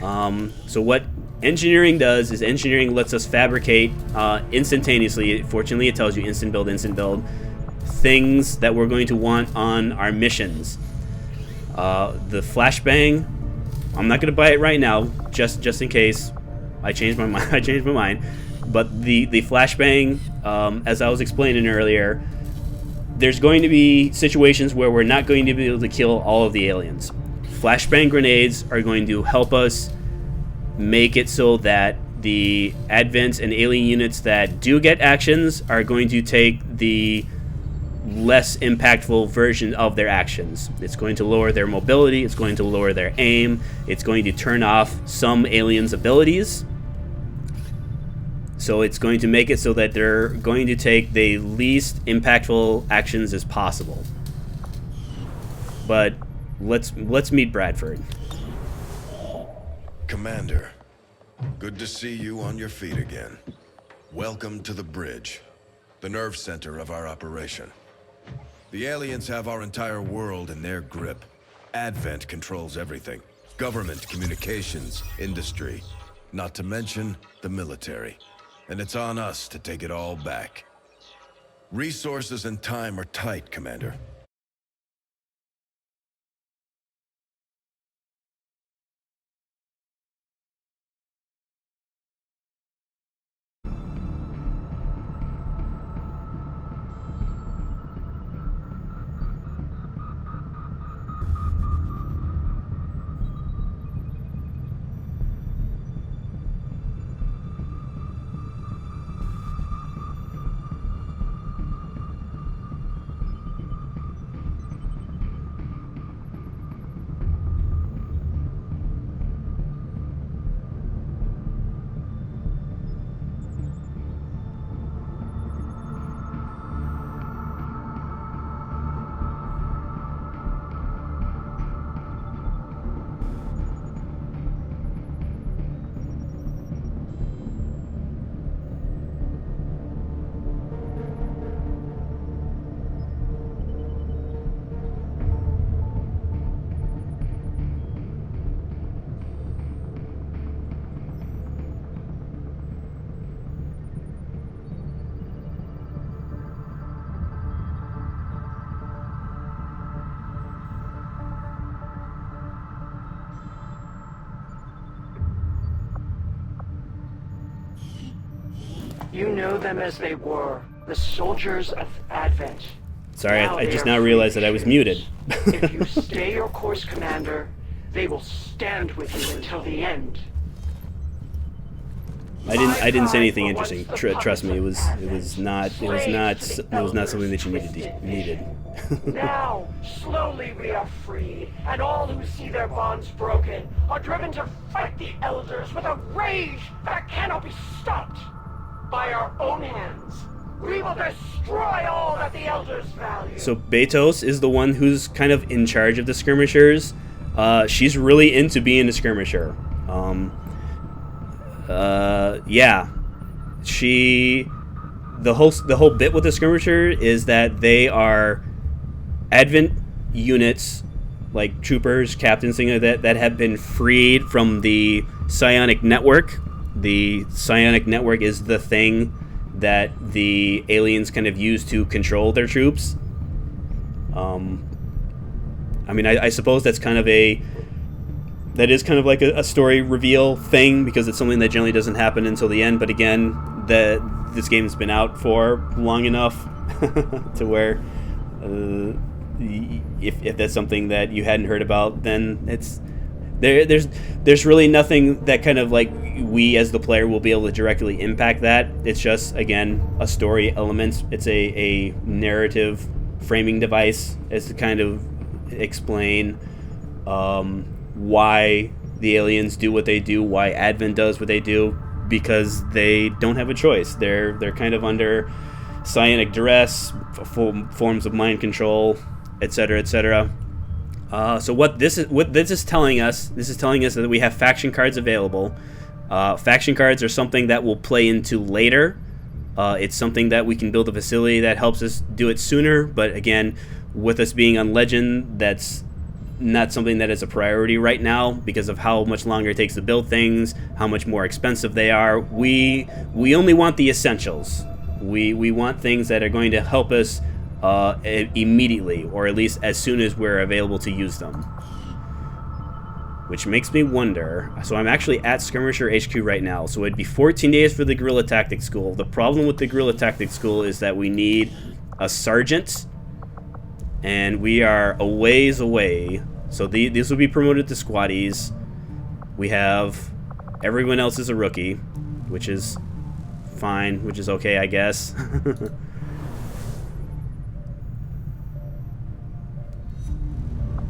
So what engineering does is engineering lets us fabricate instantaneously. Fortunately, it tells you instant build things that we're going to want on our missions. The flashbang, I'm not going to buy it right now, just in case I change my mind. But the flashbang, as I was explaining earlier, there's going to be situations where we're not going to be able to kill all of the aliens. Flashbang grenades are going to help us make it so that the Advent and alien units that do get actions are going to take the less impactful version of their actions. It's going to lower their mobility, it's going to lower their aim, it's going to turn off some aliens' abilities. So it's going to make it so that they're going to take the least impactful actions as possible. But let's meet Bradford. Commander, good to see you on your feet again. Welcome to the bridge, the nerve center of our operation. The aliens have our entire world in their grip. Advent controls everything. Government, communications, industry. Not to mention the military. And it's on us to take it all back. Resources and time are tight, Commander. You know them as they were, the soldiers of Advent. Sorry, I just now realized that I was muted. If you stay your course, Commander, they will stand with you until the end. I didn't say anything interesting. Trust me, it was not something that you needed. Now, slowly we are freed, and all who see their bonds broken are driven to fight the Elders with a rage that cannot be stopped. By our own hands, we will destroy all that the Elders value. So Betos is the one who's kind of in charge of the skirmishers. She's really into being a skirmisher. Yeah. The whole bit with the skirmisher is that they are Advent units, like troopers, captains, things like that have been freed from the psionic network. The psionic network is the thing that the aliens kind of use to control their troops. I mean, I suppose that is kind of like a story reveal thing, because it's something that generally doesn't happen until the end. But again, this game's been out for long enough to where if that's something that you hadn't heard about, then there's really nothing that kind of like we as the player will be able to directly impact that. It's just, again, a story element. It's a narrative framing device as to kind of explain why the aliens do what they do, why Advent does what they do, because they don't have a choice. They're kind of under psionic duress, forms of mind control, etc., etc. So what this is telling us that we have faction cards available. Faction cards are something that will play into later. It's something that we can build a facility that helps us do it sooner, but again, with us being on Legend, that's not something that is a priority right now because of how much longer it takes to build things, how much more expensive they are. We only want the essentials. We want things that are going to help us immediately, or at least as soon as we're available to use them. Which makes me wonder, so I'm actually at Skirmisher HQ right now, so it'd be 14 days for the Guerrilla Tactics School. The problem with the Guerrilla Tactics School is that we need a sergeant, and we are a ways away. So these will be promoted to squaddies. We have everyone else is a rookie, which is fine, which is okay, I guess.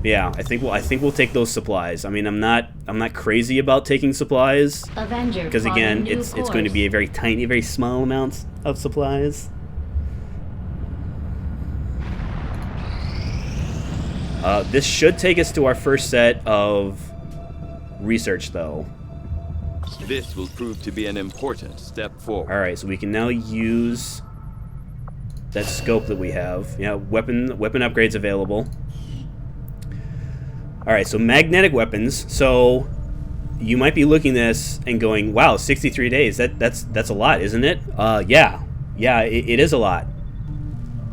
Yeah, I think we'll take those supplies. I mean, I'm not crazy about taking supplies because again, it's going to be a very tiny, very small amount of supplies. This should take us to our first set of research, though. This will prove to be an important step forward. All right, so we can now use that scope that we have. Yeah, weapon upgrades available. All right, so magnetic weapons. So you might be looking at this and going, "Wow, 63 days. That's a lot, isn't it?" Yeah, it is a lot.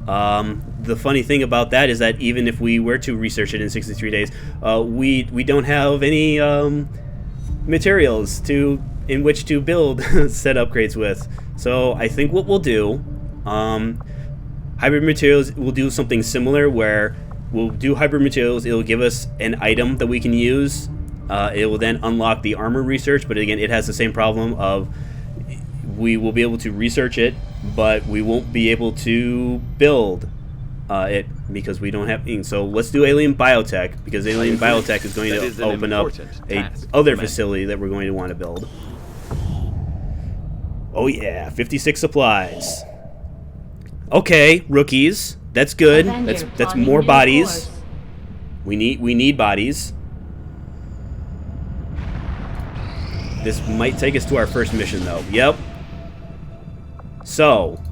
The funny thing about that is that even if we were to research it in 63 days, we don't have any materials in which to build set upgrades with. So I think what we'll do, hybrid materials, we'll do something similar where we'll do hybrid materials. It'll give us an item that we can use. It will then unlock the armor research, but again, it has the same problem of we will be able to research it, but we won't be able to build it because we don't have. So let's do alien biotech, because alien biotech is going to open up other facility that we're going to want to build. Oh yeah, 56 supplies. Okay, rookies. That's good. That's more bodies. We need bodies. This might take us to our first mission, though. Yep. So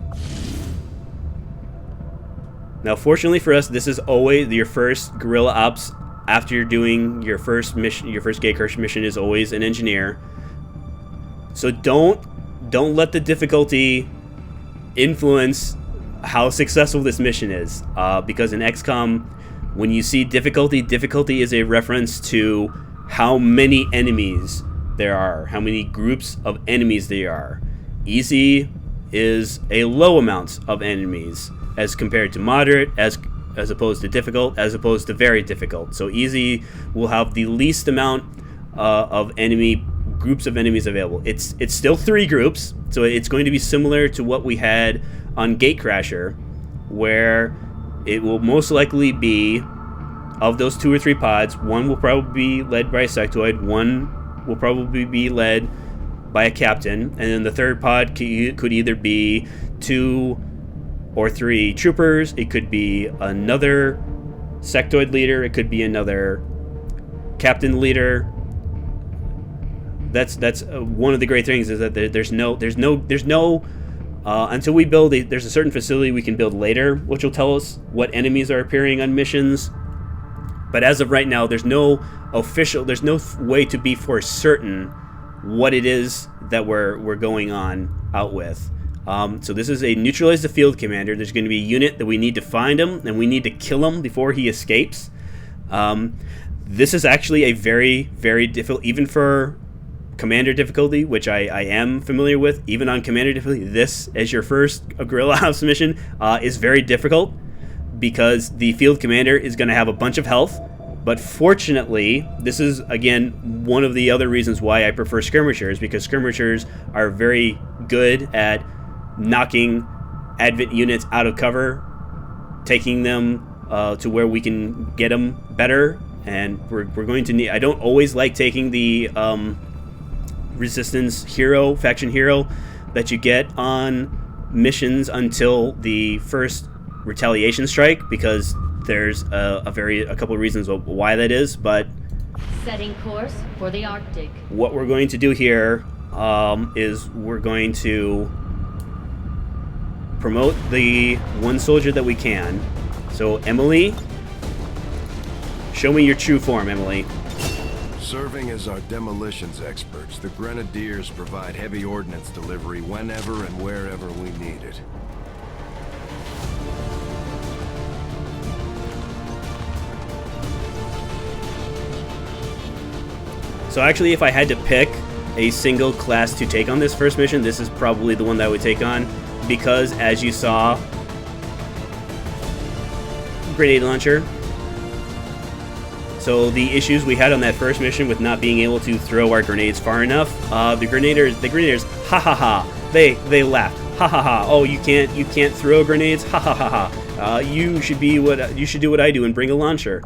now, fortunately for us, this is always your first guerrilla ops after you're doing your first mission. Your first Gatecrasher mission is always an engineer. So don't let the difficulty influence how successful this mission is, because in XCOM, when you see difficulty is a reference to how many enemies there are, how many groups of enemies there are. Easy is a low amount of enemies as compared to moderate, as opposed to difficult, as opposed to very difficult. So easy will have the least amount of groups of enemies available. It's still 3 groups, so it's going to be similar to what we had on Gatecrasher, where it will most likely be, of those 2 or 3 pods, one will probably be led by a sectoid, one will probably be led by a captain, and then the third pod could either be 2 or 3 troopers, it could be another sectoid leader, it could be another captain leader. That's one of the great things, is that there's no until we build there's a certain facility we can build later, which will tell us what enemies are appearing on missions. But as of right now, there's no way to be for certain what it is that we're going on out with. So this is a neutralize the field commander. There's going to be a unit that we need to find him, and we need to kill him before he escapes. This is actually a very, very difficult, even for commander difficulty, which I am familiar with. Even on commander difficulty, this as your first guerrilla ops mission is very difficult, because the field commander is going to have a bunch of health, But fortunately, this is, again, one of the other reasons why I prefer skirmishers, because skirmishers are very good at knocking Advent units out of cover, taking them to where we can get them better. And we're going to need... I don't always like taking the Resistance hero, faction hero, that you get on missions until the first retaliation strike, because there's a couple of reasons why that is. But Setting course for the Arctic. What we're going to do here is we're going to promote the one soldier that we can. So Emily, show me your true form, Emily. Serving as our demolitions experts, the Grenadiers provide heavy ordnance delivery whenever and wherever we need it. So actually, if I had to pick a single class to take on this first mission, this is probably the one that I would take on, because as you saw, grenade launcher. So the issues we had on that first mission with not being able to throw our grenades far enough, the grenadiers, ha ha ha, they laughed, ha ha ha. Oh, you can't throw grenades, ha ha ha ha. You should do what I do and bring a launcher.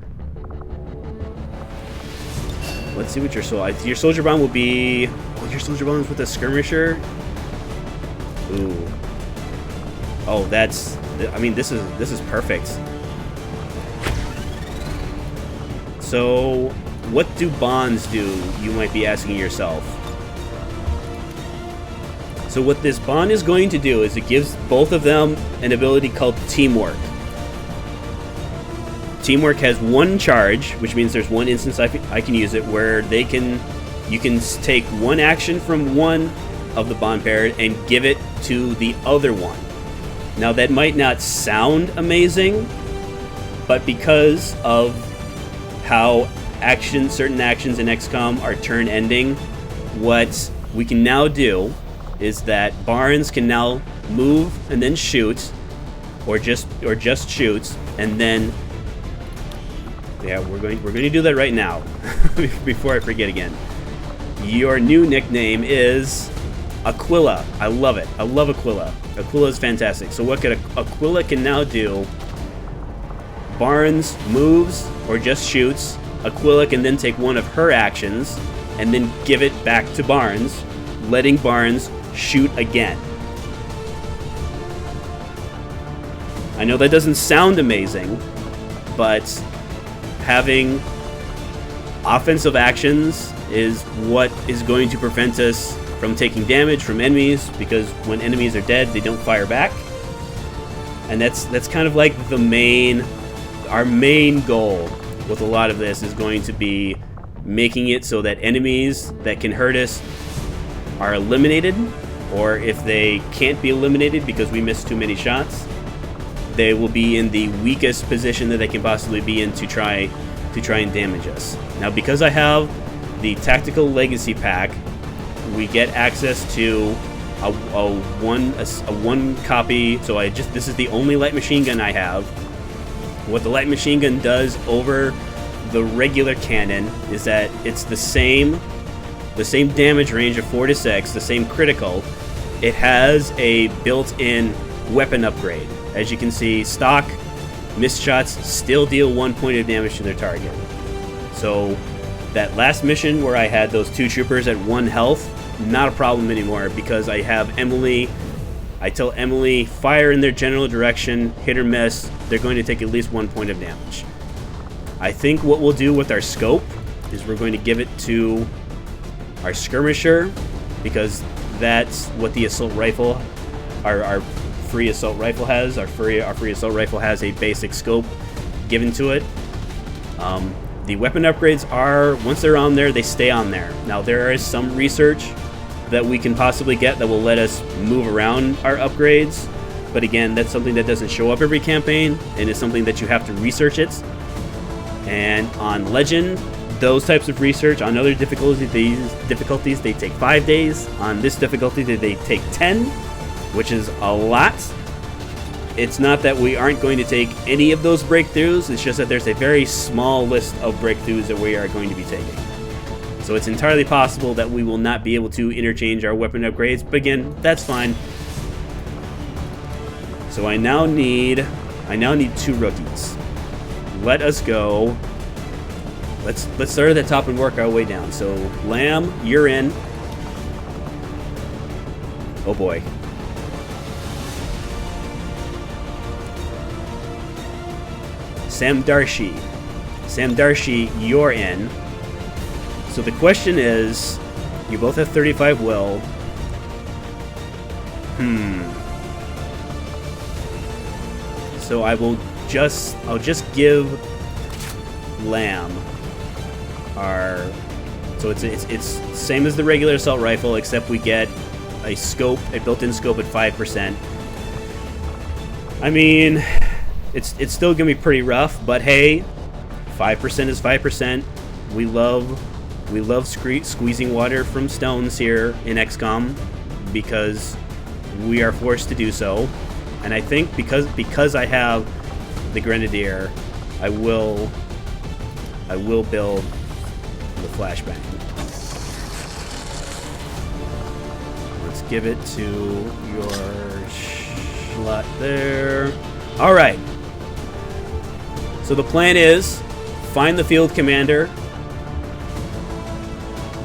Let's see what your soldier bomb will be. Oh, your soldier bomb is with a skirmisher. Ooh. Oh, I mean, this is perfect. So, what do bonds do, you might be asking yourself? So what this bond is going to do is it gives both of them an ability called Teamwork. Teamwork has one charge, which means there's one instance I can use it, where you can take one action from one of the bond pair and give it to the other one. Now that might not sound amazing, but because of how certain actions in XCOM are turn ending, what we can now do is that Barnes can now move and then shoot, or just shoots, and then yeah, we're going to do that right now before I forget again. Your new nickname is Aquila. I love it. I love Aquila. Aquila is fantastic. So what Aquila can now do? Barnes moves or just shoots. Aquila can then take one of her actions and then give it back to Barnes, letting Barnes shoot again. I know that doesn't sound amazing, but having offensive actions is what is going to prevent us from taking damage from enemies, because when enemies are dead, they don't fire back. And that's kind of like our main goal with a lot of this is going to be making it so that enemies that can hurt us are eliminated, or if they can't be eliminated because we missed too many shots, they will be in the weakest position that they can possibly be in to try and damage us. Now, because I have the Tactical Legacy Pack, we get access to a one copy. So this is the only light machine gun I have. What the light machine gun does over the regular cannon is that it's the same damage range of 4 to 6, the same critical. It has a built-in weapon upgrade. As you can see, stock missed shots still deal 1 point of damage to their target. So that last mission where I had those 2 troopers at 1 health, not a problem anymore, because I have Emily. I tell Emily, fire in their general direction, hit or miss, they're going to take at least 1 point of damage. I think what we'll do with our scope is we're going to give it to our skirmisher, because that's what the assault rifle, our free assault rifle has. Our free assault rifle has a basic scope given to it. The weapon upgrades are, once they're on there, they stay on there. Now, there is some research that we can possibly get that will let us move around our upgrades, but again, that's something that doesn't show up every campaign, and it's something that you have to research it. And on Legend, those types of research on other difficulties, they take 5 days. On this difficulty, they take 10, which is a lot. it's not that we aren't going to take any of those breakthroughs, it's just that there's a very small list of breakthroughs that we are going to be taking. So it's entirely possible that we will not be able to interchange our weapon upgrades, but again, that's fine. So I now need 2 rookies. Let us go. Let's start at the top and work our way down. So Lamb, you're in. Oh boy. Sam Darshi, you're in. So the question is, you both have 35 will. So I'll just give Lamb our. So it's same as the regular assault rifle, except we get a built-in scope at 5%. I mean, it's still gonna be pretty rough, but hey, 5% is 5%. We love squeezing water from stones here in XCOM because we are forced to do so. And I think because I have the Grenadier, I will build the flashbang. Let's give it to your slot there. All right. So the plan is find the field commander.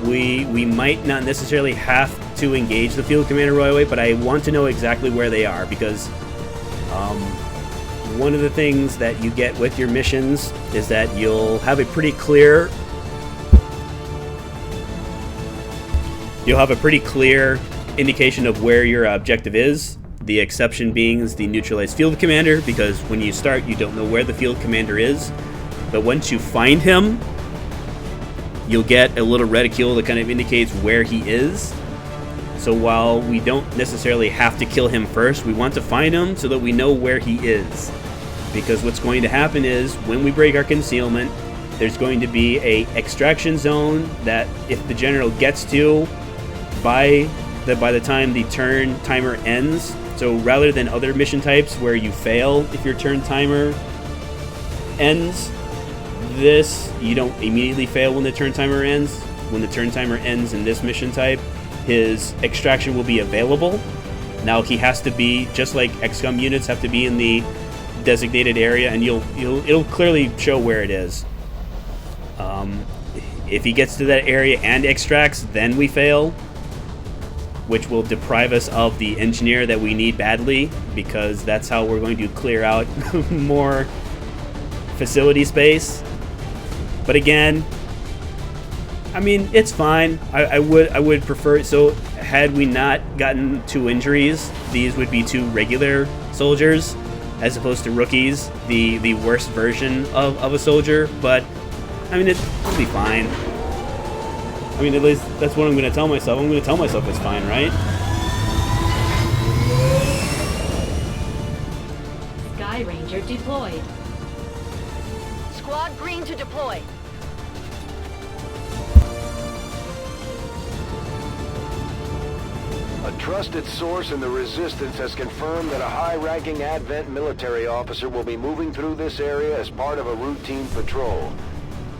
We might not necessarily have to engage the field commander right away, but I want to know exactly where they are because one of the things that you get with your missions is that you'll have a pretty clear indication of where your objective is. The exception being is the neutralized field commander, because when you start you don't know where the field commander is, but once you find him you'll get a little reticule that kind of indicates where he is. So while we don't necessarily have to kill him first, we want to find him so that we know where he is. Because what's going to happen is, when we break our concealment, there's going to be a extraction zone that if the general gets to by the time the turn timer ends. So rather than other mission types where you fail if your turn timer ends, this, you don't immediately fail when the turn timer ends. When the turn timer ends in this mission type, his extraction will be available. Now he has to be, just like XCOM units have to be in the designated area, and it'll clearly show where it is. If he gets to that area and extracts, then we fail, which will deprive us of the engineer that we need badly, because that's how we're going to clear out more facility space. But again, I mean, it's fine. I would prefer. So had we not gotten 2 injuries, these would be 2 regular soldiers as opposed to rookies, the worst version of a soldier. But I mean, it'll be fine. I mean, at least that's what I'm going to tell myself. I'm going to tell myself it's fine, right? Sky Ranger deployed. Squad green to deploy. A trusted source in the Resistance has confirmed that a high-ranking Advent military officer will be moving through this area as part of a routine patrol.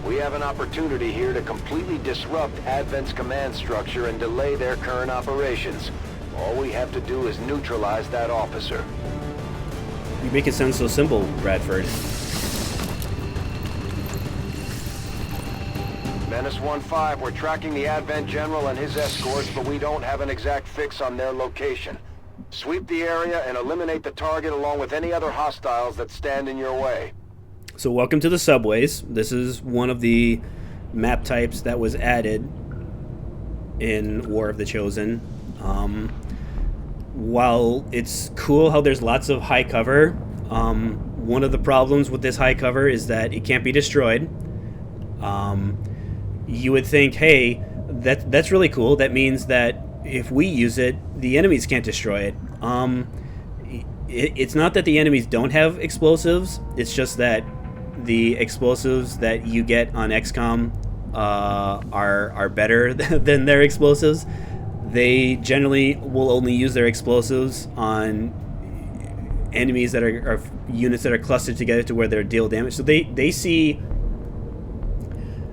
We have an opportunity here to completely disrupt Advent's command structure and delay their current operations. All we have to do is neutralize that officer. You make it sound so simple, Bradford. Menace 1-5, we're tracking the Advent General and his escorts, but we don't have an exact fix on their location. Sweep the area and eliminate the target along with any other hostiles that stand in your way. So welcome to the subways. This is one of the map types that was added in War of the Chosen. While it's cool how there's lots of high cover, one of the problems with this high cover is that it can't be destroyed. You would think, hey, that's really cool. That means that if we use it, the enemies can't destroy it. It's not that the enemies don't have explosives. It's just that the explosives that you get on XCOM are better than their explosives. They generally will only use their explosives on enemies that are units that are clustered together to where they're deal damage. So they see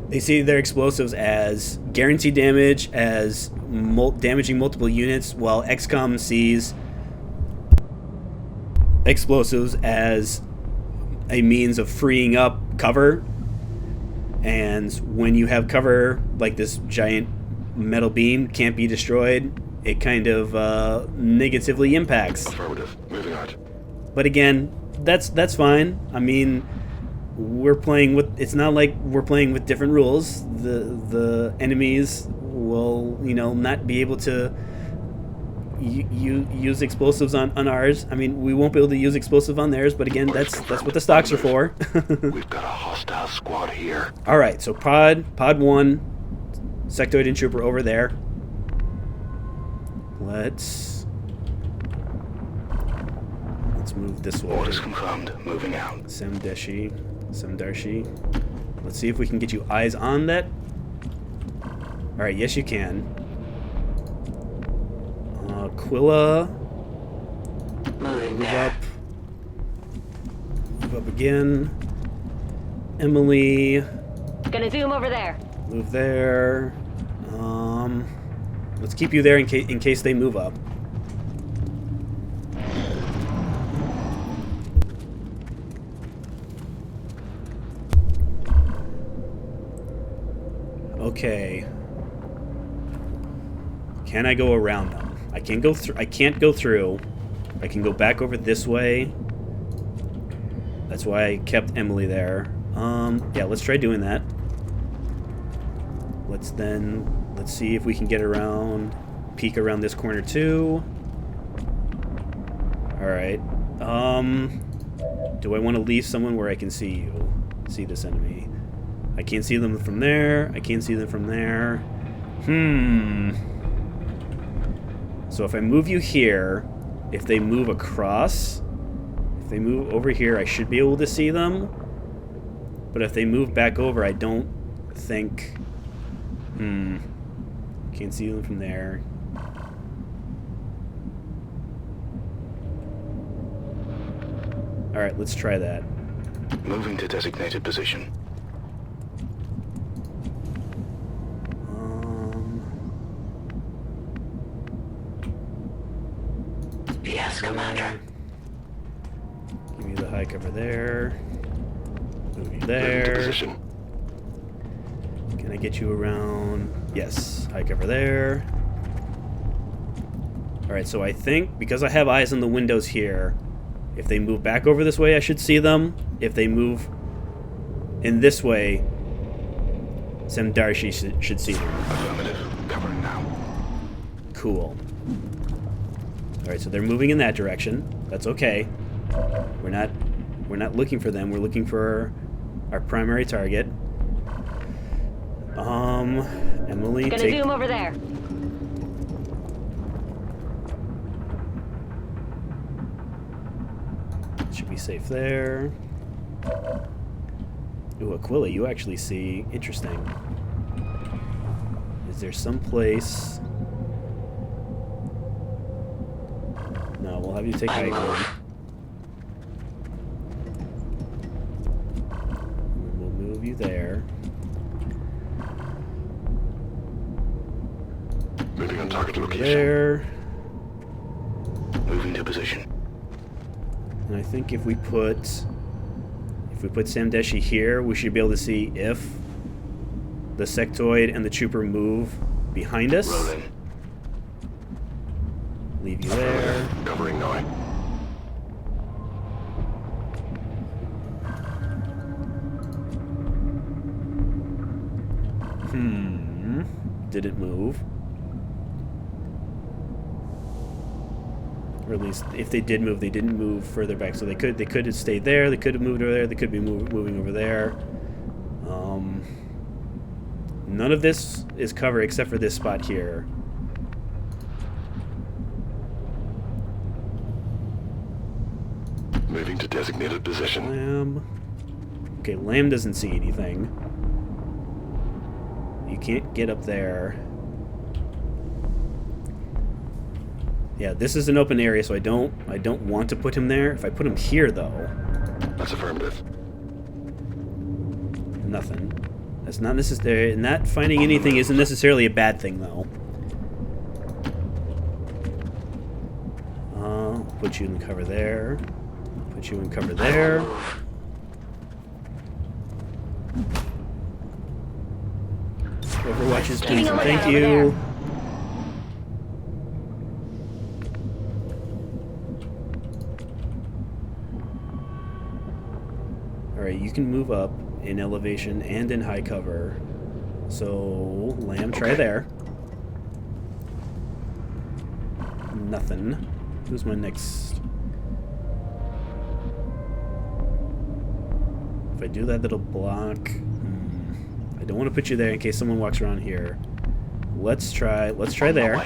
their explosives as guaranteed damage, as damaging multiple units, while XCOM sees explosives as a means of freeing up cover. And when you have cover, like this giant metal beam can't be destroyed, it kind of negatively impacts. Affirmative. Moving on. But again, that's fine. I mean, we're playing with. It's not like we're playing with different rules. The enemies will, not be able to use explosives on ours. I mean, we won't be able to use explosives on theirs. But again, that's what the stocks are for. We've got a hostile squad here. All right, so pod 1, sectoid and trooper over there. Let's move this way. Orders confirmed. Moving out. Samdarshi. Let's see if we can get you eyes on that. All right, yes you can. Quilla. Move up. Move up again. Emily. Gonna zoom over there. Move there. Let's keep you there in case they move up. Okay. Can I go around them? I can't go through. I can't go through. I can go back over this way. That's why I kept Emily there. Yeah, let's try doing that. Let's see if we can get around, peek around this corner too. All right. Do I want to leave someone where I can see this enemy? I can't see them from there. I can't see them from there. So if I move you here, if they move across, if they move over here, I should be able to see them. But if they move back over, I don't think... Can't see them from there. Alright, let's try that. Moving to designated position. Yes, Commander. Give me the high cover there. Move you there. Position. Can I get you around? Yes, high cover there. Alright, so I think, because I have eyes on the windows here, if they move back over this way, I should see them. If they move in this way, Samdarshi should see them. Affirmative. Covering now. Cool. Alright, so they're moving in that direction. That's okay. We're not looking for them. We're looking for our primary target. Emily, Gonna zoom over there. Should be safe there. Ooh, Aquila, you actually see. Interesting. Is there some place... No, we'll have you take high ground. We'll move you there. Moving on target location. There. Moving to position. And I think if we put Samdeshi here, we should be able to see if the sectoid and the trooper move behind us. Roll in. Leave you there. Covering now. Didn't move. Or at least, if they did move, they didn't move further back. So they could have stayed there. They could have moved over there. They could be moving over there. None of this is covered except for this spot here. Moving to designated position. Lamb. Okay, Lamb doesn't see anything. You can't get up there. Yeah, this is an open area, so I don't want to put him there. If I put him here, though... That's affirmative. Nothing. That's not necessary. And not finding anything isn't necessarily a bad thing, though. Put you in cover there. Put you in cover there. Overwatches, please, and thank you. Alright, you can move up in elevation and in high cover. So, Lamb, try there. Nothing. Who's my next? If I do that, that'll block. I don't want to put you there in case someone walks around here. Let's try there.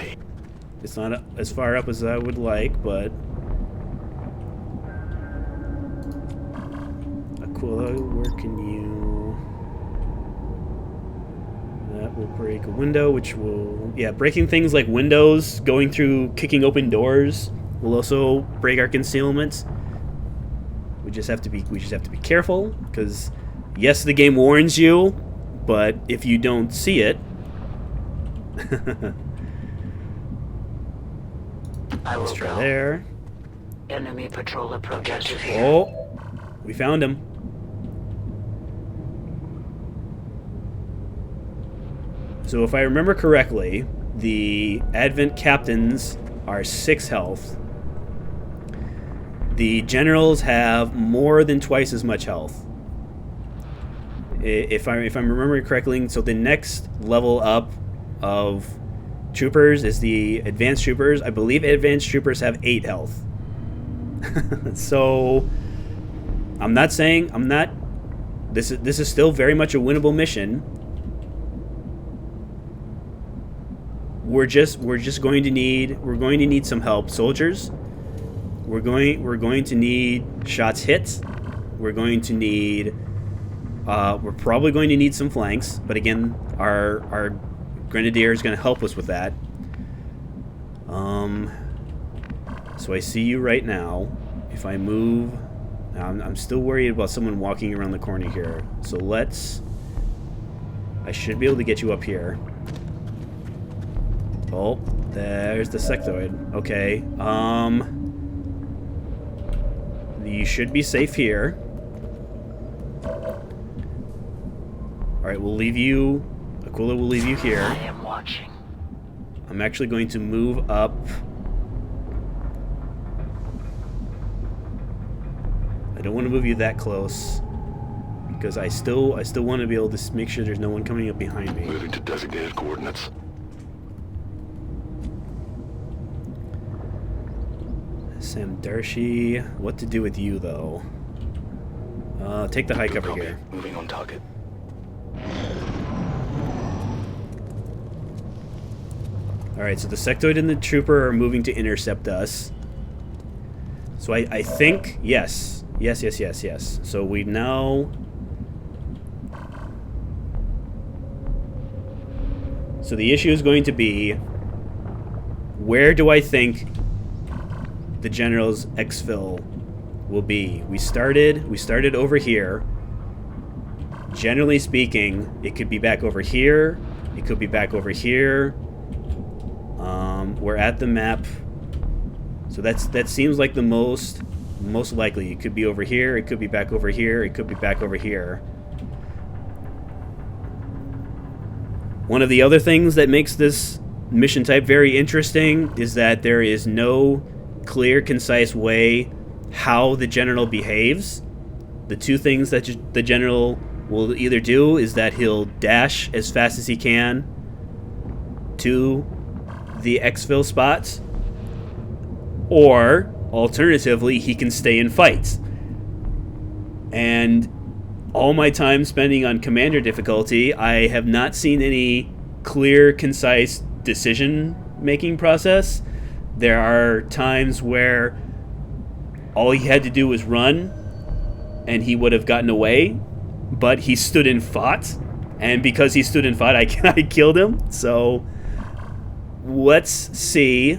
It's not as far up as I would like, but Aquila, where can you? That will break a window, which will, yeah, breaking things like windows, going through, kicking open doors will also break our concealment. We just have to be careful, because yes, the game warns you, but if you don't see it, let's try there. Enemy patrol approaches here. Oh, we found him. So if I remember correctly, the Advent captains are 6 health. The generals have more than twice as much health. If I'm remembering correctly, so the next level up of troopers is the advanced troopers. I believe advanced troopers have 8 health. So this is still very much a winnable mission. We're going to need some help, soldiers. We're going to need shots hit. We're going to need we're probably going to need some flanks, but again, our grenadier is going to help us with that. So I see you right now. If I move, I'm still worried about someone walking around the corner here. So I should be able to get you up here. Oh, there's the sectoid. Okay. You should be safe here. Alright, we'll leave you. Aquila will leave you here. I am watching. I'm actually going to move up. I don't want to move you that close, because I still want to be able to make sure there's no one coming up behind me. Moving to designated coordinates. Sam Darshi. What to do with you, though? Take the high cover here. Moving on target. Alright, so the sectoid and the trooper are moving to intercept us. So I think, yes. Yes. So we now... So the issue is going to be, where do I think the general's exfil will be? We started over here. Generally speaking, it could be back over here. It could be back over here. We're at the map. So that seems like the most likely. It could be over here. It could be back over here. It could be back over here. One of the other things that makes this mission type very interesting is that there is no clear, concise way how the general behaves. The two things that the general will either do is that he'll dash as fast as he can to the exfil spots, or alternatively, he can stay and fight. And all my time spending on commander difficulty, I have not seen any clear, concise decision-making process. There are times where all he had to do was run, and he would have gotten away, but he stood and fought, and because he stood and fought, I killed him. So let's see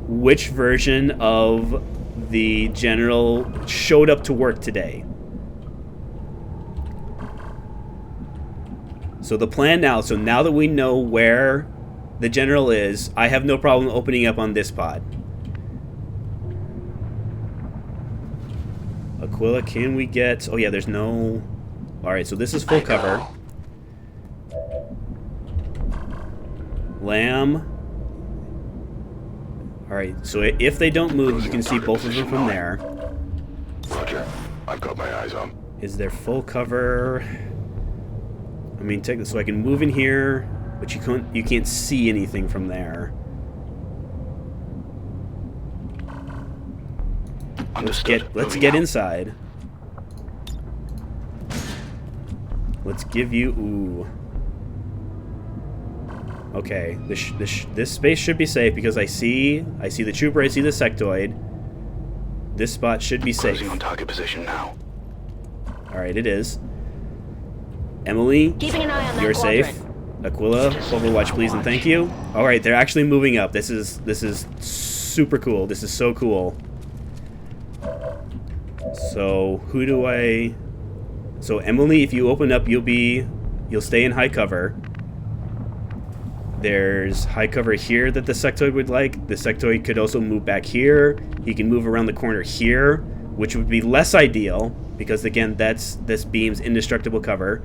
which version of the general showed up to work today. So the plan now, so now that we know where the general is, I have no problem opening up on this pod. Aquila, can we get... Oh yeah, there's no... Alright, so this is full cover. Lamb. Alright, so if they don't move, you can see both of them from there. Roger. I've got my eyes on. Is there full cover? I mean, take this so I can move in here, but you can't see anything from there. Let's get inside. Let's give you... Ooh. Okay, this space should be safe because I see the trooper, I see the sectoid. This spot should be safe. Closing on target position now. Alright, it is. Emily, Keeping an eye on that you're quadrant. safe. Aquila, Overwatch please and thank you. Alright, they're actually moving up. This is super cool. This is so cool. So, who do I... So, Emily, if you open up, you'll stay in high cover. There's high cover here that the sectoid would like. The sectoid could also move back here. He can move around the corner here, which would be less ideal because, again, this beam's indestructible cover.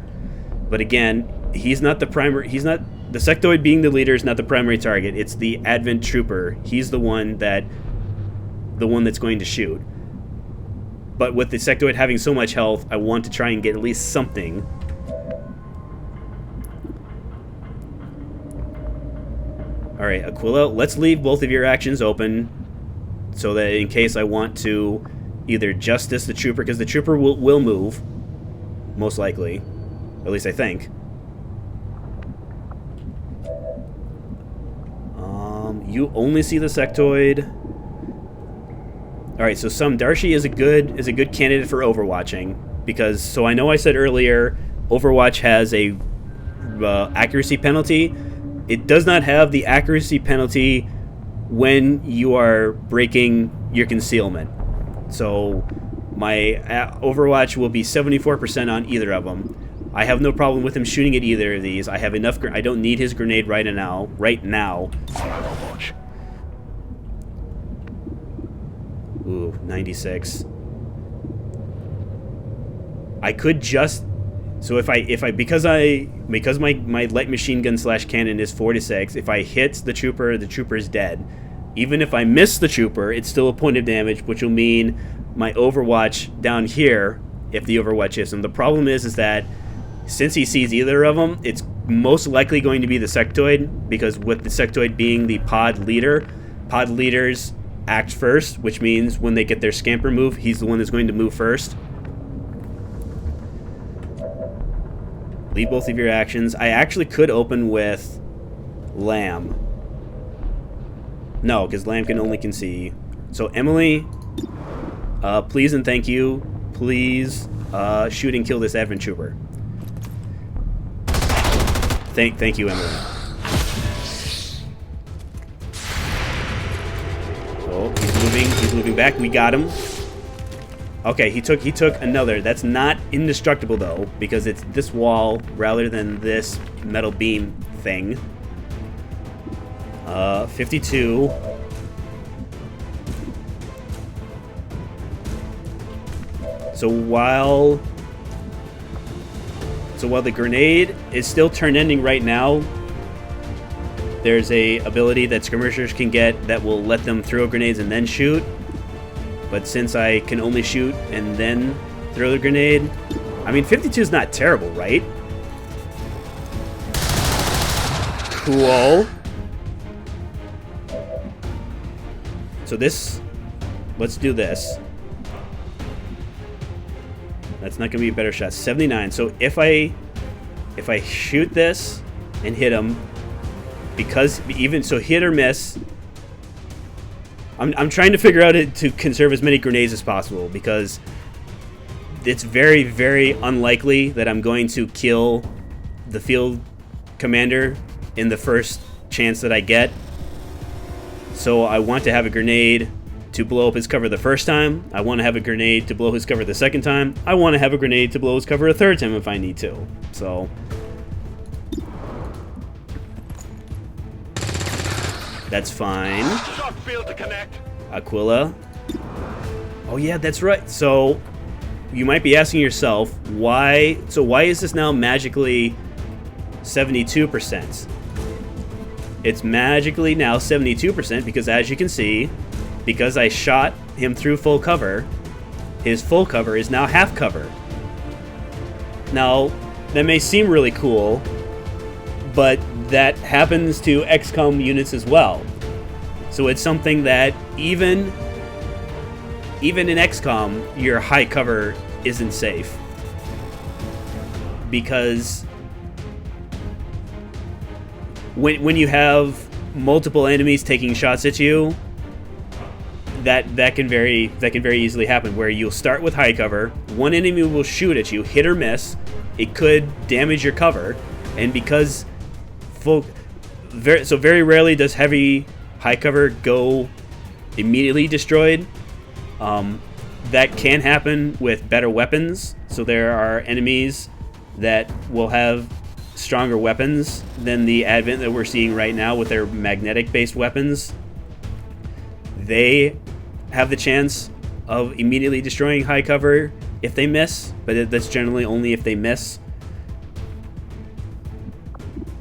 But again, he's not the primary... The sectoid being the leader is not the primary target. It's the Advent Trooper. He's the one that's going to shoot. But with the sectoid having so much health, I want to try and get at least something. Alright, Aquila, let's leave both of your actions open so that in case I want to either justice the trooper, because the trooper will move, most likely. At least I think. You only see the sectoid. Alright, so Darshi is a good candidate for overwatching, because, so I know I said earlier, Overwatch has a accuracy penalty. It does not have the accuracy penalty when you are breaking your concealment. So my Overwatch will be 74% on either of them. I have no problem with him shooting at either of these. I have enough. I don't need his grenade right now. Ooh, 96. I could just... So because my light machine gun / cannon is 4 to 6, if I hit the trooper is dead. Even if I miss the trooper, it's still a point of damage, which will mean my Overwatch down here, if the Overwatch hits him. The problem is that since he sees either of them, it's most likely going to be the sectoid, because with the sectoid being the pod leader, pod leaders act first, which means when they get their scamper move, he's the one that's going to move first. Leave both of your actions. I actually could open with Lamb. No, because Lamb can see. So Emily, please and thank you. Please shoot and kill this Advent Trooper. Thank you, Emily. Oh, he's moving back. We got him. Okay, he took another. That's not indestructible though, because it's this wall rather than this metal beam thing. 52. So while the grenade is still turn-ending right now, there's a ability that skirmishers can get that will let them throw grenades and then shoot. But since I can only shoot and then throw the grenade, I mean, 52 is not terrible, right? Cool. So let's do this. That's not gonna be a better shot. 79. So if I shoot this and hit him, because hit or miss. I'm trying to figure out to conserve as many grenades as possible, because it's very, very unlikely that I'm going to kill the field commander in the first chance that I get. So I want to have a grenade to blow up his cover the first time. I want to have a grenade to blow his cover the second time. I want to have a grenade to blow his cover a third time if I need to. So that's fine. Shot field to connect. Aquila. Oh yeah, that's right. So you might be asking yourself, why is this now magically 72%? It's magically now 72% because, as you can see, because I shot him through full cover, his full cover is now half cover. Now, that may seem really cool, but that happens to XCOM units as well. So it's something that even in XCOM, your high cover isn't safe. Because when you have multiple enemies taking shots at you, that can very easily happen, where you'll start with high cover, one enemy will shoot at you, hit or miss, it could damage your cover, and because very rarely does heavy high cover go immediately destroyed. That can happen with better weapons. So there are enemies that will have stronger weapons than the Advent that we're seeing right now with their magnetic-based weapons. They have the chance of immediately destroying high cover if they miss, but that's generally only if they miss.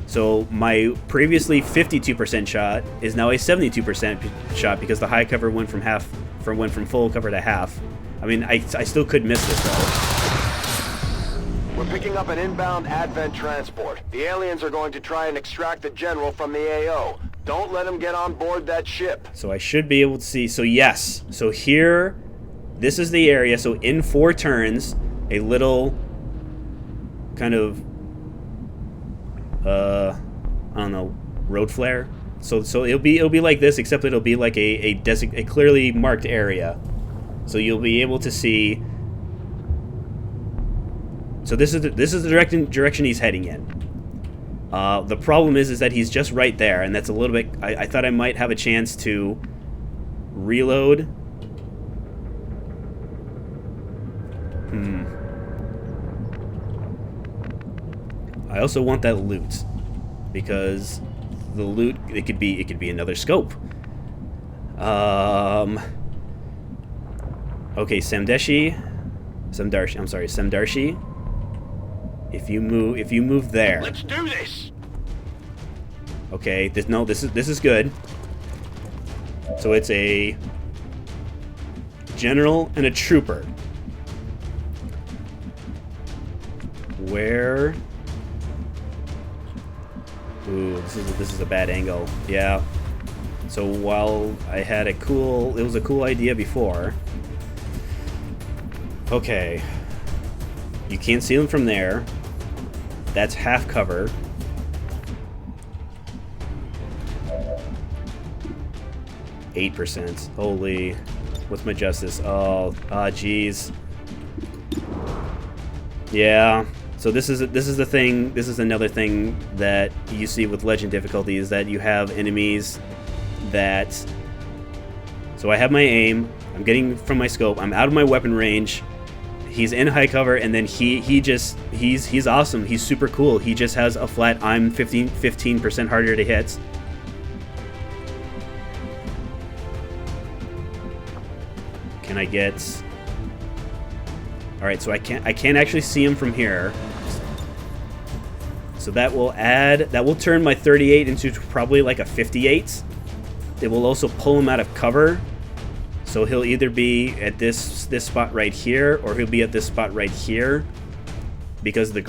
So my previously 52% shot is now a 72% shot because the high cover went from full cover to half. I mean, I still could miss this though. We're picking up an inbound Advent transport. The aliens are going to try and extract the general from the AO. Don't let them get on board that ship. So I should be able to see. So yes. So here, this is the area. So in 4 turns, a little kind of I don't know, road flare. So it'll be like this, except it'll be like a clearly marked area. So you'll be able to see. So this is the direction he's heading in. The problem is that he's just right there, and that's a little bit. I thought I might have a chance to reload. I also want that loot, because the loot, it could be another scope. Okay, Samdarshi. I'm sorry, Samdarshi. If you move there. Let's do this. Okay, this is good. So it's a general and a trooper. Where? Ooh, this is a bad angle. Yeah. So while I had it was a cool idea before. Okay. You can't see them from there. That's half cover. %. Holy. What's my justice? Oh, jeez. Yeah. So this is the thing. This is another thing that you see with Legend difficulty, is that you have enemies that. So I have my aim. I'm getting from my scope. I'm out of my weapon range. He's in high cover, and then he's awesome. He's super cool. He just has a flat. I'm 15% harder to hit. Can I get? All right, so I can't actually see him from here. So that will turn my 38 into probably like a 58. It will also pull him out of cover. So he'll either be at this spot right here, or he'll be at this spot right here, because the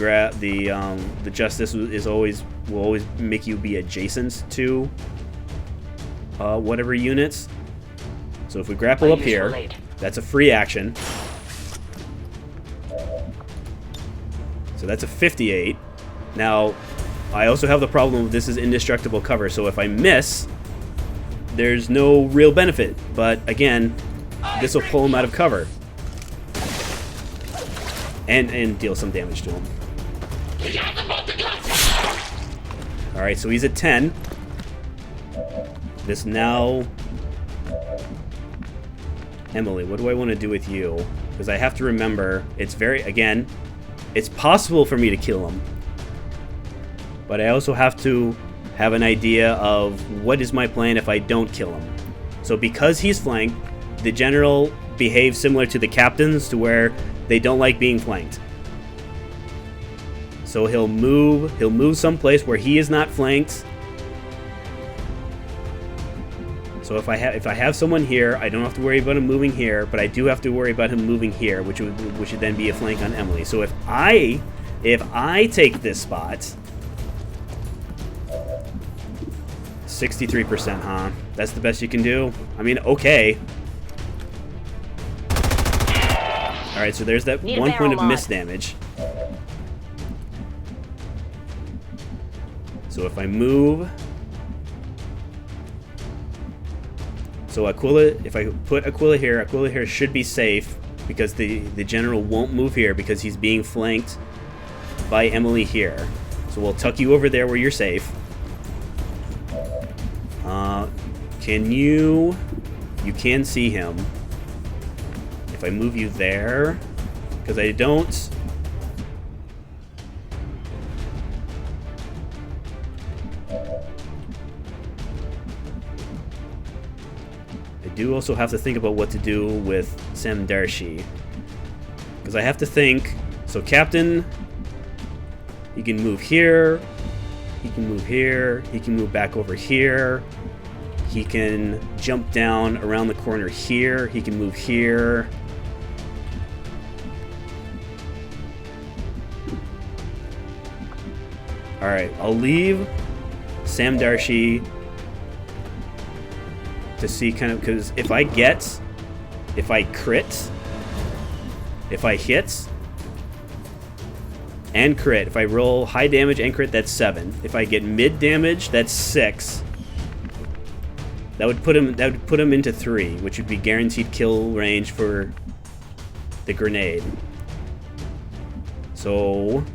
justice will always make you be adjacent to whatever units. So if we grapple up here, that's a free action. So that's a 58. Now, I also have the problem of this is indestructible cover, so if I miss, there's no real benefit. But again, this will pull him out of cover. And deal some damage to him. Alright, so he's at 10. this now... Emily, what do I want to do with you? Because I have to remember, it's again, it's possible for me to kill him. But I also have to have an idea of what is my plan if I don't kill him. So because he's flanked, the general behaves similar to the captains, to where they don't like being flanked. So he'll move someplace where he is not flanked. So if I have someone here, I don't have to worry about him moving here, but I do have to worry about him moving here, which would then be a flank on Emily. So if I take this spot, 63%, huh? That's the best you can do? I mean, okay. Alright, so there's that 1 point of miss damage. So if I move... So Aquila, if I put Aquila here should be safe, because the general won't move here because he's being flanked by Emily here. So we'll tuck you over there where you're safe. You can see him. If I move you there, because I don't... I do also have to think about what to do with Sam Darshi. Because I have to think... So Captain, he can move here, he can move here, he can move back over here, he can jump down around the corner here, he can move here. Alright, I'll leave Sam Darshi to see kind of, because if I crit, if I hit and crit, if I roll high damage and crit, that's 7. If I get mid damage, that's 6. That would put him into 3, which would be guaranteed kill range for the grenade. So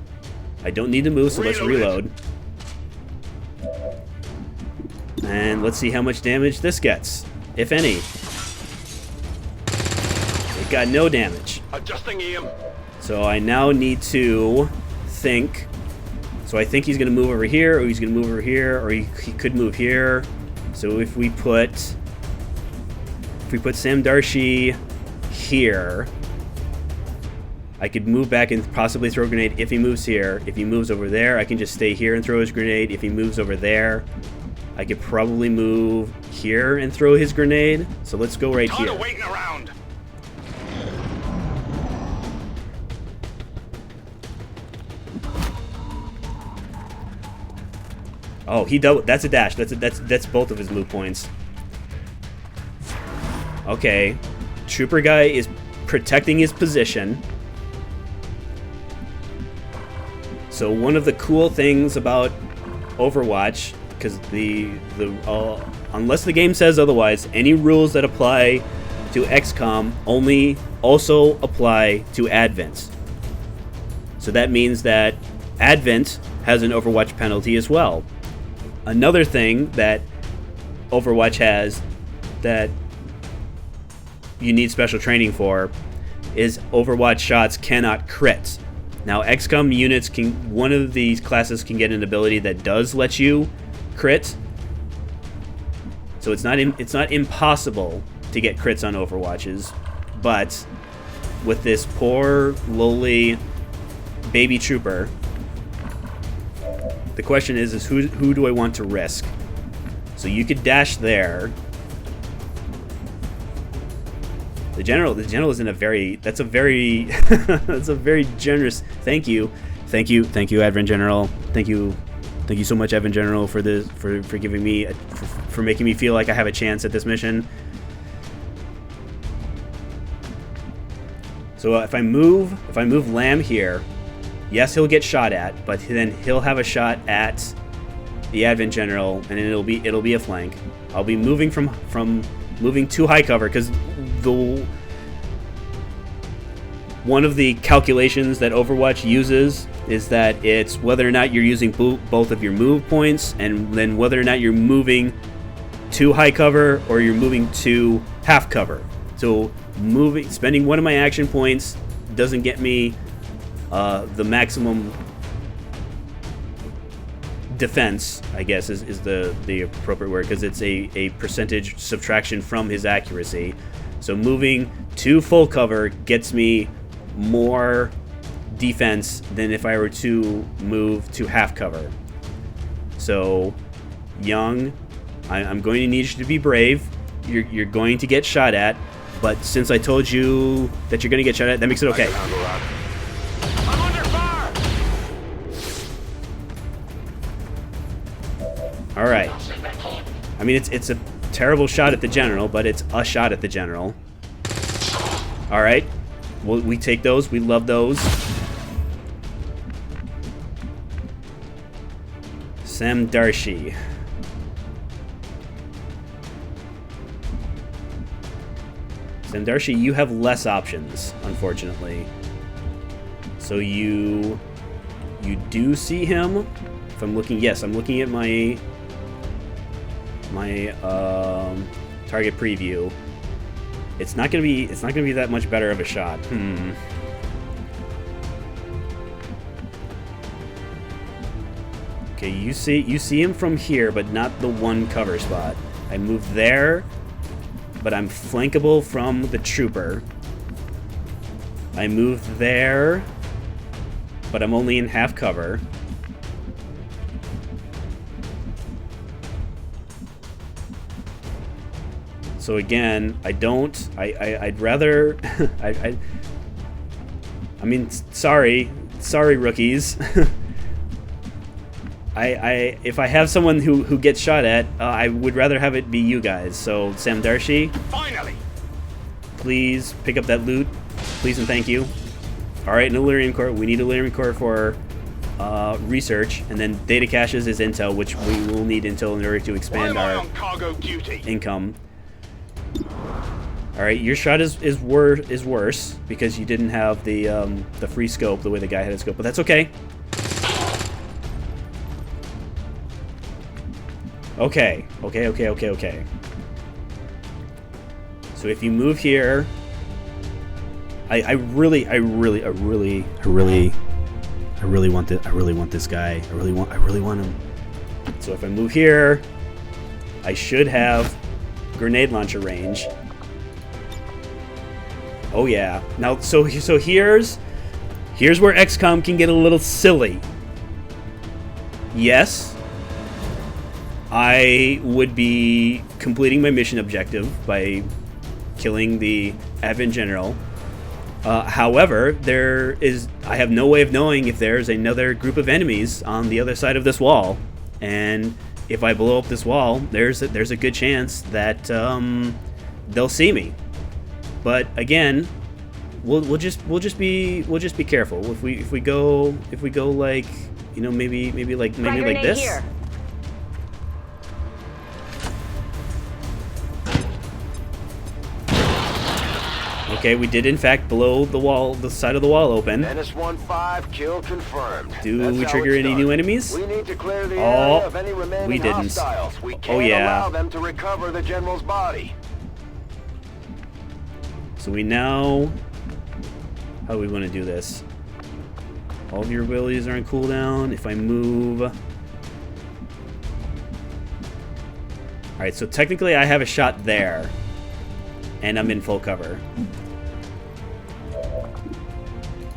I don't need to move, so let's reload. And let's see how much damage this gets, if any. It got no damage. Adjusting EM. So I now need to think. So I think he's going to move over here, or he's going to move over here, or he could move here. So if we put Sam Darshi here, I could move back and possibly throw a grenade if he moves here. If he moves over there, I can just stay here and throw his grenade. If he moves over there, I could probably move here and throw his grenade. So let's go right here. Waiting around. Oh, he double. That's a dash. That's both of his move points. Okay, Trooper guy is protecting his position. So one of the cool things about Overwatch, because unless the game says otherwise, any rules that apply to XCOM only also apply to Advent. So that means that Advent has an Overwatch penalty as well. Another thing that Overwatch has that you need special training for is Overwatch shots cannot crit. Now XCOM units one of these classes can get an ability that does let you crit. So it's not impossible to get crits on Overwatches, but with this poor lowly baby trooper, the question is who do I want to risk? So you could dash there. The general is in a very that's a very generous. Thank you, Advent General. Thank you so much, Advent General, for giving me for making me feel like I have a chance at this mission. So if I move Lamb here, yes, he'll get shot at, but then he'll have a shot at the Advent General, and it'll be a flank. I'll be moving from moving to high cover, because one of the calculations that Overwatch uses is that it's whether or not you're using both of your move points, and then whether or not you're moving to high cover or you're moving to half cover. So spending one of my action points doesn't get me the maximum defense, I guess is the appropriate word, because it's a percentage subtraction from his accuracy. So moving to full cover gets me more defense than if I were to move to half cover. So, Young, I'm going to need you to be brave. You're going to get shot at, but since I told you that you're going to get shot at, that makes it okay. I'm under fire! All right. I mean, it's a terrible shot at the general, but it's a shot at the general. All right. Well, we take those. We love those. Sam Darshi. Sam Darshi, you have less options, unfortunately. So you do see him. If I'm looking, yes, I'm looking at my target preview. It's not gonna be that much better of a shot. Okay, you see him from here, but not the one cover spot. I move there, but I'm flankable from the trooper. I move there, but I'm only in half cover. So again, I'd rather I mean, sorry rookies. If I have someone who gets shot at, I would rather have it be you guys. So Sam Darshi, Finally! Please pick up that loot, please and thank you. All right, an Illyrian core. We need Illyrian core for research, and then data caches is intel, which we will need intel in order to expand our cargo duty? income. All right, your shot is worse because you didn't have the free scope the way the guy had a scope, but that's okay. Okay. So if you move here, I really want this guy. I really want him. So if I move here, I should have grenade launcher range. Oh yeah. Now so here's where XCOM can get a little silly. Yes, I would be completing my mission objective by killing the Advent General. However, I have no way of knowing if there's another group of enemies on the other side of this wall, and if I blow up this wall, there's a good chance that they'll see me. But again, we'll just be careful. If we go like, you know, maybe like this. Here. Okay, we did in fact blow the side of the wall open. Menace 1-5, kill confirmed. Do we trigger any new enemies? We need to clear the area of any remaining we didn't. hostiles. We can't allow them to recover the general's body. So we now... How do we want to do this? All of your abilities are on cooldown. If I move... Alright, so technically I have a shot there. And I'm in full cover.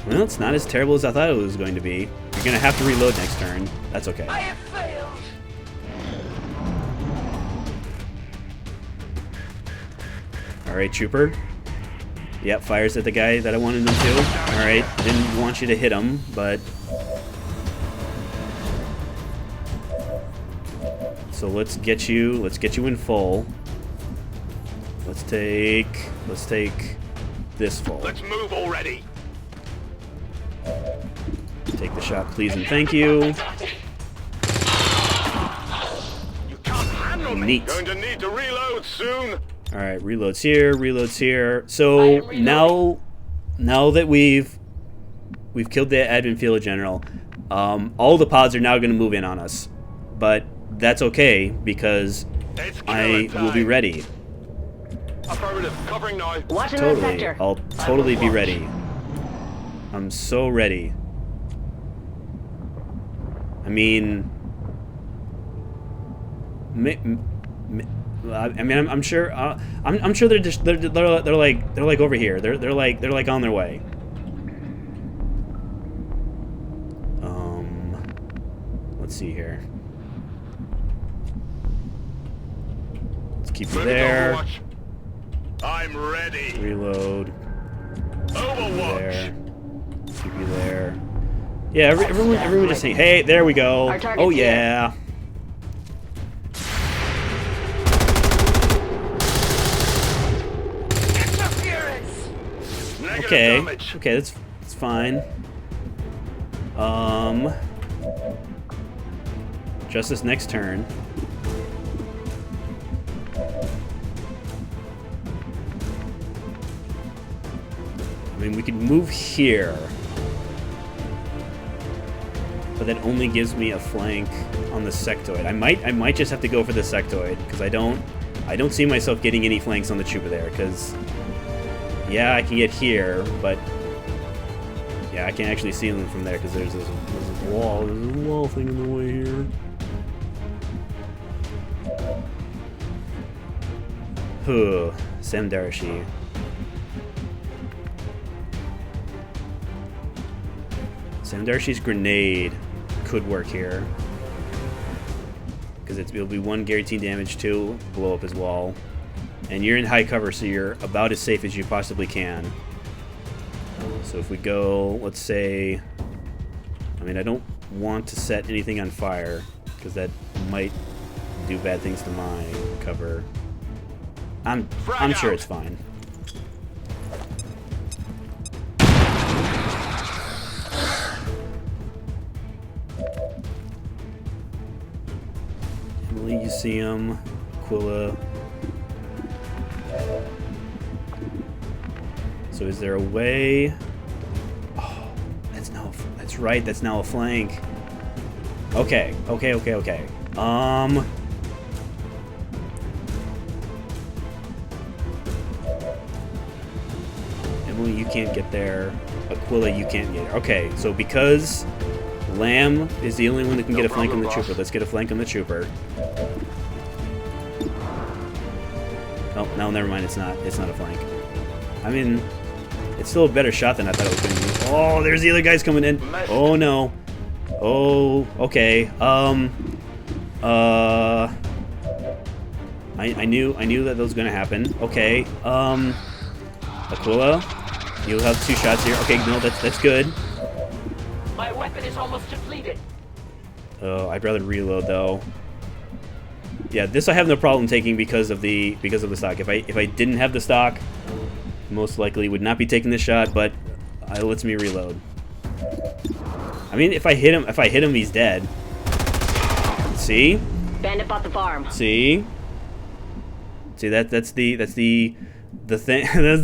Well, it's not as terrible as I thought it was going to be. You're going to have to reload next turn. That's okay. I have failed. Alright, Trooper. Yep, fires at the guy that I wanted him to. Alright, didn't want you to hit him, but... So let's get you in full. Let's take this full. Let's move already. Take the shot, please and thank you. You can't handle me. Neat. Going to need to reload soon. All right, reloads here. So now that we've killed the Advent Field General, all the pods are now going to move in on us, but that's okay because I will be ready. Affirmative. Covering now. Watching that Totally. sector. I'll totally be ready. I'm so ready. I mean, I'm sure. I'm sure they're just they're like over here. They're like on their way. Let's see here. Let's keep you there. I'm ready. Reload. Overwatch. There. Keep you there. Yeah, everyone just saying, hey, there we go. Oh yeah. Okay. Okay, that's fine. Just this next turn. I mean, we could move here, but that only gives me a flank on the sectoid. I might just have to go for the sectoid because I don't see myself getting any flanks on the trooper there. Because yeah, I can get here, but yeah, I can't actually see them from there because there's this wall. There's a wall thing in the way here. Huh, Sam Darshi. Sam Darshi's grenade could work here. Because it'll be 1 guaranteed damage, 2, blow up his wall. And you're in high cover, so you're about as safe as you possibly can. So if we go, let's say... I mean, I don't want to set anything on fire, because that might do bad things to my cover. I'm sure it's fine. Emily, you see him. Aquila. So is there a way? Oh, that's right. That's now a flank. Okay. Emily, you can't get there. Aquila, you can't get there. Okay, so because Lamb is the only one that can get a flank on the trooper, let's get a flank on the trooper. Oh, no, never mind. It's not a flank. I mean, it's still a better shot than I thought it was going to be. Oh, there's the other guys coming in. Oh no. Oh, okay. I knew that was going to happen. Okay. Aquila, you'll have 2 shots here. Okay, no, that's good. My weapon is almost depleted. Oh, I'd rather reload though. Yeah, this I have no problem taking because of the stock. If I didn't have the stock, most likely would not be taking this shot, but it lets me reload. I mean, if I hit him, he's dead. See? Bandit bought the farm. See, that's the thing. That's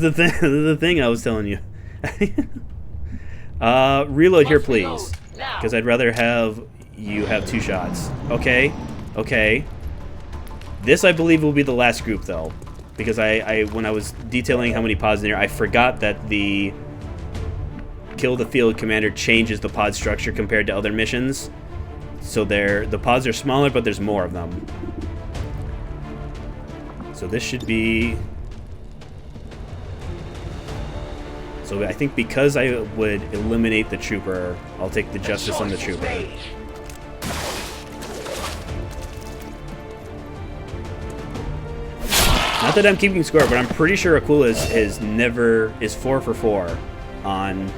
the thing I was telling you. Reload here, please, because I'd rather have you have 2 shots. Okay. This, I believe, will be the last group, though, because I when I was detailing how many pods in there, I forgot that the Kill the Field Commander changes the pod structure compared to other missions. So the pods are smaller, but there's more of them. So this should be... So I think because I would eliminate the trooper, I'll take the Justice on the trooper. Not that I'm keeping score, but I'm pretty sure Aquila is 4 for 4 on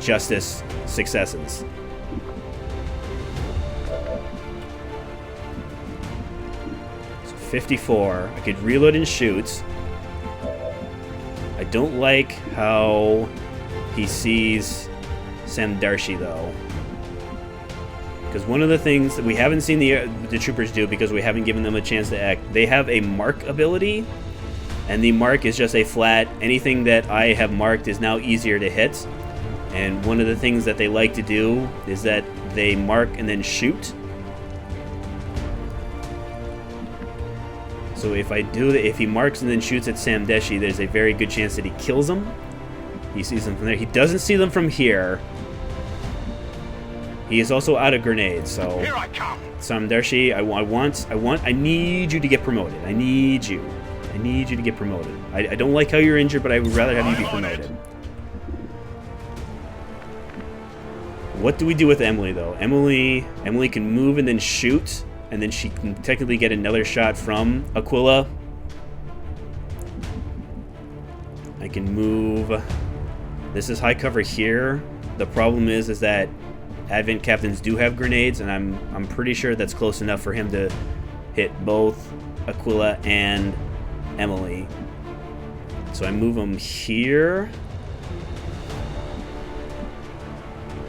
Justice successes. So 54. I could reload and shoot. I don't like how he sees Sam Darshi, though. Because one of the things that we haven't seen the troopers do, because we haven't given them a chance to act, they have a mark ability, and the mark is just a flat, anything that I have marked is now easier to hit. And one of the things that they like to do is that they mark and then shoot. So if I do that, if he marks and then shoots at Sam Deshi, there's a very good chance that he kills him. He sees them from there. He doesn't see them from here. He is also out of grenades, so... Here I come! Sam Deshi, I need you to get promoted. I need you to get promoted. I don't like how you're injured, but I would rather have you be promoted. What do we do with Emily, though? Emily can move and then shoot, and then she can technically get another shot from Aquila. I can move. This is high cover here. The problem is that Advent captains do have grenades, and I'm pretty sure that's close enough for him to hit both Aquila and Emily. So I move him here.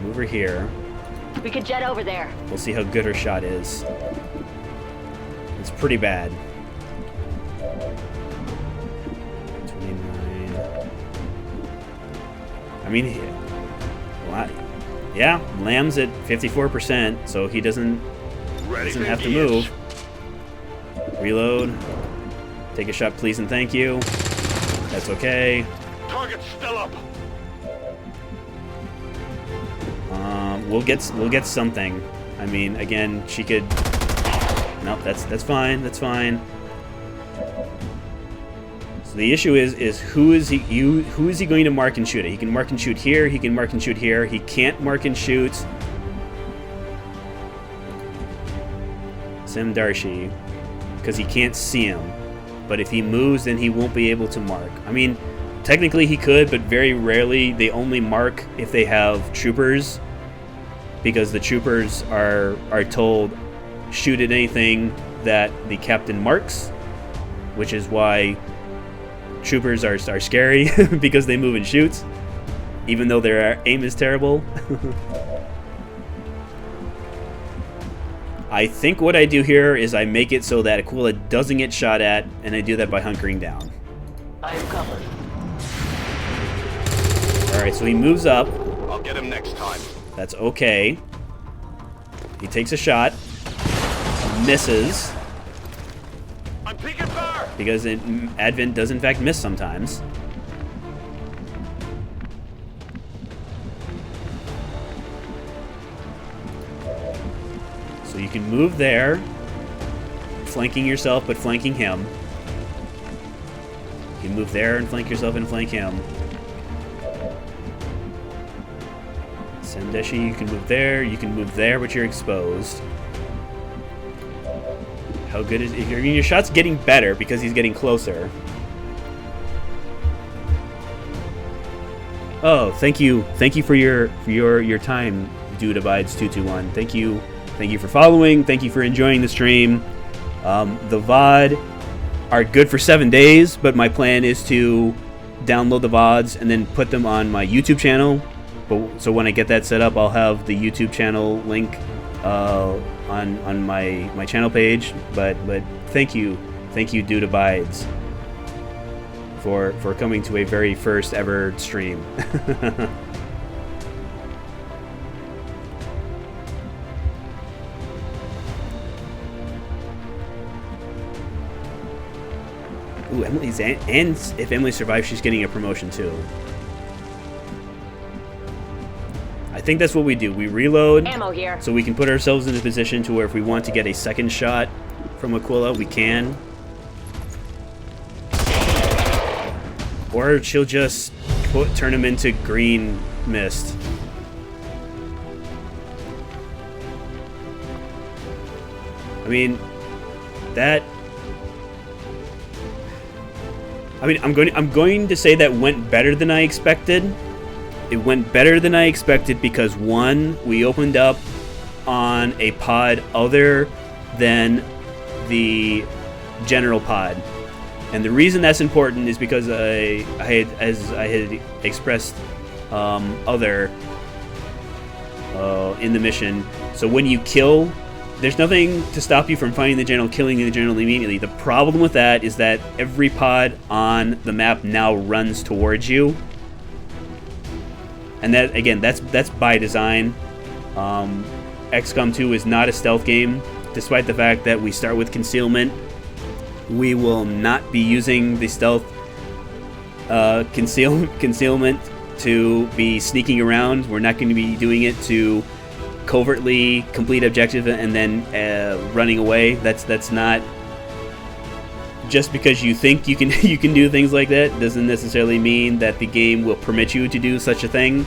Move her here. We could jet over there. We'll see how good her shot is. It's pretty bad. 29. I mean, yeah, Lamb's at 54%, so he doesn't have to move. Reload. Take a shot, please and thank you. That's okay. Target's still up. We'll get something. I mean, again, she could. Nope, that's fine. That's fine. So the issue is who is he going to mark and shoot at? He can mark and shoot here. He can mark and shoot here. He can't mark and shoot Sam Darshi because he can't see him. But if he moves, then he won't be able to mark. I mean, technically he could, but very rarely. They only mark if they have troopers, because the troopers are told shoot at anything that the captain marks, which is why troopers are scary because they move and shoot, even though their aim is terrible. I think what I do here is I make it so that Aquila doesn't get shot at, and I do that by hunkering down. I am covered. Alright, so he moves up. I'll get him next time. That's okay. He takes a shot. Misses. I'm peeking fire! Because Advent does in fact miss sometimes. So you can move there, flanking yourself but flanking him. You can move there and flank yourself and flank him. Sendeshi, you can move there, but you're exposed. How good is it? I mean, your shot's getting better because he's getting closer. Oh, thank you for your time, Dude Abides 221. Thank you for following. Thank you for enjoying the stream. The VOD are good for 7 days, but my plan is to download the VODs and then put them on my YouTube channel. So when I get that set up, I'll have the YouTube channel link on my channel page. But thank you, Dude Abides, for coming to a very first ever stream. Ooh, Emily's and if Emily survives, she's getting a promotion too. I think that's what we do. We reload ammo here, so we can put ourselves in a position to where if we want to get a second shot from Aquila, we can. Or she'll just turn him into green mist. I mean, I'm going to say that went better than I expected. It went better than I expected because, one, we opened up on a pod other than the general pod. And the reason that's important is because I had expressed other in the mission. So when you kill, there's nothing to stop you from finding the general, killing the general immediately. The problem with that is that every pod on the map now runs towards you. And that, again, that's by design. XCOM 2 is not a stealth game, despite the fact that we start with concealment. We will not be using the stealth concealment to be sneaking around. We're not going to be doing it to covertly complete objective and then running away. That's not. Just because you think you can do things like that doesn't necessarily mean that the game will permit you to do such a thing.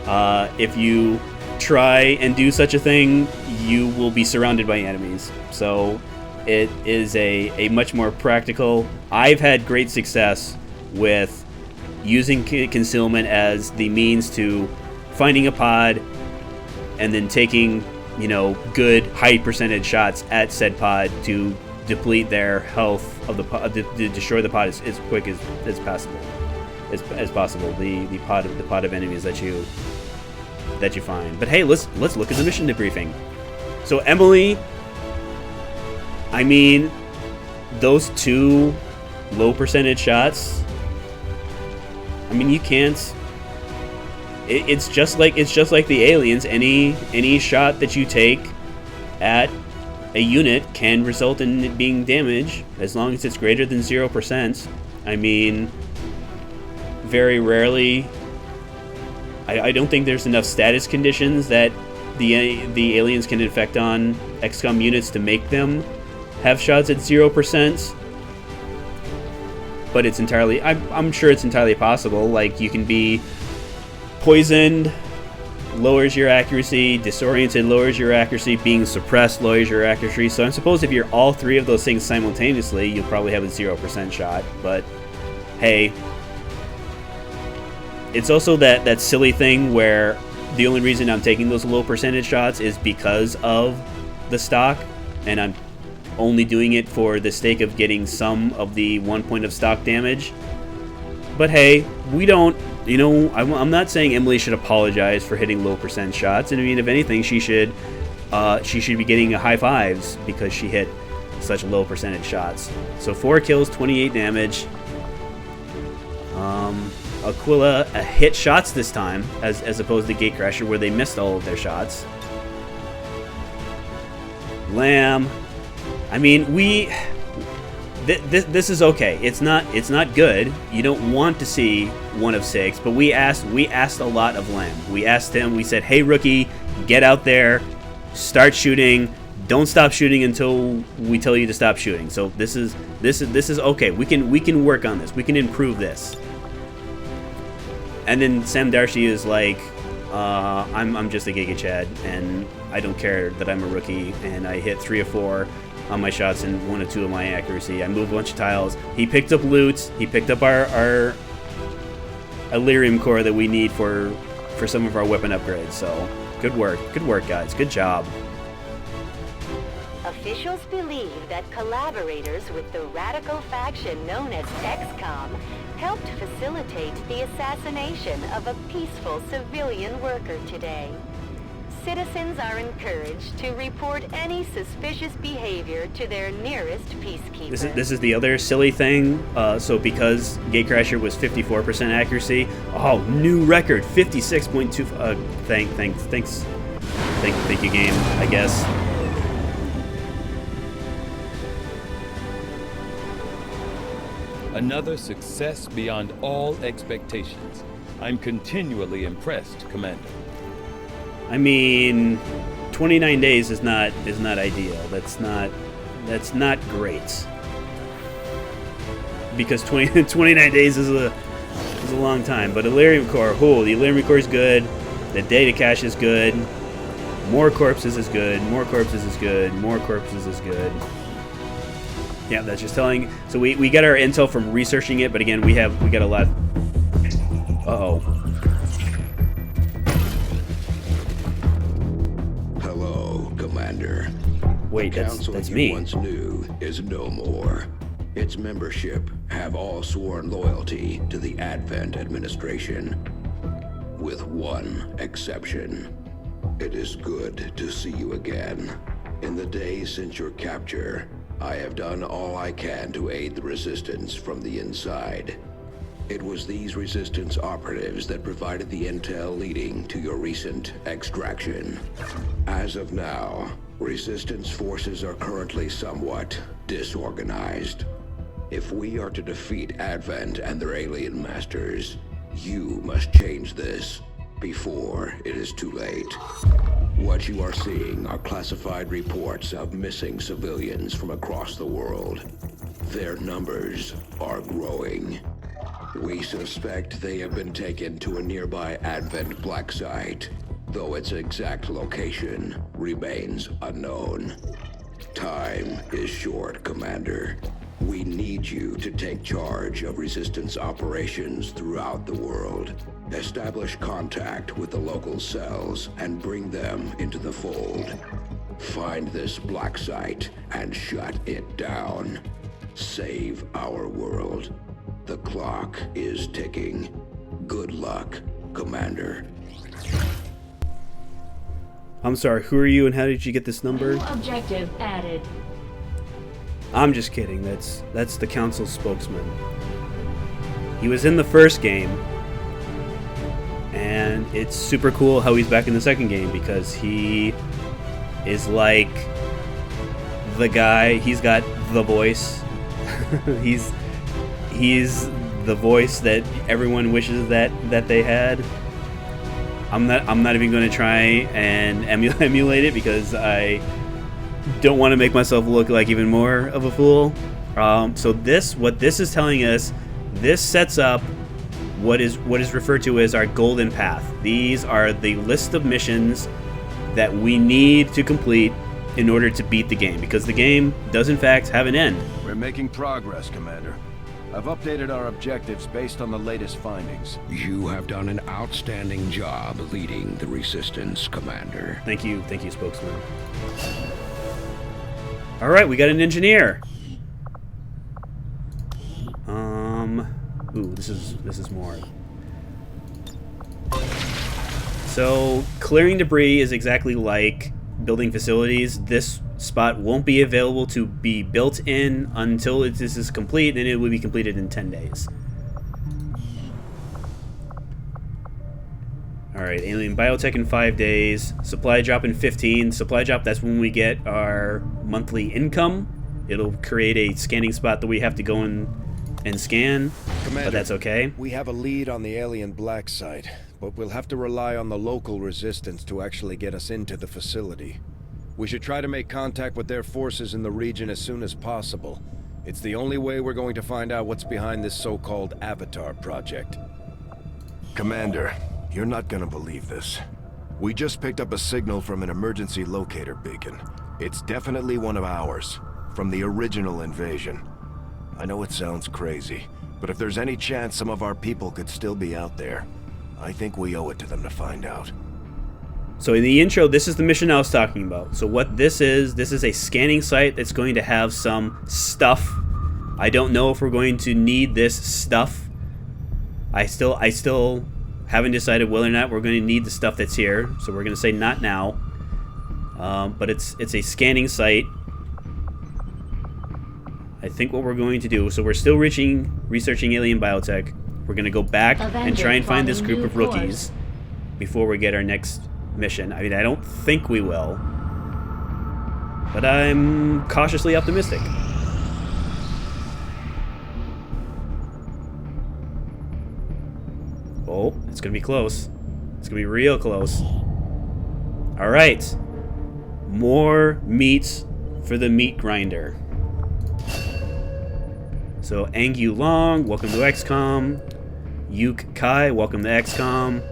If you try and do such a thing, you will be surrounded by enemies. So it is a much more practical. I've had great success with using concealment as the means to finding a pod and then taking, good high percentage shots at said pod to deplete their health of the pod, to destroy the pod as quick as possible. As possible, the pod of enemies that you find. But hey, let's look at the mission debriefing. So Emily, I mean, those 2 low percentage shots. I mean, you can't. It's just like the aliens. Any shot that you take at a unit can result in it being damage as long as it's greater than 0%. I mean, very rarely. I don't think there's enough status conditions that the aliens can infect on XCOM units to make them have shots at 0%. But it's entirely, I'm sure it's entirely possible. Like, you can be poisoned, lowers your accuracy, disoriented lowers your accuracy, being suppressed lowers your accuracy. So I suppose if you're all 3 of those things simultaneously, you'll probably have a 0% shot. But hey, it's also that silly thing where the only reason I'm taking those low percentage shots is because of the stock, and I'm only doing it for the sake of getting some of the 1 point of stock damage. But hey, we don't, I'm not saying Emily should apologize for hitting low percent shots. And I mean, if anything, she should be getting a high fives because she hit such low percentage shots. So 4 kills, 28 damage. Aquila hit shots this time, as opposed to Gatecrasher, where they missed all of their shots. Lamb, I mean, this is okay. It's not good. You don't want to see 1 of 6, but we asked a lot of Lamb. We asked him. We said, "Hey, rookie, get out there, start shooting. Don't stop shooting until we tell you to stop shooting." So this is okay. We can work on this. We can improve this. And then Sam Darcy is like, I'm just a Giga Chad, and I don't care that I'm a rookie, and I hit 3 or 4 on my shots and 1 or 2 of my accuracy. I moved a bunch of tiles. He picked up loot. He picked up our Elerium core that we need for some of our weapon upgrades. So good work, guys. Good job. Officials believe that collaborators with the radical faction known as XCOM helped facilitate the assassination of a peaceful civilian worker today. Citizens are encouraged to report any suspicious behavior to their nearest peacekeeper. This is the other silly thing. So because Gatecrasher was 54% accuracy, new record, 56.2. Thank you, game. I guess. Another success beyond all expectations. I'm continually impressed, Commander. I mean, 29 days is not ideal. That's not great. Because 29 days is a long time. But Elerium core, the Elerium core is good. The data cache is good. More corpses is good. More corpses is good. More corpses is good. Yeah, that's just telling. So we get our intel from researching it, but again, we got a lot. Uh-oh. Hello, Commander. Wait, the council that's you me. Once knew is no more. Its membership have all sworn loyalty to the Advent administration, with one exception. It is good to see you again. In the days since your capture, I have done all I can to aid the Resistance from the inside. It was these Resistance operatives that provided the intel leading to your recent extraction. As of now, Resistance forces are currently somewhat disorganized. If we are to defeat Advent and their alien masters, you must change this before it is too late. What you are seeing are classified reports of missing civilians from across the world. Their numbers are growing. We suspect they have been taken to a nearby Advent black site, though its exact location remains unknown. Time is short, Commander. We need you to take charge of Resistance operations throughout the world. Establish contact with the local cells and bring them into the fold. Find this black site and shut it down. Save our world. The clock is ticking. Good luck, Commander. I'm sorry, who are you and how did you get this number? Objective added. I'm just kidding. That's the council's spokesman. He was in the first game, and it's super cool how he's back in the second game because he is like the guy. He's got the voice. he's the voice that everyone wishes that they had. I'm not even going to try and emulate it because I don't want to make myself look like even more of a fool. So what this is telling us, this sets up what is referred to as our golden path. These are the list of missions that we need to complete in order to beat the game, because the game does in fact have an end. We're making progress, Commander. I've updated our objectives based on the latest findings. You have done an outstanding job leading the Resistance, Commander. Thank you, spokesman. All right, we got an engineer. Ooh, this is more. So, clearing debris is exactly like building facilities. This spot won't be available to be built in until this is complete, and it will be completed in 10 days. Alright, alien biotech in 5 days. Supply drop in 15. Supply drop, that's when we get our monthly income. It'll create a scanning spot that we have to go in and scan, Commander, but that's okay. We have a lead on the alien black site, but we'll have to rely on the local resistance to actually get us into the facility. We should try to make contact with their forces in the region as soon as possible. It's the only way we're going to find out what's behind this so-called Avatar project. Commander, you're not gonna believe this. We just picked up a signal from an emergency locator beacon. It's definitely one of ours, from the original invasion. I know it sounds crazy, but if there's any chance some of our people could still be out there, I think we owe it to them to find out. So in the intro, this is the mission I was talking about. So what this is a scanning site that's going to have some stuff. I don't know if we're going to need this stuff. I still haven't decided whether or not we're going to need the stuff that's here. So we're going to say not now. But it's a scanning site. I think what we're going to do, so we're still researching alien biotech. We're going to go back and try and find this group of rookies before we get our next mission. I mean, I don't think we will, but I'm cautiously optimistic. Oh, it's gonna be close. It's gonna be real close. All right, more meat for the meat grinder. So Angu Long, welcome to XCOM. Yuk Kai, welcome to XCOM.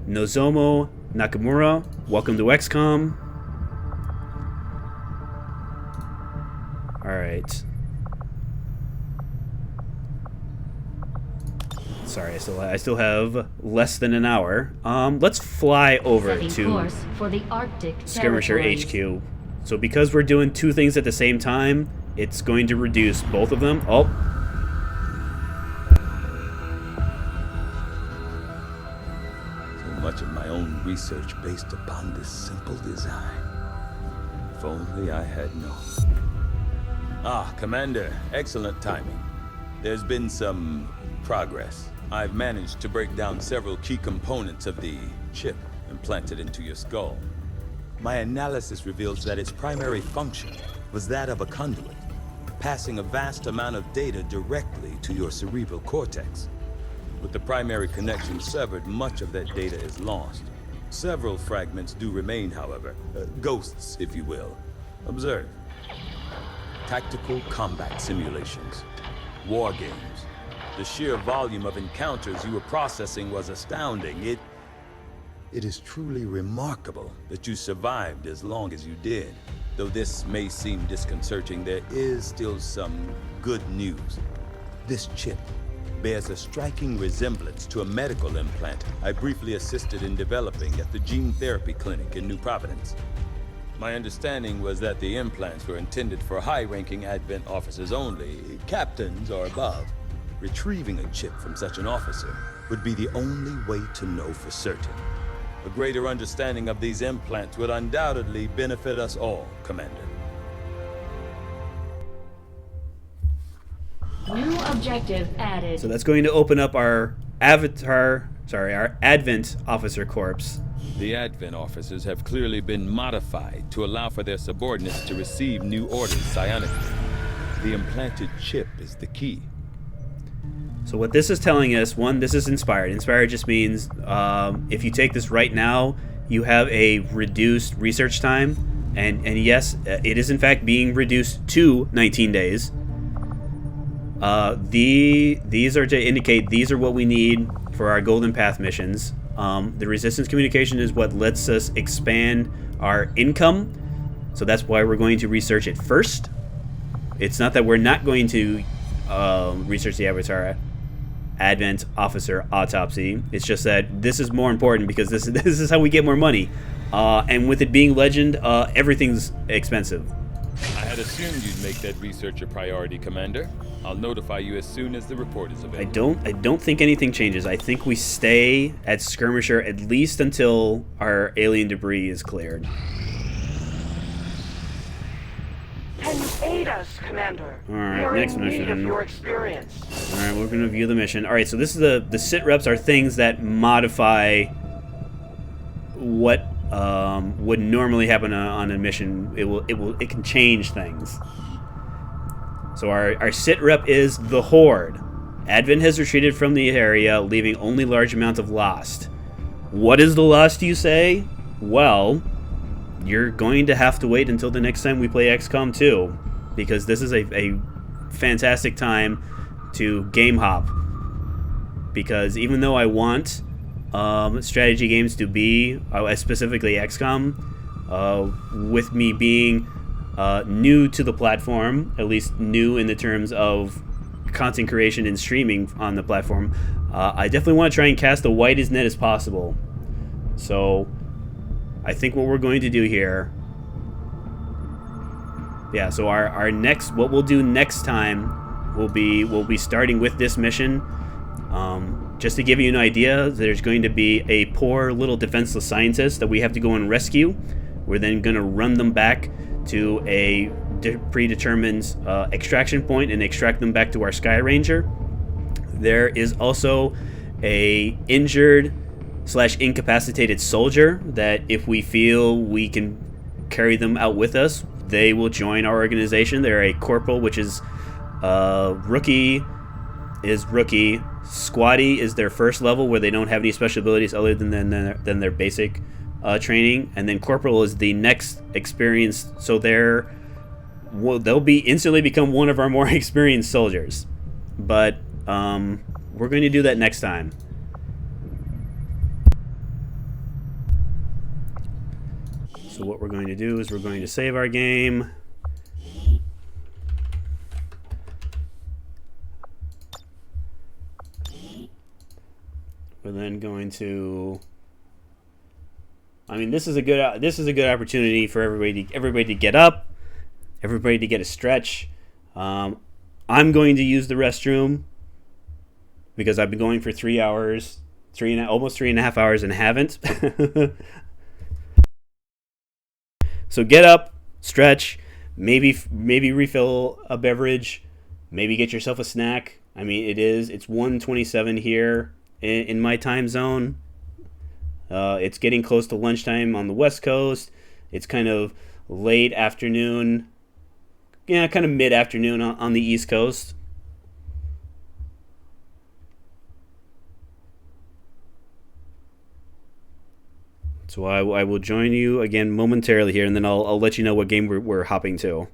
Nozomo Nakamura, welcome to XCOM. Alright. Sorry, I still have less than an hour. Let's fly over to for the Arctic Skirmisher HQ. So because we're doing two things at the same time, it's going to reduce both of them. Oh. Much of my own research based upon this simple design. If only I had known. Ah, Commander, excellent timing. There's been some progress. I've managed to break down several key components of the chip implanted into your skull. My analysis reveals that its primary function was that of a conduit, passing a vast amount of data directly to your cerebral cortex. With the primary connection severed, much of that data is lost. Several fragments do remain, however. Ghosts, if you will. Observe. Tactical combat simulations. War games. The sheer volume of encounters you were processing was astounding. It is truly remarkable that you survived as long as you did. Though this may seem disconcerting, there is still some good news. This chip bears a striking resemblance to a medical implant I briefly assisted in developing at the gene therapy clinic in New Providence. My understanding was that the implants were intended for high-ranking Advent officers only, captains or above. Retrieving a chip from such an officer would be the only way to know for certain. A greater understanding of these implants would undoubtedly benefit us all, Commander. New objective added. So that's going to open up our our Advent Officer Corps. The Advent officers have clearly been modified to allow for their subordinates to receive new orders psionically. The implanted chip is the key. So what this is telling us, one, this is inspired. Inspired just means if you take this right now, you have a reduced research time. And yes, it is in fact being reduced to 19 days. These are to indicate these are what we need for our Golden Path missions. The Resistance communication is what lets us expand our income. So that's why we're going to research it first. It's not that we're not going to research the Avatar Advent Officer Autopsy. It's just that this is more important because this is how we get more money. And with it being Legend, everything's expensive. I had assumed you'd make that research a priority, Commander. I'll notify you as soon as the report is available. I don't think anything changes. I think we stay at Skirmisher at least until our alien debris is cleared. Can you aid us, Commander? Alright, We are next in need of mission. your experience. Alright, we're going to view the mission. Alright, so this is the sit reps are things that modify what would normally happen on a mission. It can change things. So our sit rep is the Horde. Advent has retreated from the area, leaving only large amounts of lost. What is the lost, you say? Well, you're going to have to wait until the next time we play XCOM 2, because this is a fantastic time to game hop. Because even though I want strategy games to be, specifically XCOM, with me being new to the platform, at least new in the terms of content creation and streaming on the platform, I definitely want to try and cast the widest net as possible. So I think what we're going to do here, yeah, so our next, what we'll do next time will be, we'll be starting with this mission. Just to give you an idea, there's going to be a poor little defenseless scientist that we have to go and rescue. We're then going to run them back to a predetermined extraction point and extract them back to our Sky Ranger. There is also a injured / incapacitated soldier that if we feel we can carry them out with us, they will join our organization. They're a corporal, which is rookie. Squatty is their first level, where they don't have any special abilities other than their basic training, and then corporal is the next experience. So they'll be instantly become one of our more experienced soldiers. But we're going to do that next time. So what we're going to do is we're going to save our game. We're then going to, I mean, this is a good opportunity for everybody to get up, everybody to get a stretch. I'm going to use the restroom because I've been going for 3 hours, almost 3.5 hours, and haven't. So get up, stretch, maybe refill a beverage, maybe get yourself a snack. I mean, it's 1:27 here in my time zone. It's getting close to lunchtime on the West Coast. It's kind of late afternoon yeah, kind of mid-afternoon on the East Coast. So I will join you again momentarily here, and then I'll let you know what game we're hopping to.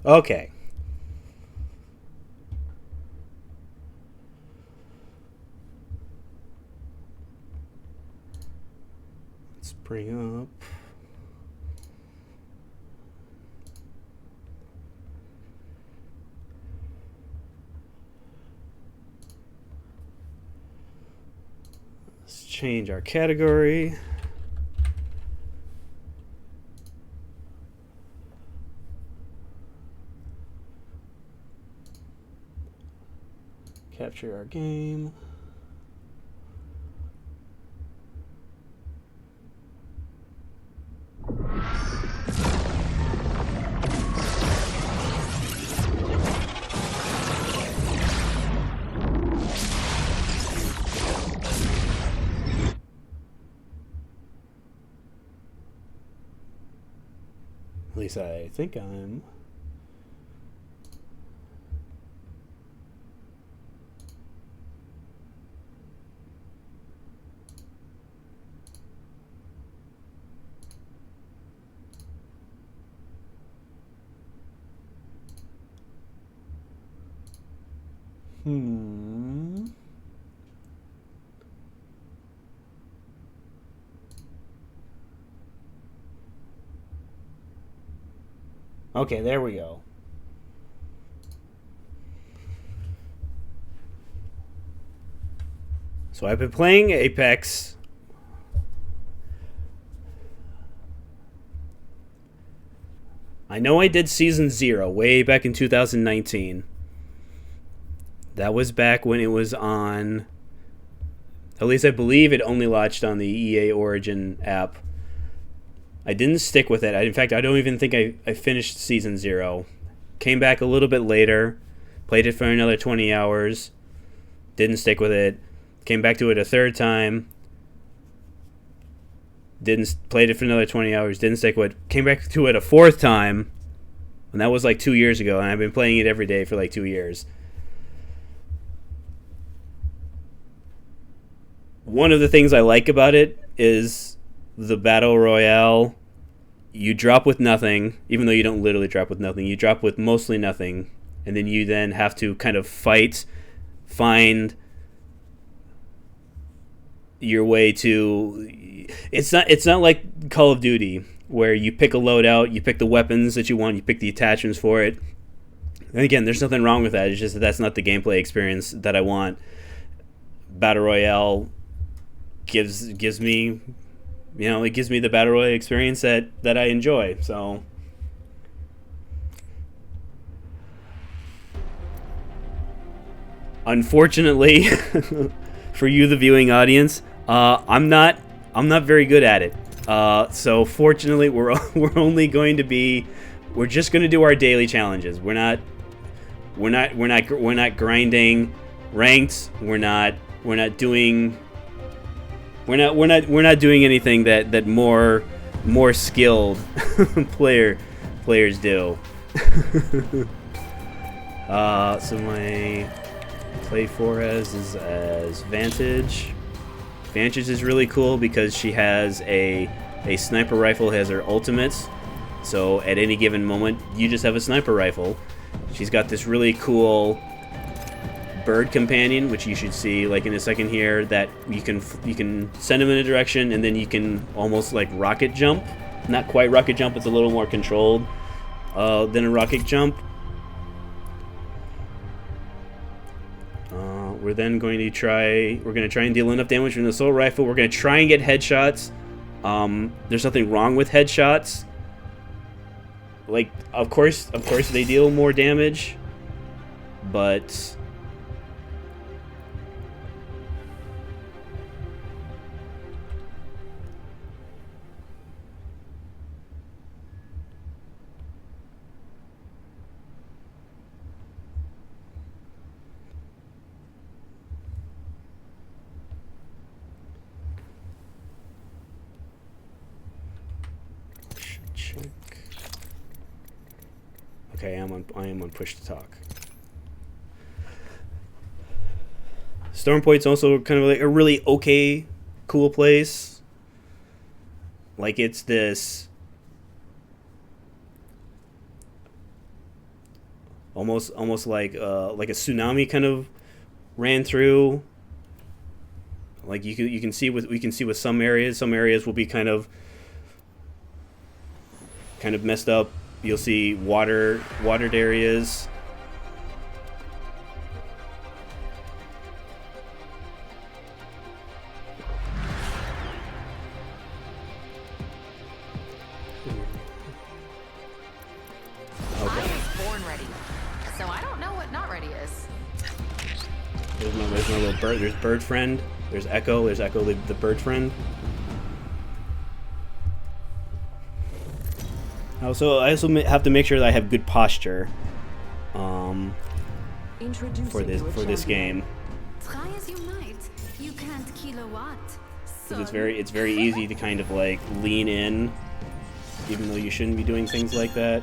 Okay. Let's bring up change our category. Capture our game. At least I think I'm. Okay, there we go. So I've been playing Apex. I know I did Season 0 way back in 2019. That was back when it was on... At least I believe it only launched on the EA Origin app. I didn't stick with it. In fact, I don't even think I finished Season 0. Came back a little bit later. Played it for another 20 hours. Didn't stick with it. Came back to it a third time. Played it for another 20 hours. Didn't stick with it. Came back to it a fourth time. And that was like 2 years ago. And I've been playing it every day for like 2 years. One of the things I like about it is the Battle Royale. You drop with nothing, even though you don't literally drop with nothing. You drop with mostly nothing, and then you then have to kind of find your way to... It's not like Call of Duty, where you pick a loadout, you pick the weapons that you want, you pick the attachments for it. And again, there's nothing wrong with that. It's just that that's not the gameplay experience that I want. Battle Royale gives me... it gives me the Battle Royale experience that I enjoy, so... Unfortunately, for you, the viewing audience, I'm not very good at it. So fortunately, we're only going to be... We're just going to do our daily challenges. We're not grinding ranked. We're not doing anything that more skilled players do. So my play for as Vantage. Vantage is really cool because she has a sniper rifle, has her ultimates. So at any given moment, you just have a sniper rifle. She's got this really cool bird companion, which you should see like in a second here, that you can send him in a direction and then you can almost like rocket jump. Not quite rocket jump, it's a little more controlled than a rocket jump. We're then going to try and deal enough damage from the assault rifle. We're going to try and get headshots. There's nothing wrong with headshots. Like, of course they deal more damage, but okay, I am on push to talk. Storm Point's also kind of like a really okay, cool place. Like it's this almost like a tsunami kind of ran through. Like we can see with some areas will be kind of messed up. You'll see watered areas. There's my little bird. There's bird friend. There's Echo. There's Echo, the bird friend. I also have to make sure that I have good posture. For this game. Try as you might, you can't kill a what. Because it's very easy to kind of like lean in, even though you shouldn't be doing things like that.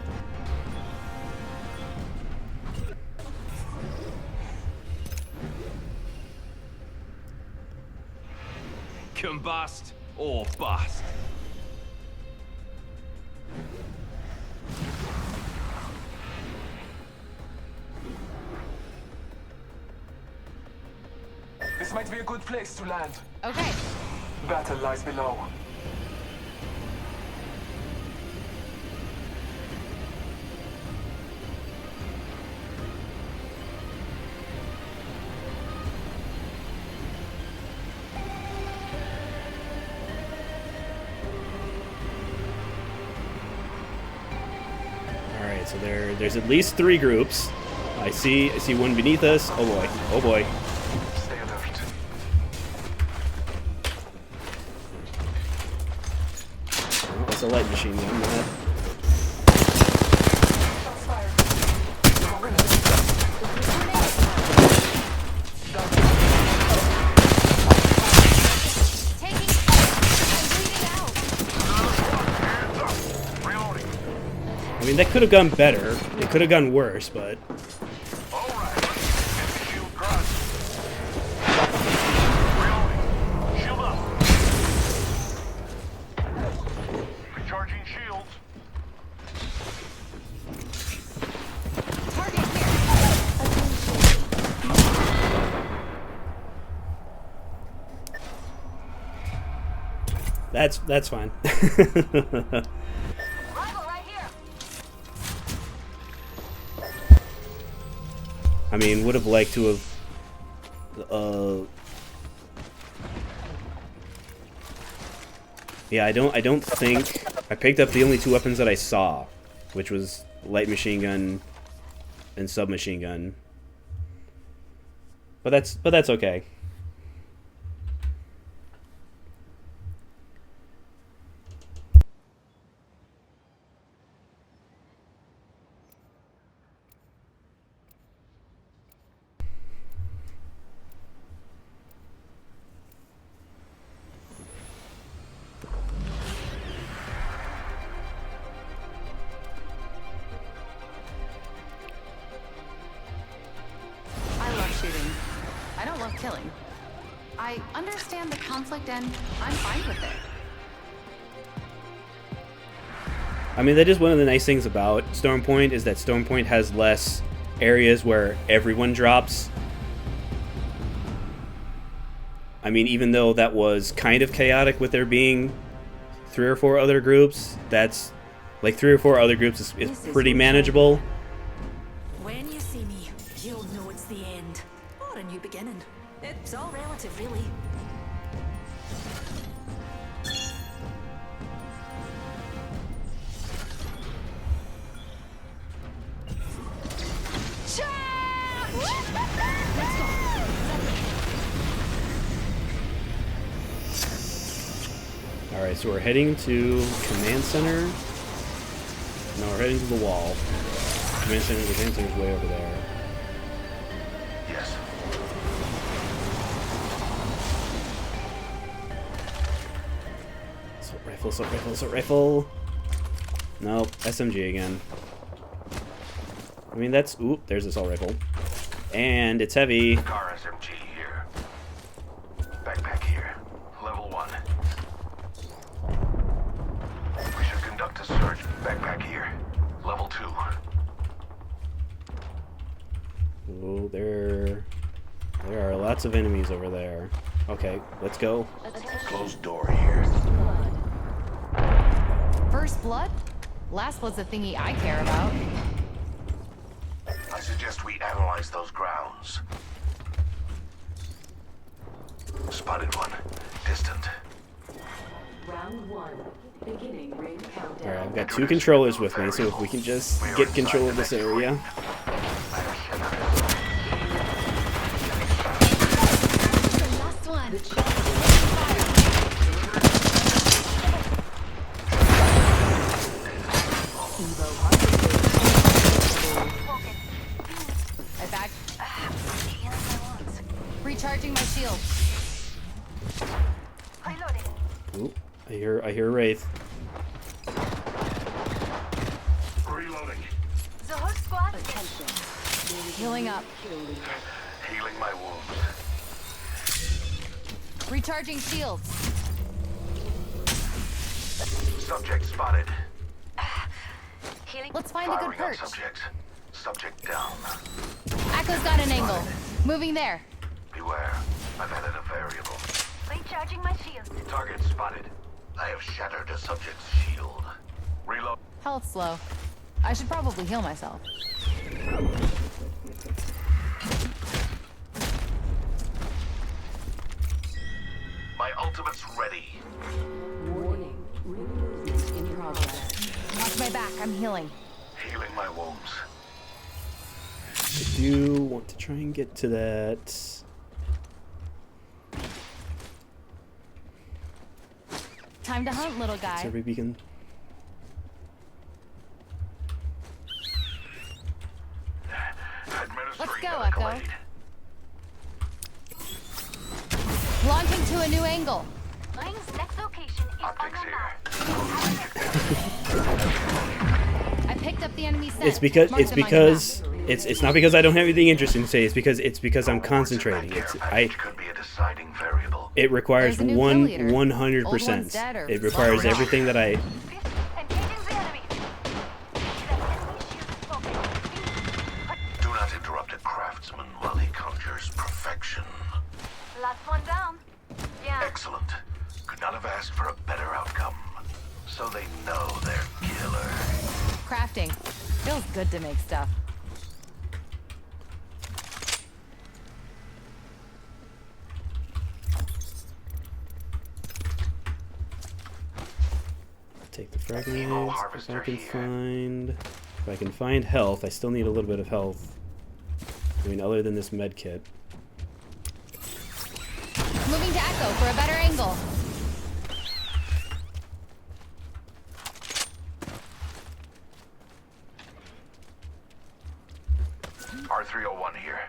Combust or bust. This might be a good place to land. Okay. Battle lies below. Alright, so there's at least 3 groups. I see one beneath us. Oh boy. Oh boy. Stay alert. Oh, that's a light machine gun. That. I mean, that could have gone better. It could have gone worse, but... Recharging shields. That's fine. I mean, would have liked to have yeah, I don't think I picked up the only 2 weapons that I saw, which was light machine gun and submachine gun. But that's okay. Shooting. I don't love killing. I understand the conflict and I'm fine with it. I mean, that is one of the nice things about Stormpoint, is that Stormpoint has less areas where everyone drops. I mean, even though that was kind of chaotic with there being 3 or 4 other groups, that's like 3 or 4 other groups is pretty manageable. When you see me, you'll know it's the end. Or a new beginning. It's all relative, really. Alright, so we're heading to Command Center. No, we're heading to the wall. Command Center's way over there. Yes. Assault rifle. Nope, SMG again. I mean, that's... Oop, there's assault rifle. And it's heavy. Car SMG here. Backpack here. Level 1. We should conduct a search. Backpack here. Level 2. Oh, there are lots of enemies over there. Okay, let's go. Closed door here. First blood? Last blood's the thingy I care about. I suggest we analyze those grounds. Spotted one. Distant. Round 1. Beginning ring countdown. Alright, I've got 2 controllers with me, so if we can just get control of this area. Recharging my shield. Ooh, I hear a wraith. Reloading. The whole squad. Healing up. Healing my wounds. Recharging shields. Subject spotted. Let's find a good Firing on perch. subject. Subject down. Echo's got an angle. Moving there. Beware. I've added a variable. Recharging my shield. Target spotted. I have shattered a subject's shield. Reload. Health slow. I should probably heal myself. My ultimate's ready. Warning. Movement in progress. Watch my back. I'm healing. Healing my wounds. I do want to try and get to that. Time to hunt, little guy. Survey beacon. Let's go, Echo. Launching to a new angle. Ring's next location is on the map. I picked up the enemy scent. It's because Mark them on your map. it's not because I don't have anything interesting to say. It's because I'm concentrating. It requires There's a new kill leader. 100%. Old one's dead or It requires something. everything that I. Do not interrupt a craftsman while he conjures perfection. Last one down. Yeah. Excellent. Could not have asked for a better outcome. So they know they're killer. Crafting. Feels good to make stuff. Take the fragments if I can find health. I still need a little bit of health. I mean, other than this med kit. Moving to Echo for a better angle. R301 here.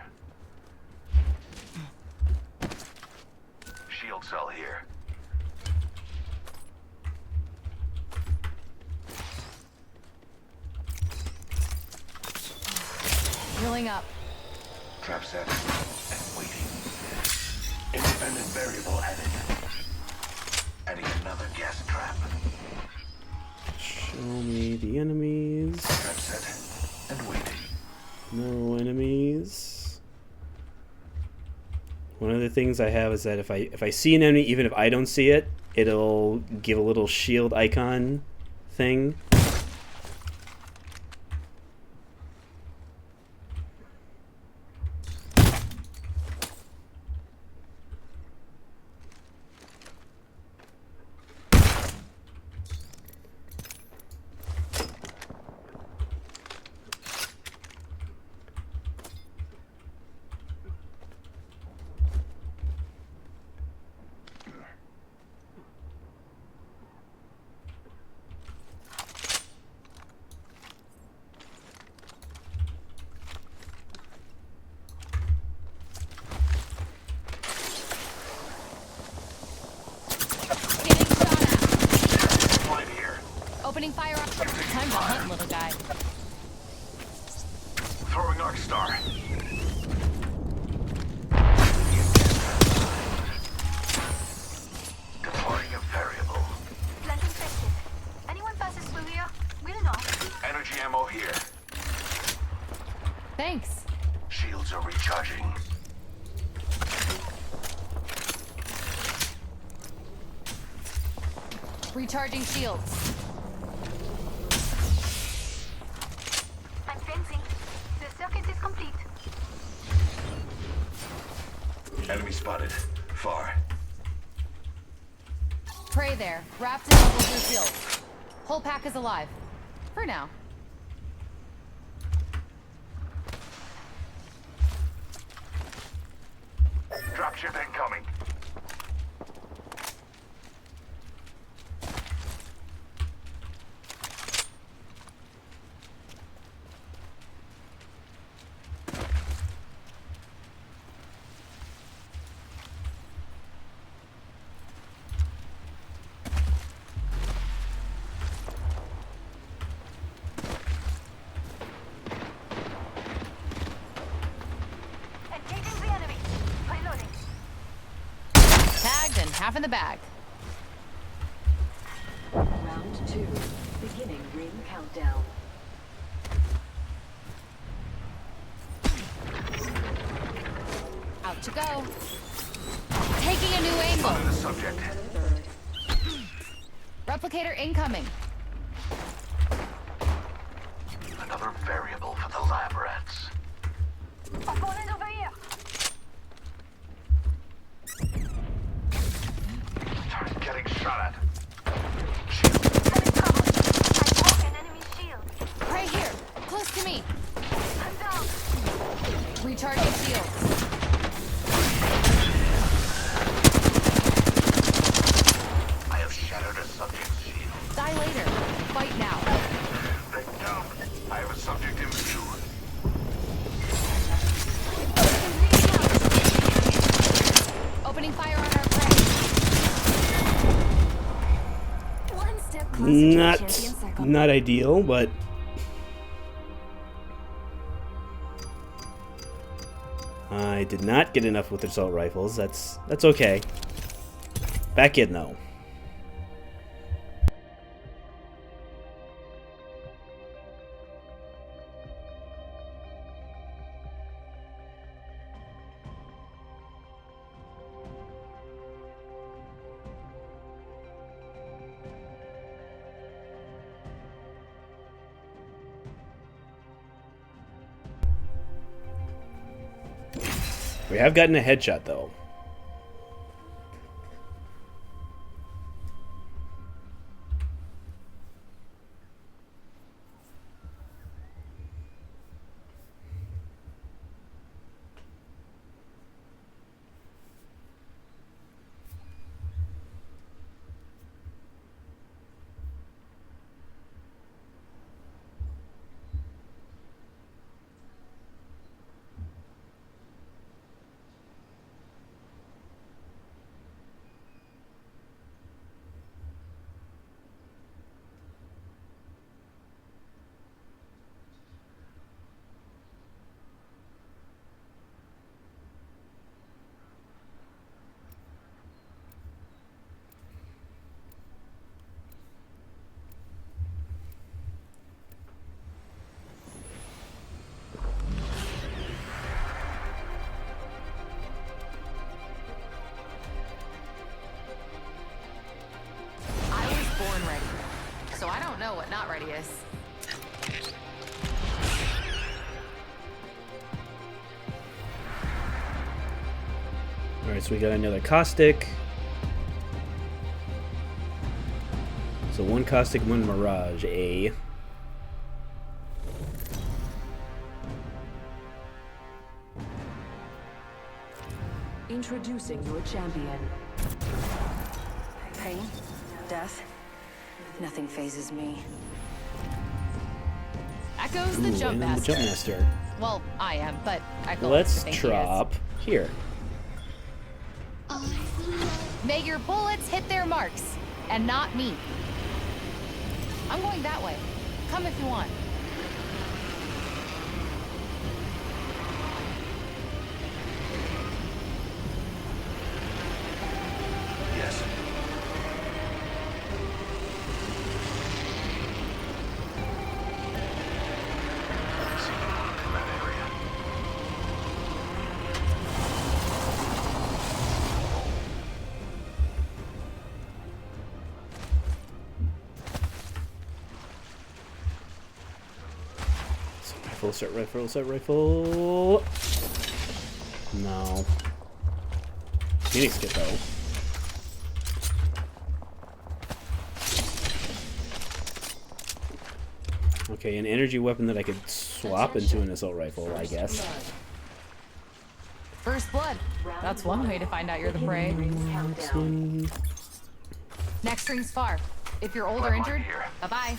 Shield cell here. Healing up. Trap set and waiting. Independent variable added. Adding another gas trap. Show me the enemies. Trap set and waiting. No enemies. One of the things I have is that if I see an enemy, even if I don't see it, it'll give a little shield icon thing. Opening fire on. Time to hunt, little guy. Throwing Arc Star. Deploying a variable. Planting festive. Anyone passes through here, we'll know. Energy ammo here. Thanks. Shields are recharging. Recharging shields. I'm fencing. The circuit is complete. Enemy spotted. Far. Prey there. Wrapped in bubbles or shields. Whole pack is alive. For now. Dropship incoming. half in the bag. Round 2. Beginning ring countdown. Out to go. Taking a new angle. Under the subject. Replicator incoming. Another variable for the lab rats. Opponent over here. Turret getting shot at. Right here. Close to me. I'm down. Recharging shields. I have shattered a subject's shield. Die later. Fight now. They don't. I have a subject in view. Opening fire on our prey. One step closer to the champion circle. Not ideal, but I did not get enough with assault rifles. That's okay. Back in though. We have gotten a headshot though. Born ready. So I don't know what not ready is. Alright, so we got another caustic. So one caustic, one mirage, A. Introducing your champion. Pain, death, nothing phases me. Echo's the Ooh, jump and then master. the jump master. Well, I am, but Echo Let's likes to think he is. drop here. May your bullets hit their marks, and not me. I'm going that way. Come if you want. Yes. Assault rifle, assault rifle. No. Phoenix kit though. Okay, an energy weapon that I could swap into an assault rifle, I guess. First blood. That's one way to find out you're the prey. Next ring's far. If you're old or injured, bye-bye.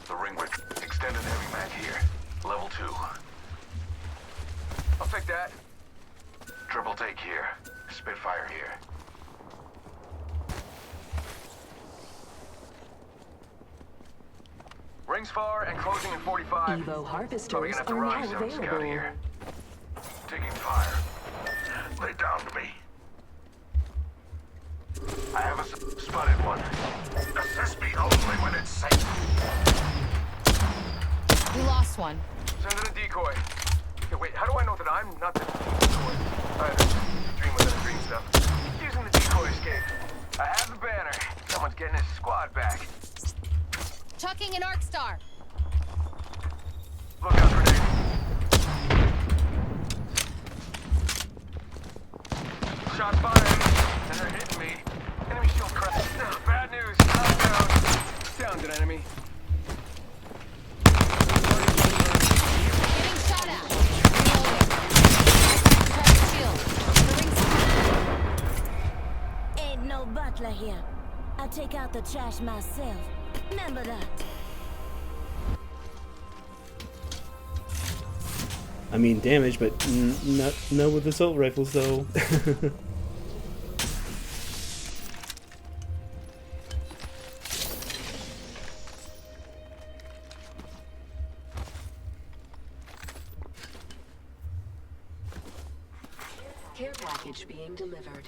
The ring with extended heavy mag here. Level 2. I'll take that. Triple take here. Spitfire here. Rings far and closing in 45. Evo Probably harvesters gonna have to are run now some scout available. here. Spotted one. Assist me only when it's safe. We lost one. Send in a decoy. Okay, wait, how do I know that I'm not the decoy? Dream within a dream stuff. Using the decoy escape. I have the banner. Someone's getting his squad back. Chucking an arc star. Look out, grenade. Shot fired. And they're hitting me. Enemy shield cracked. Bad news. I'm down. Downed an enemy. Getting shot at. Reloading. Try to shield. The ring's Ain't no butler here. I'll take out the trash myself. Remember that. I mean damage, but not with assault rifles though. Care package being delivered.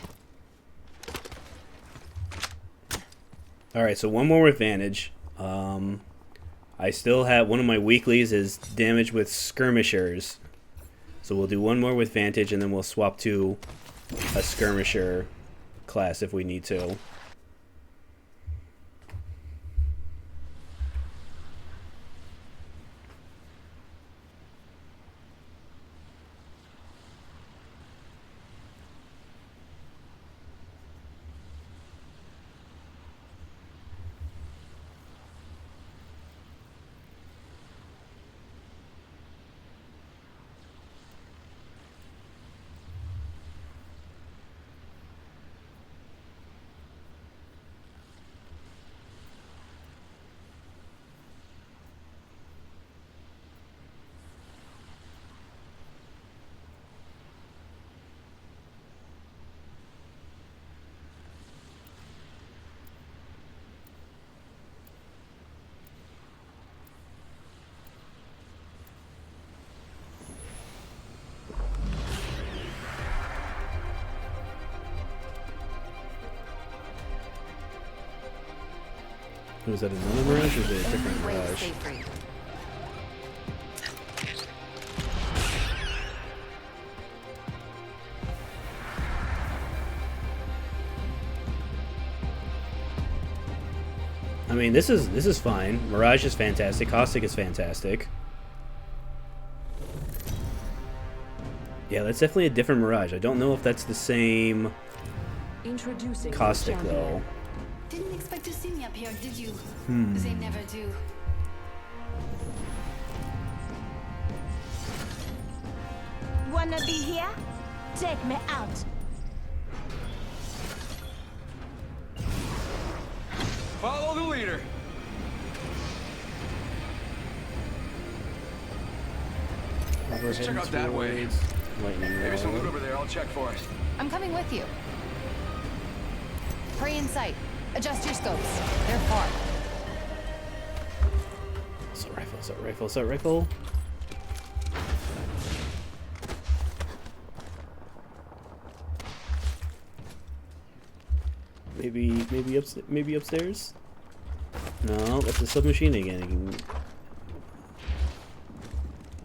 Alright, so one more advantage. I still have one of my weeklies is damage with skirmishers. So we'll do one more with Vantage and then we'll swap to a skirmisher class if we need to. Was that another Mirage or is it a different Mirage? I mean, this is fine. Mirage is fantastic. Caustic is fantastic. Yeah, that's definitely a different Mirage. I don't know if that's the same Introducing Caustic though. Didn't expect to see me up here, did you? Hmm. They never do. Wanna be here? Take me out. Follow the leader. Let's check out that way. Maybe some loot over there. I'll check for us. I'm coming with you. Prey in sight. Adjust your scopes. They're far. Assault rifle, assault rifle, assault rifle. Maybe upstairs. No, that's a submachine again.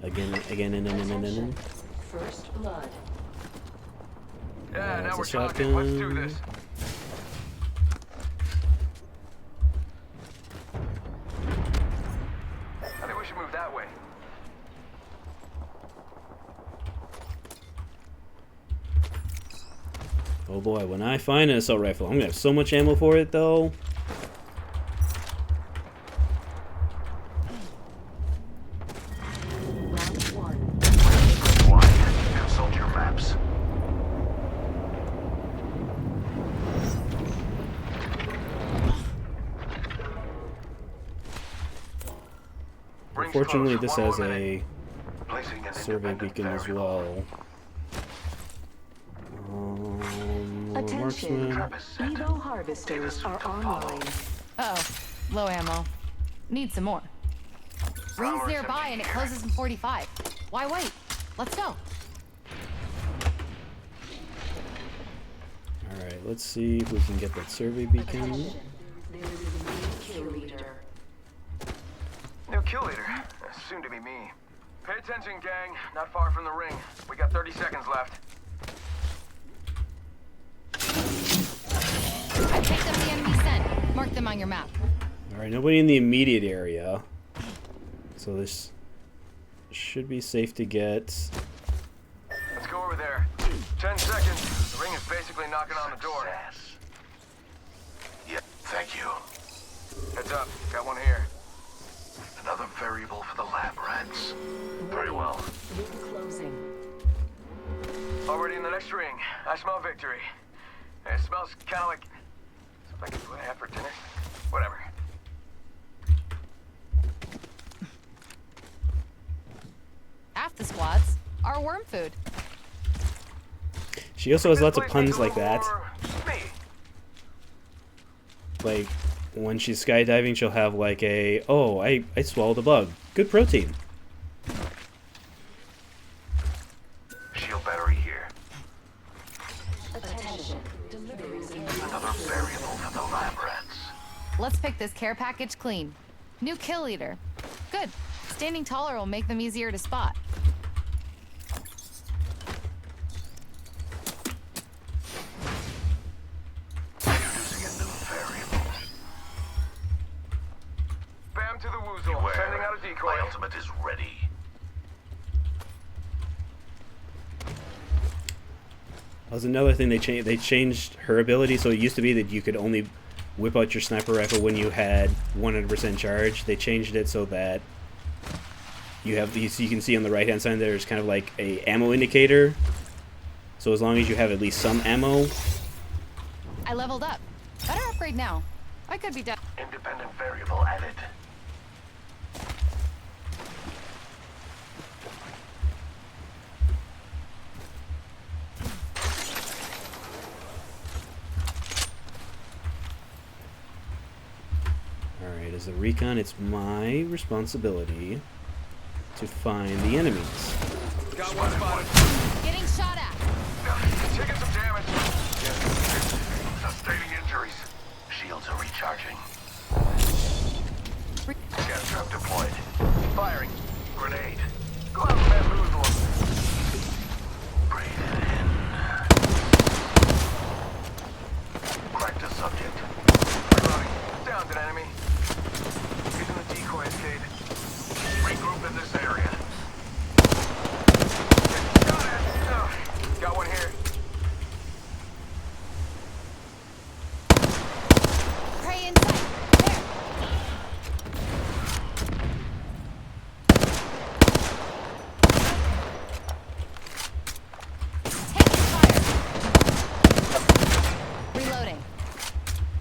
Again. First blood. Yeah, now It's we're a talking. Let's do this. I think we should move that way. Oh boy, when I find an assault rifle, I'm gonna have so much ammo for it though. Consult your maps. Unfortunately, this has a survey beacon as well. Attention. Marksman. Evo harvesters are online. Uh-oh. Low ammo. Need some more. Ring's nearby and it closes in 45. Why wait? Let's go. Alright, let's see if we can get that survey beacon. There is a new kill leader. New kill leader. Soon to be me. Pay attention, gang. Not far from the ring. We got 30 seconds left. I picked up the enemy scent. Mark them on your map. Alright, nobody in the immediate area. So this should be safe to get. Let's go over there. 10 seconds. The ring is basically knocking on the door. Yeah, thank you. Heads up. Got one here. Another variable for the lab rats. Very well. Ring closing. Already in the next ring. I smell victory. It smells kind of like something I could have for dinner. Whatever. Half the squads are worm food. She also has lots of puns like that. Like, when she's skydiving, she'll have like a, oh, I swallowed a bug. Good protein. Shield battery here. Attention. Deliveries in Another variable for the lab rats. Let's pick this care package clean. New kill leader. Good. Standing taller will make them easier to spot. Introducing a new variable. Bam to the woozle. Beware. Sending out a decoy. My ultimate is ready. That was another thing they changed. They changed her ability, so it used to be that you could only whip out your sniper rifle when you had 100% charge. They changed it so that you have these. You can see on the right-hand side there's kind of like a ammo indicator. So as long as you have at least some ammo. I leveled up. Better upgrade now. I could be done. Independent variable added. Alright, as a recon, it's my responsibility to find the enemies. Got one spotted. Getting shot at. Taking some damage. Sustaining injuries. Shields are recharging. Gas trap deployed. Firing. Grenade. Go out and bamboozle them. Breathe it in. Crack the subject. Reloading. Downed an enemy. Using the decoy escape. Regroup in this area. Got it. Oh, got one here. Prey in sight. There. Taking fire. Reloading.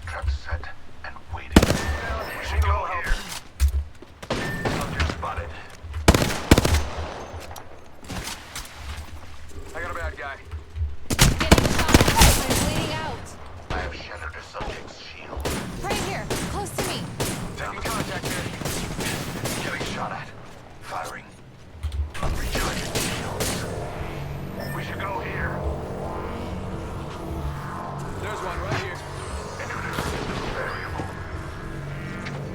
Trap set and waiting. We should go here. Subject spotted. I got a bad guy. Getting shot at. I'm bleeding out. I have shattered a subject's shield. Right here. Close to me. Taking contact here. Getting shot at. Firing. Recharging shields. We should go here. There's one right here. Introducing a new variable.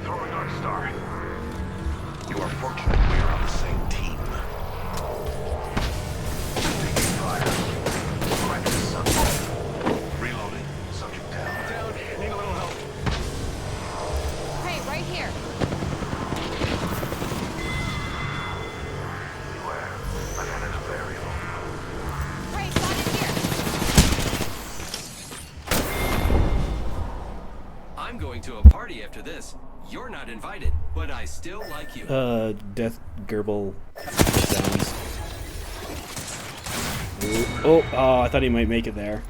Throwing Dark Star. You are fortunate we are on the same team. Taking fire. Crack the subject. Reloading. Subject down. Down. Need a little help. Prey right here. Beware. I've added a variable. Prey spotted here. I'm going to a party after this. You're not invited, but I still like you. Death Gerbil sounds. Ooh, oh, I thought he might make it there.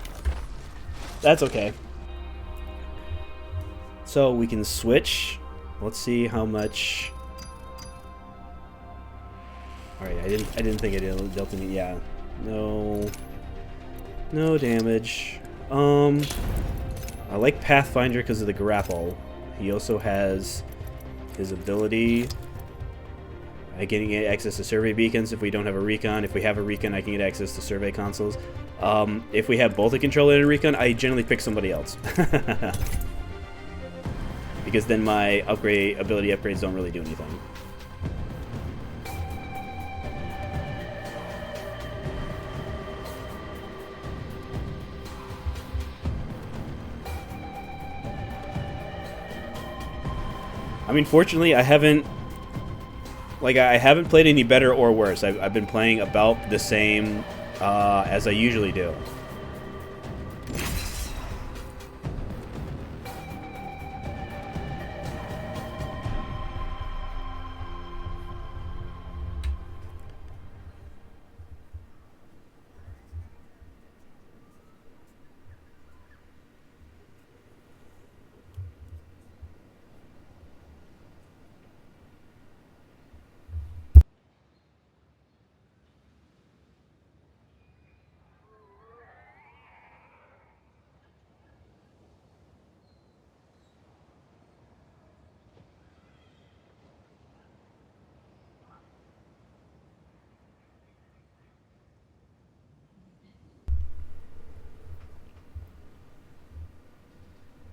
That's okay. So we can switch. Let's see how much. All right, I didn't think it dealt any. Yeah, no damage. I like Pathfinder because of the grapple. He also has his ability. I can get access to survey beacons if we don't have a recon. If we have a recon, I can get access to survey consoles. If we have both a controller and a recon, I generally pick somebody else. Because then my ability upgrades don't really do anything. I mean, fortunately, I haven't played any better or worse. I've been playing about the same as I usually do.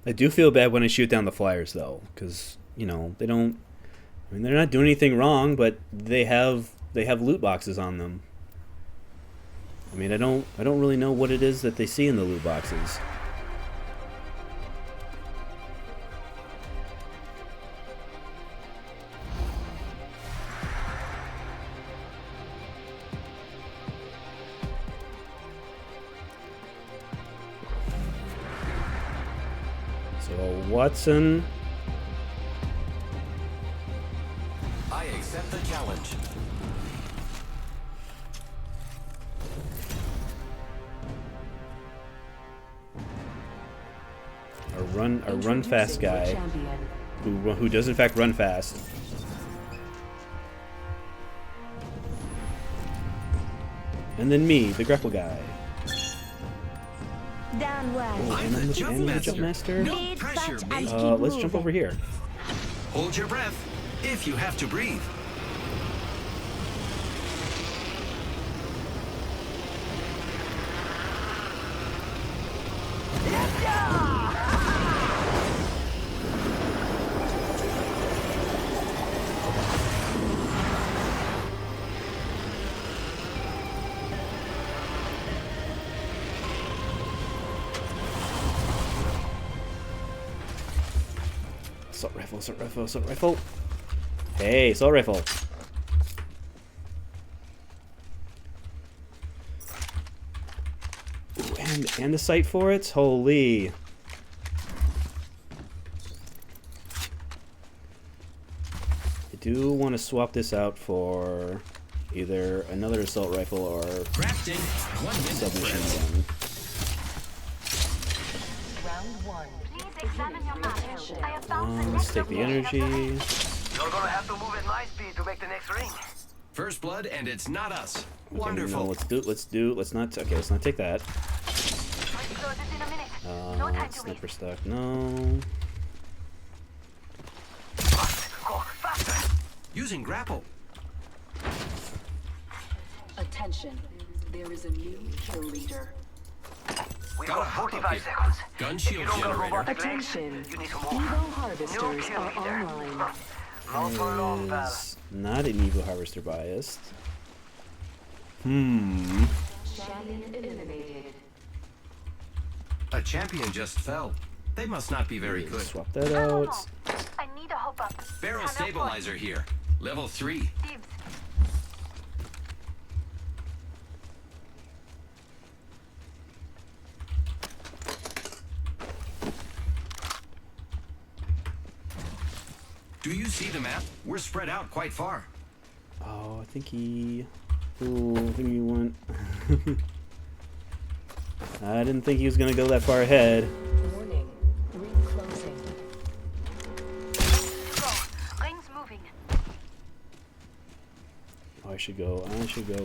I do feel bad when I shoot down the flyers, though, because, you know, they don't... I mean, they're not doing anything wrong, but they have loot boxes on them. I mean, I don't really know what it is that they see in the loot boxes. Watson. I accept the challenge. A run fast guy who does in fact run fast. And then me, the grapple guy. Down well. Oh, and I'm the jump master. No pressure, mate. Let's jump over here. Hold your breath if you have to breathe. Assault rifle. Hey, assault rifle. Ooh, and the sight for it? Holy. I do want to swap this out for either another assault rifle or submachine gun. Let's take the energy. You're gonna have to move at my speed to make the next ring. First blood, and it's not us. Okay, Wonderful. No, let's not take that. Sniper stock, no. Using grapple. Attention, there is a new kill leader. We got 45 seconds. Gun shield generator. Attention, Evo harvesters are online. Not for long, pal. Is not an Evo harvester biased. Champion eliminated. A champion just fell. They must not be very good. Swap that out. I need a hop up. Barrel stabilizer here. Level 3. Do you see the map? We're spread out quite far. Oh, I think he... Ooh, I think he went... I didn't think he was going to go that far ahead. Warning, ring closing. Ring's moving. Oh, I should go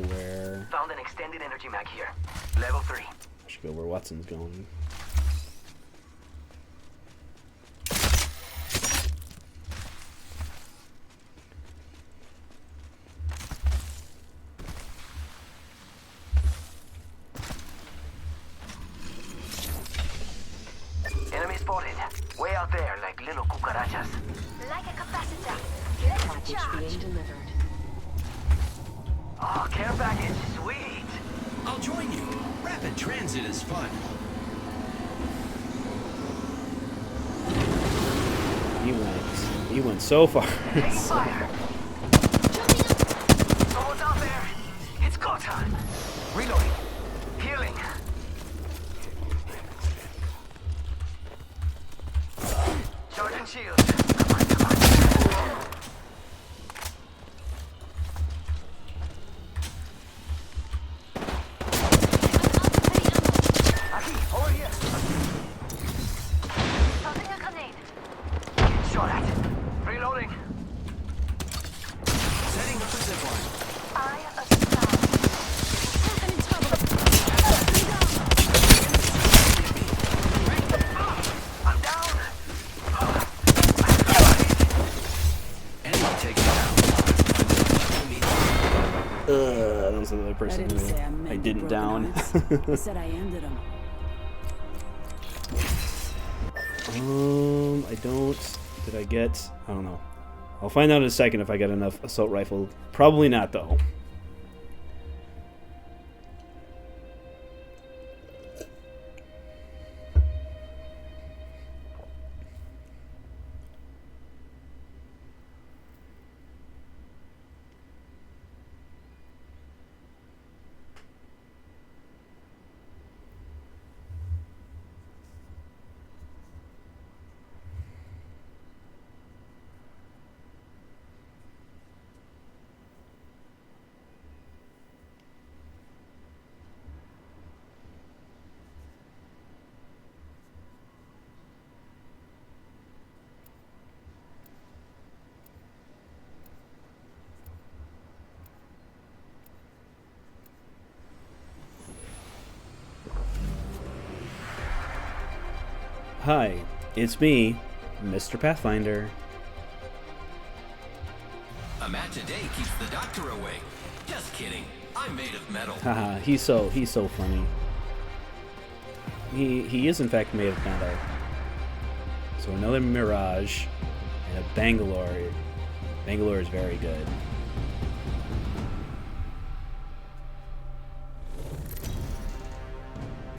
where... Found an extended energy mag here. Level 3. I should go where Watson's going. muchachos. Like a capacitor. Let's Package charge. being delivered. Oh, care package, sweet. I'll join you. Rapid transit is fun. He went so far. Taking fire. Almost out there. It's go time. Reloading. Healing. Charging shield. Come on, come on. Aki, over here. Tossing a grenade. Shot at. Reloading. Setting up a zipline. Eye of the sky. I'm in trouble. I'm down. Enemy taken out. That was another person didn't say I who meant I didn't broken down. arms. I said I ended them. I don't. Did I get? I don't know. I'll find out in a second if I got enough assault rifle. Probably not, though. Hi, it's me, Mr. Pathfinder. A match a day keeps the doctor away. Just kidding. I'm made of metal. Haha, he's so funny. He is in fact made of metal. So another Mirage and a Bangalore. Bangalore is very good.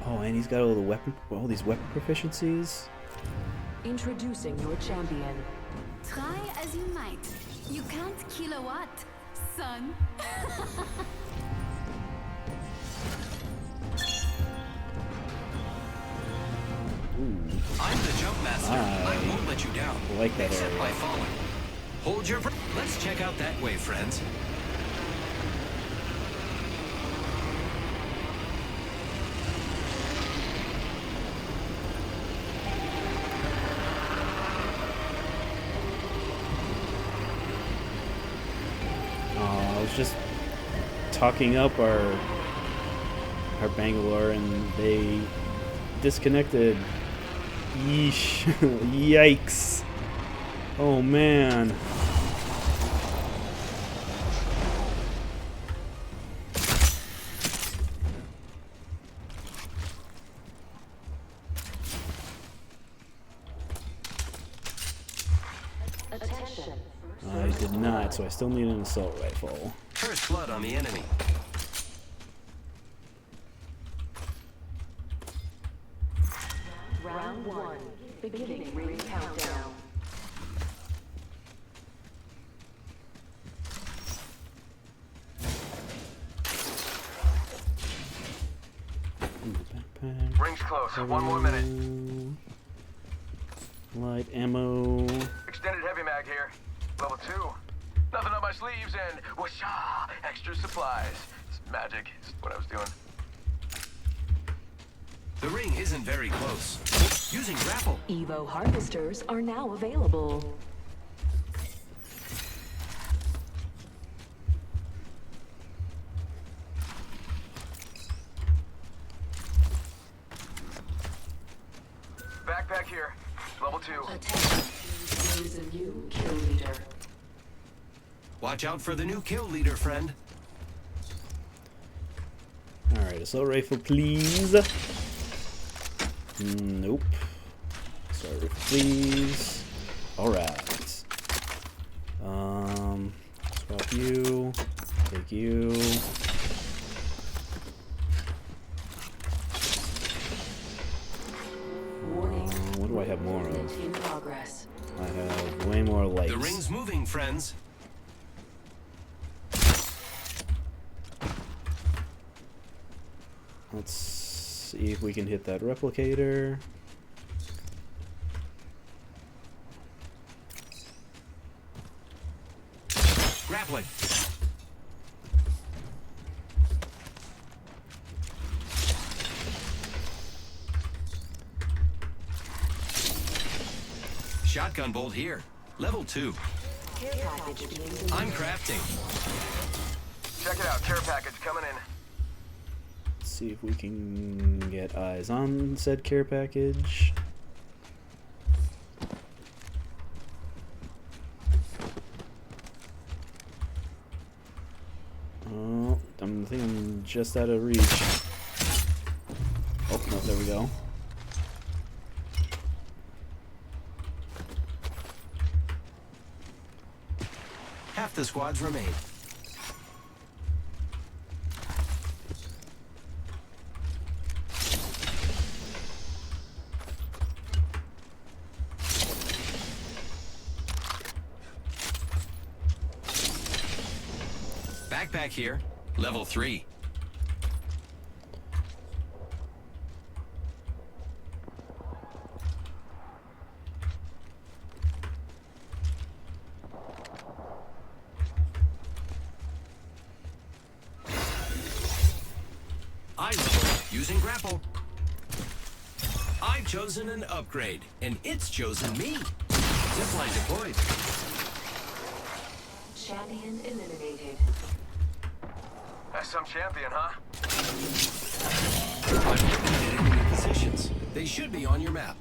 Oh, and he's got all these weapon proficiencies. Introducing your champion. Try as you might. You can't kill a what, son? I'm the jump master. I won't let you down. I like that Except area. by falling. Hold your breath. Let's check out that way, friends. I was just talking up our Bangalore and they disconnected. Yeesh. Yikes. Oh man. Attention. I did not, so I still need an assault rifle. First blood on the enemy. Round 1. Beginning ring countdown. Backpack. Rings close. 1 more minute. Light ammo. Extended heavy mag here. Level 2. Nothing up my sleeves and whoosha! Extra supplies. It's magic. It's what I was doing. The ring isn't very close. Using grapple. Evo harvesters are now available. Backpack here. Level 2. There is a new kill leader. Watch out for the new kill leader, friend. Alright, assault rifle, please. Nope. Assault rifle, please. Alright. Swap you. Take you. What do I have more of? In progress. I have way more lights. The ring's moving, friends. Let's see if we can hit that replicator. Grappling. Shotgun bolt here. Level 2. I'm crafting. Check it out, care package coming in. Let's see if we can get eyes on said care package. Oh, I think I'm just out of reach. Oh, no, there we go. Half the squads remain. Backpack here. Level 3. I level using grapple. I've chosen an upgrade, and it's chosen me. Zipline deployed. Champion eliminated. That's some champion, huh? I've located enemy positions. They should be on your map.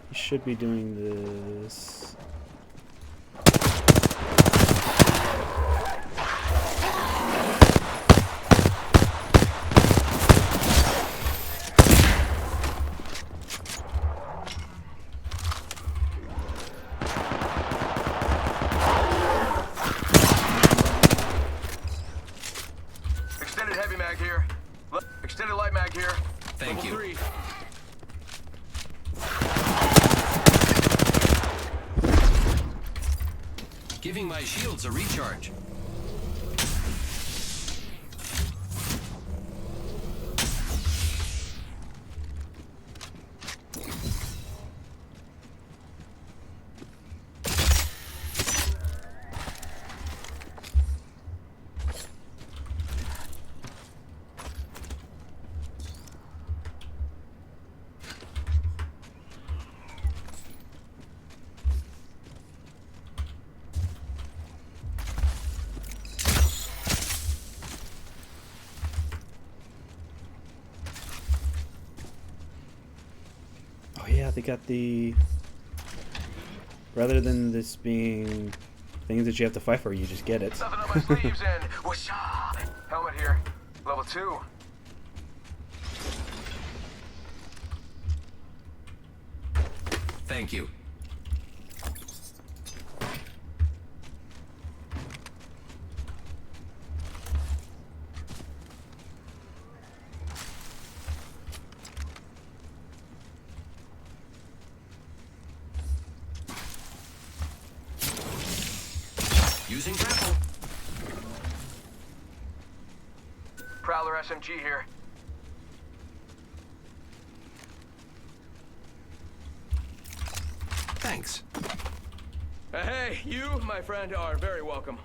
You should be doing this. Extended heavy mag here. Extended light mag here. Thank you. Level 3. Giving my shields a recharge. Oh yeah, they got the... Rather than this being things that you have to fight for, you just get it. Nothing up my sleeves and whoosha! Helmet here. Level 2. Thank you. Using grapple. Prowler SMG here. Thanks. Hey, you, my friend, are very welcome.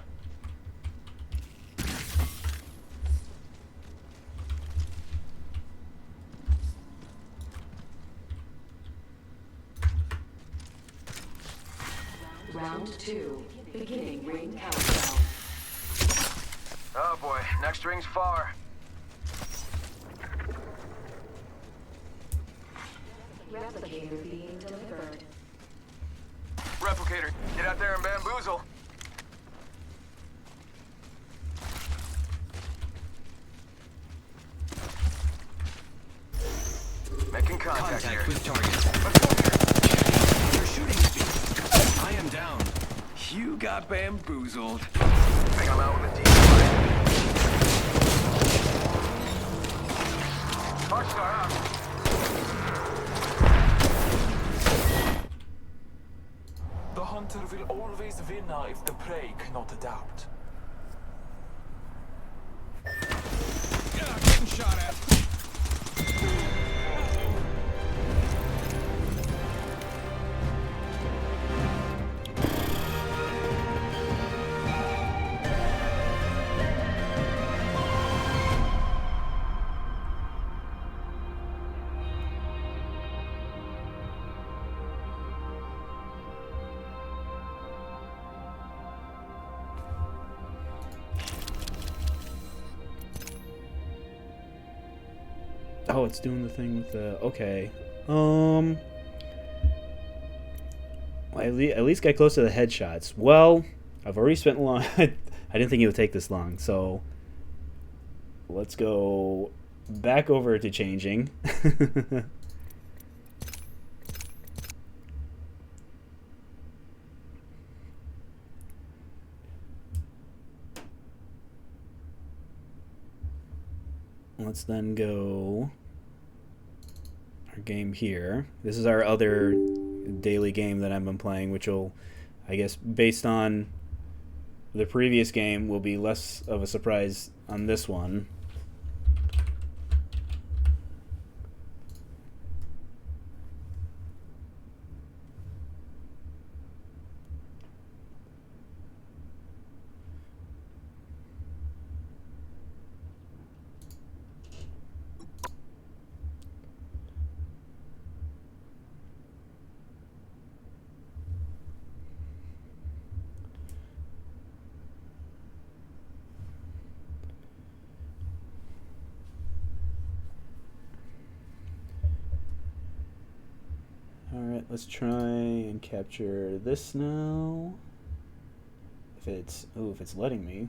Round 2. Beginning ring countdown. Oh boy, next ring's far. Replicator being delivered. Replicator, get out there and bamboozle. Contact with target. You're shooting at me. I am down. You got bamboozled. Think I'm out with a decoy. Darkstar up. The hunter will always win if the prey cannot adapt. Getting shot at. Oh, it's doing the thing with the... Okay. At least got close to the headshots. Well, I've already spent long... I didn't think it would take this long, so... Let's go back over to changing. Let's then go our game here. This is our other daily game that I've been playing, which will, I guess, based on the previous game, will be less of a surprise on this one. Alright, let's try and capture this now. If it's letting me.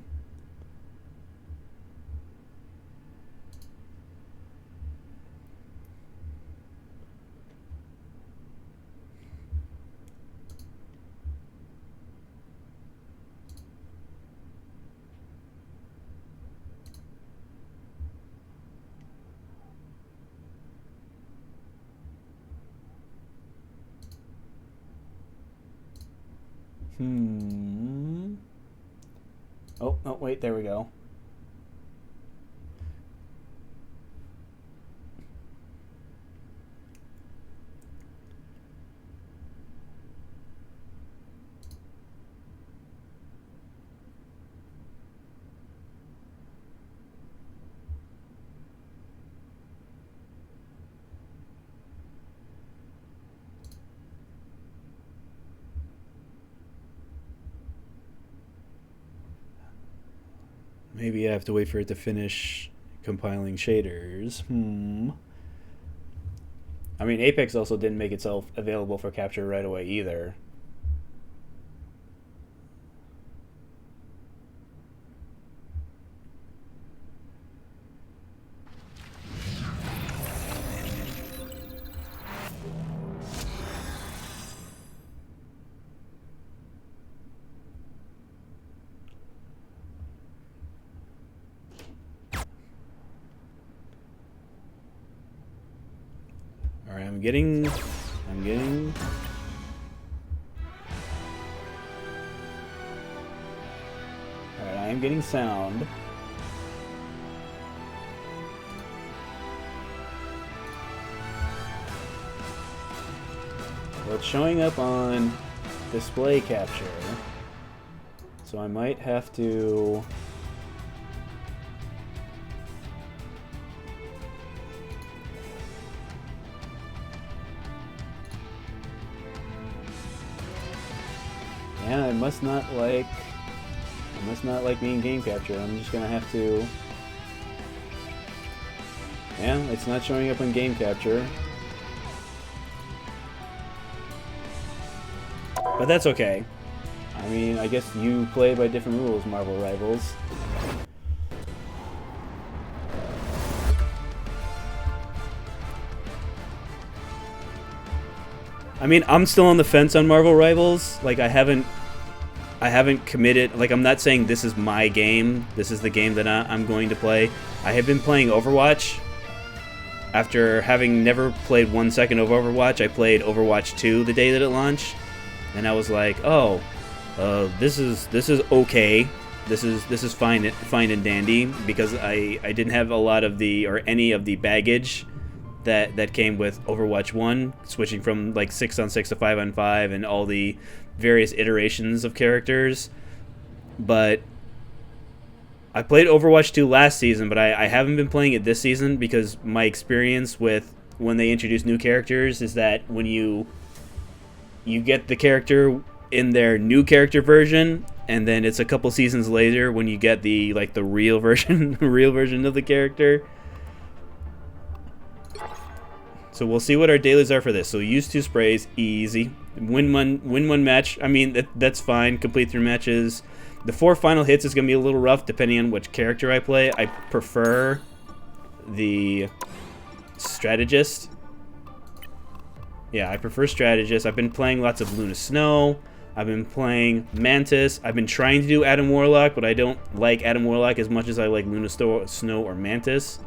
Oh, wait, there we go. Maybe I have to wait for it to finish compiling shaders. I mean, Apex also didn't make itself available for capture right away either. Alright, I'm getting... Alright, I am getting sound. Well, it's showing up on display capture, so I might have to... Yeah, I must not like me in game capture. I'm just gonna have to... Yeah, it's not showing up on game capture. But that's okay. I mean, I guess you play by different rules, Marvel Rivals. I mean, I'm still on the fence on Marvel Rivals. Like, I haven't committed. Like, I'm not saying this is my game. This is the game that I'm going to play. I have been playing Overwatch. After having never played 1 second of Overwatch, I played Overwatch 2 the day that it launched, and I was like, oh, this is okay. This is fine and dandy, because I didn't have a lot of any of the baggage that came with Overwatch 1, switching from like 6-on-6 to 5-on-5 and all the various iterations of characters. But I played Overwatch 2 last season, but I haven't been playing it this season because my experience with when they introduce new characters is that when you get the character in their new character version, and then it's a couple seasons later when you get the real version of the character. So we'll see what our dailies are for this. So use 2 sprays, easy. Win one match. I mean, that's fine. Complete 3 matches. The 4 final hits is going to be a little rough depending on which character I play. I prefer the strategist. Yeah, I prefer strategist. I've been playing lots of Luna Snow. I've been playing Mantis. I've been trying to do Adam Warlock, but I don't like Adam Warlock as much as I like Luna Snow or Mantis.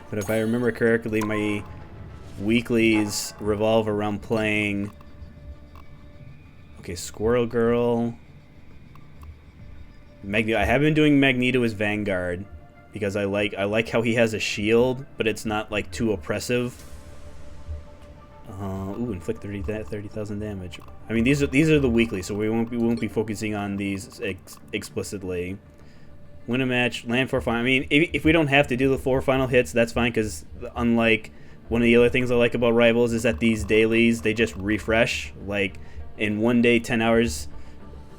But if I remember correctly, my weeklies revolve around playing... Okay, Squirrel Girl... Magneto. I have been doing Magneto as Vanguard because I like how he has a shield, but it's not like too oppressive. Ooh, inflict 30,000 damage. I mean, these are the weekly, so we won't be focusing on these explicitly. Win a match, land 4 final. I mean, if we don't have to do the 4 final hits, that's fine, because unlike one of the other things I like about Rivals is that these dailies, they just refresh. Like, in one day, 10 hours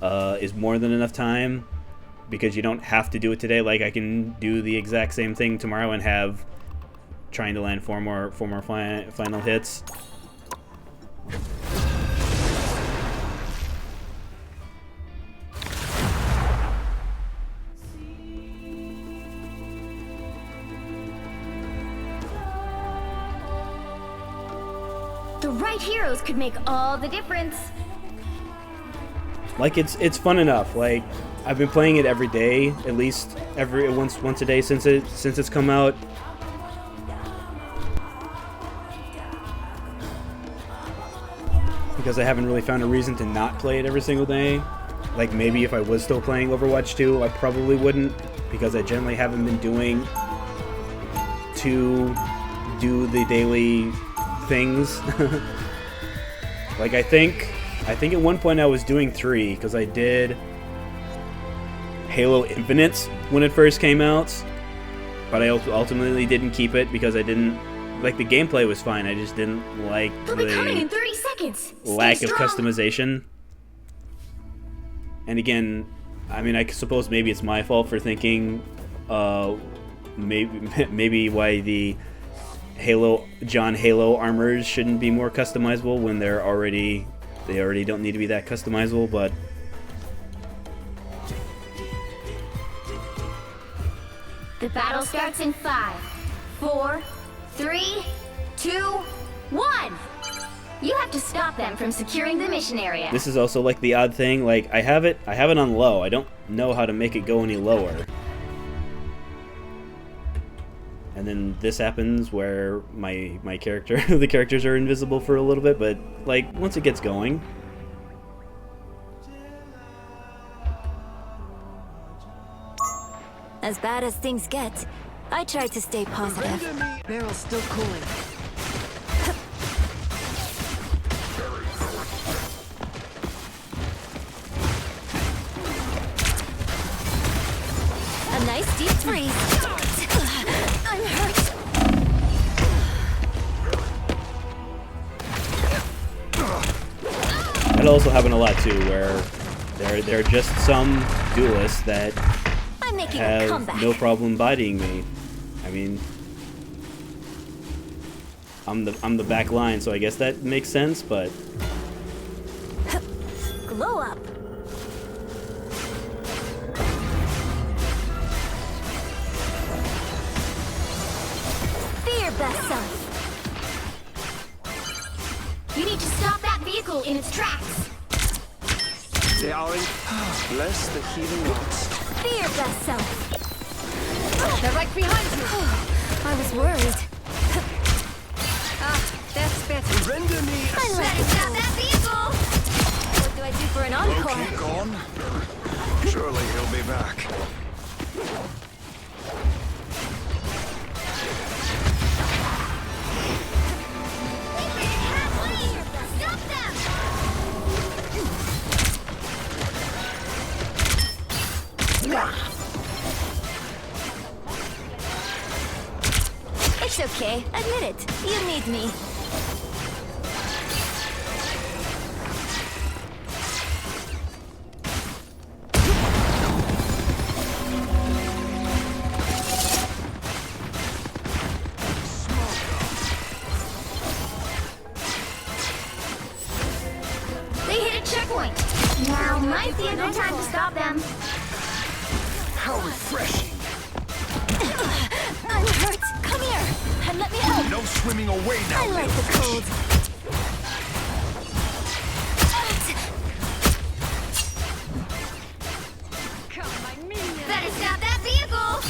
is more than enough time, because you don't have to do it today. Like, I can do the exact same thing tomorrow and have trying to land 4 more final hits. The right heroes could make all the difference. Like, it's fun enough. Like, I've been playing it every day, at least once a day since it's come out. Because I haven't really found a reason to not play it every single day. Like, maybe if I was still playing Overwatch 2, I probably wouldn't, because I generally haven't been doing to do the daily things. Like, I think at one point I was doing 3, because I did Halo Infinite when it first came out, but I ultimately didn't keep it because I didn't like the gameplay was fine. I just didn't like They'll be coming in 30 seconds. lack of customization. And again, I mean, I suppose maybe it's my fault for thinking maybe why the John Halo armors shouldn't be more customizable when they already don't need to be that customizable, but The battle starts in 5, 4, 3, 2, 1. You have to stop them from securing the mission area. this is also like the odd thing. Like, I have it on low. I don't know how to make it go any lower. And then this happens where my character, the characters are invisible for a little bit, but like once it gets going. As bad as things get, I try to stay positive. Barrel's still cooling. A nice deep freeze. I'm hurt. That also happen a lot too, where there are just some duelists that I'm making a have comeback. no problem bodying me. I mean, I'm the back line, so I guess that makes sense, but Glow up. Be your best self. You need need to stop that vehicle in its tracks. They are in... Bless the healing arts. Be your best self. They're right behind you. I was worried. That's better. Render me a I like to stop that vehicle. What do I do for an encore? Low-key gone? Surely he'll be back. Stop them! It's okay. Admit it. You need me. They hit a checkpoint. Now might be a good time to stop them. How refreshing. I'm hurt. Come here and let me help. No swimming away now. I like the cold. Better stop that vehicle.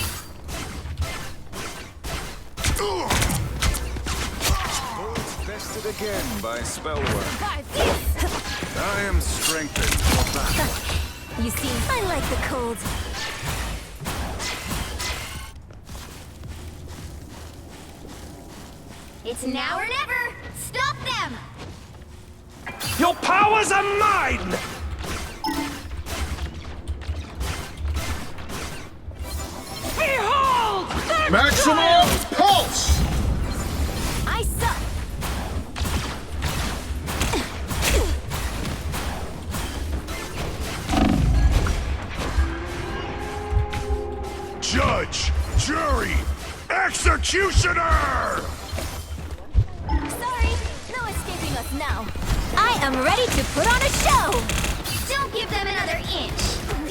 Bullets bested again by spell work. I am strengthened for battle. You see, I like the cold. It's now or never. Stop them. Your powers are mine! Behold! Maximum pulse! I suck. Judge, jury, executioner! Sorry, no escaping us now. I am ready to put on a show. Don't give them another inch.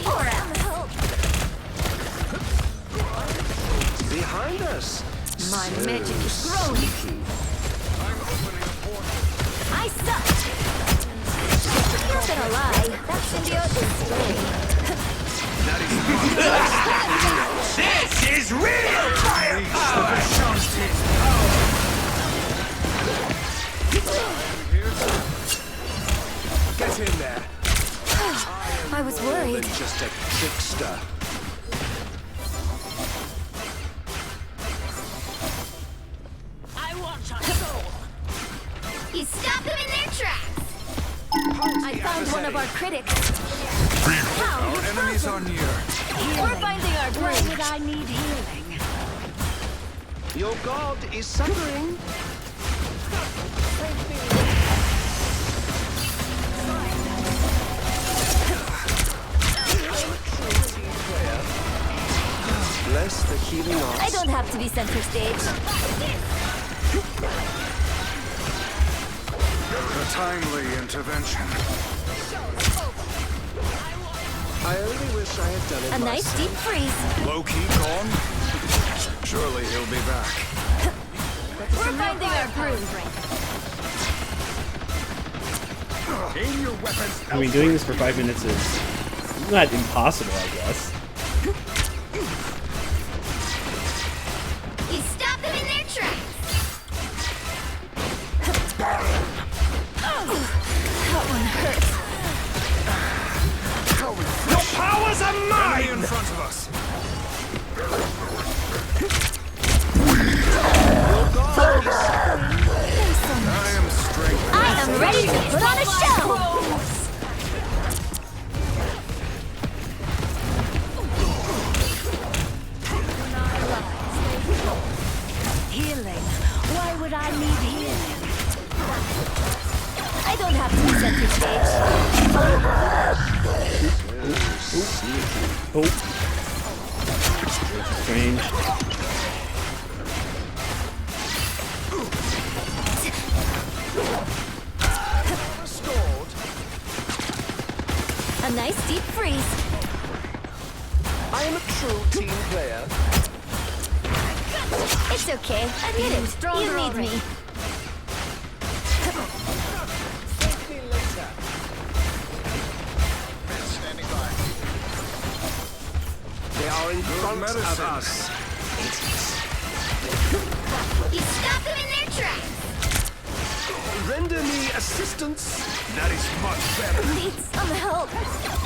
Or else. Behind us. My magic is growing. I suck. Not gonna lie, that symbiote is scary. This is real firepower! Get in there. I was More than worried. just a trickster. I want your soul. You stopped them in their tracks. I found one of our critics. Our enemies are near. We're finding our Why bridge. would I need healing? Your god is suffering. Bless the healing arts. I don't have to be center stage. A timely intervention. I only wish I had done it A nice myself. deep freeze. Low-key gone? Surely he'll be back. We're finding our groove. Aim your weapons. I mean, doing this for 5 minutes is not impossible, I guess. You stopped them in their tracks. That one hurt. Your powers are Enemy in mine! front of us. Your god is suffering. I am strengthened. I am ready to put on a show. Healing. Why would I need healing? I don't have to be center stage. Oh. Strange. Restored. A nice deep freeze. I am a true team player. It's okay. Admit it. You need me. They are in front of us. You stop them in their tracks! Render me assistance. That is much better. Need some help.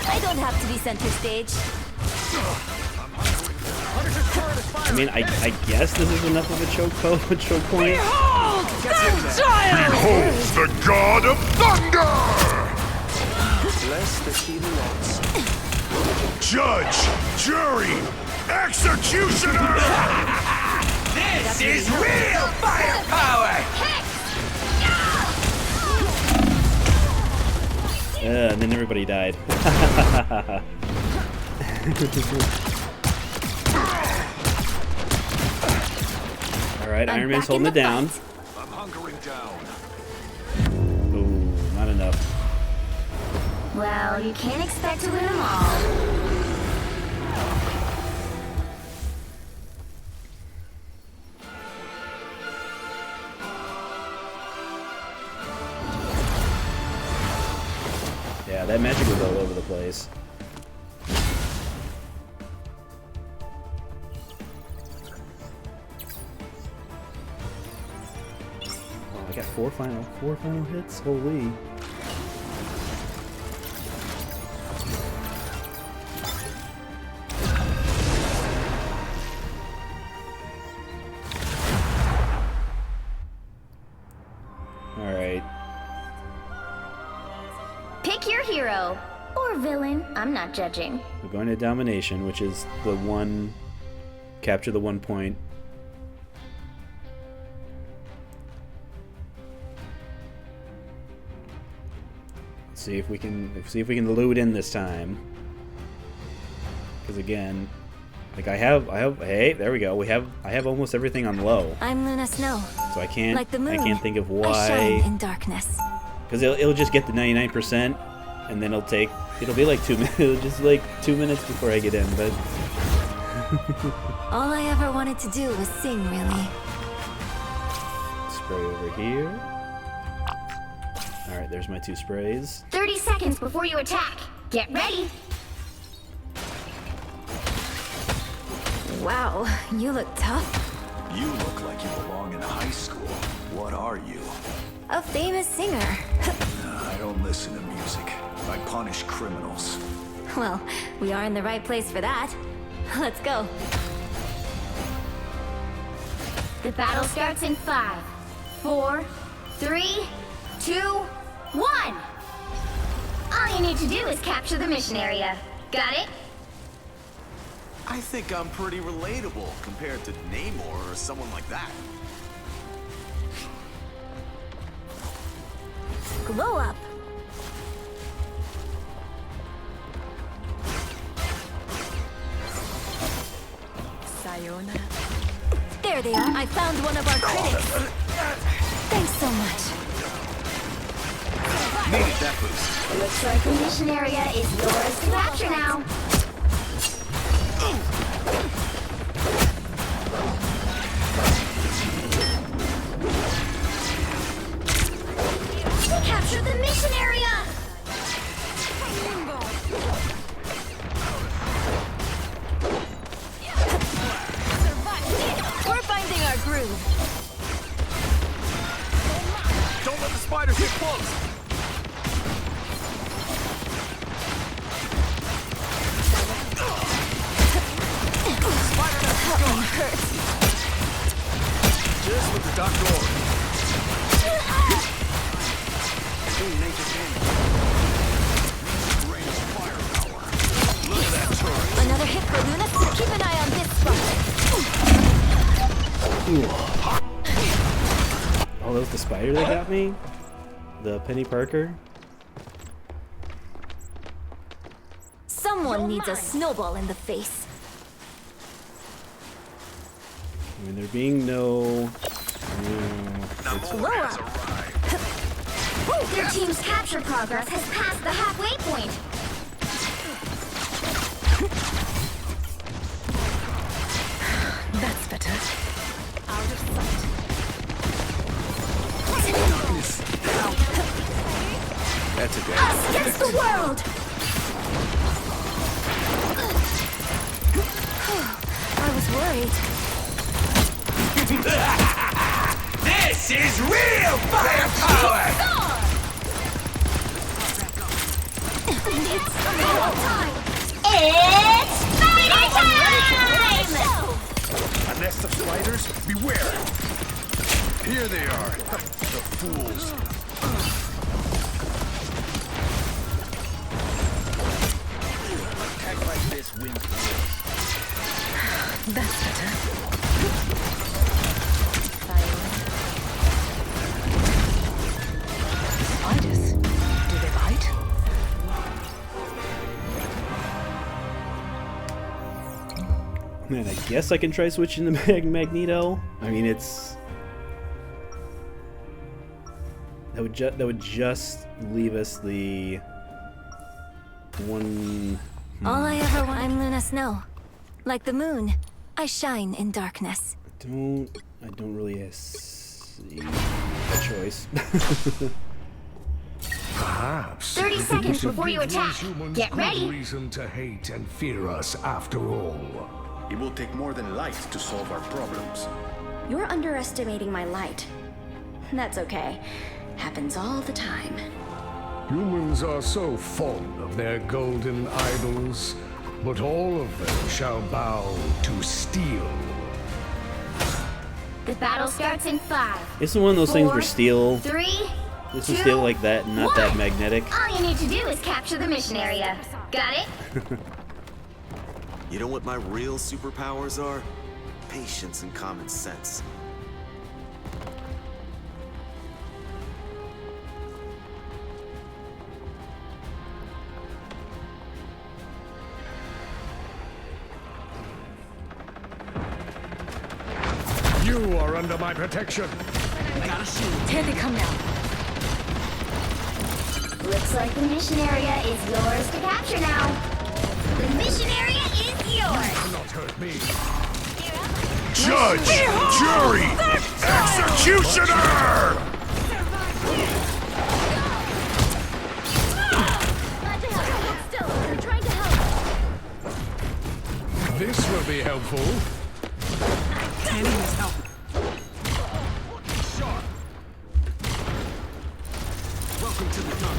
I don't have to be center stage. I mean, I guess this is enough of a choke point. Behold the god of thunder! Bless the healing arts. Judge, jury, executioner! This is real firepower! And then everybody died. Alright, Iron Man's holding it down. I'm hunkering down. Ooh, not enough. Well, you can't expect to win them all. Yeah, that magic was all over the place. Oh, I got four final hits. Holy. All right. Pick your hero. Or villain. I'm not judging. We're going to domination, which is the one... Capture the 1 point. See if we can loot in this time. Because again, like I have hey, there we go. I have almost everything on low. I'm Luna Snow. So I can't Like the moon, I can't think of I shine why. in darkness. Because it'll just get the 99%, and then it'll be like 2 minutes. It'll just like 2 minutes before I get in. But All I ever wanted to do was sing, really. spray over here. All right, there's my 2 sprays. 30 seconds before you attack. Get ready. Wow, you look tough. You look like you belong in high school. What are you? A famous singer. I don't listen to music. I punish criminals. Well, we are in the right place for that. Let's go. The battle starts in 5, 4, 3, 2, 1. All you need to do is capture the mission area. Got it? I think I'm pretty relatable compared to Namor or someone like that. Glow up. Sayonara. There they are. I found one of our critics. Thanks so much. Needed that boost. Looks like the mission area is yours to capture now. Capture the mission area! We're finding our groove. Don't let the spiders get close. That one hurts. Just what the doctor ordered. Doing nature's Rain of firepower. Look at that turret. Another hit for Luna. Keep an eye on this spot. Oh, that was the spider that got me? The Penny Parker? Someone needs a snowball in the face. I mean, there being no... Blow up. Their team's capture progress has passed the halfway point. That's better. Out of sight. That's a day. Us against the world! worried. This is real firepower! It's spider time! A nest of spiders? Beware! Here they are, the fools. Attack like this wins. That's better. Spiders? Do they bite? Man, I guess I can try switching to Magneto. I mean, it's that would just leave us the one. All I ever want. I'm Luna Snow. Like the moon, I shine in darkness. I don't really see a choice. Perhaps 30 seconds before you attack. Get ready. Reason to hate and fear us after all. It will take more than light to solve our problems. You're underestimating my light. That's okay. Happens all the time. Humans are so fond of their golden idols, but all of them shall bow to steel. The battle starts in 5. Isn't one of those things 4, where steel? 3, This is 2, steel like that, not 1. that magnetic. All you need to do is capture the mission area. Got it? You know what my real superpowers are? Patience and common sense. You are under my protection. Got a shield. Here they come now. Looks like the mission area is yours to capture now. The mission area is yours. Cannot hurt me. Judge! Jury! Executioner! This will be helpful.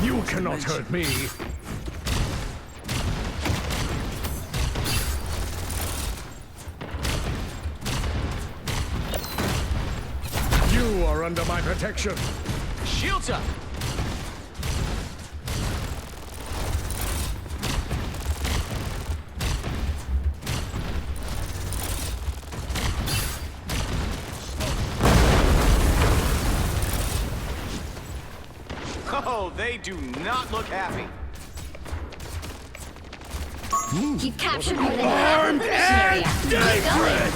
You cannot hurt me. You are under my protection. Shields up! Oh, they do not look happy. You've captured more than half of the mission area. Keep going.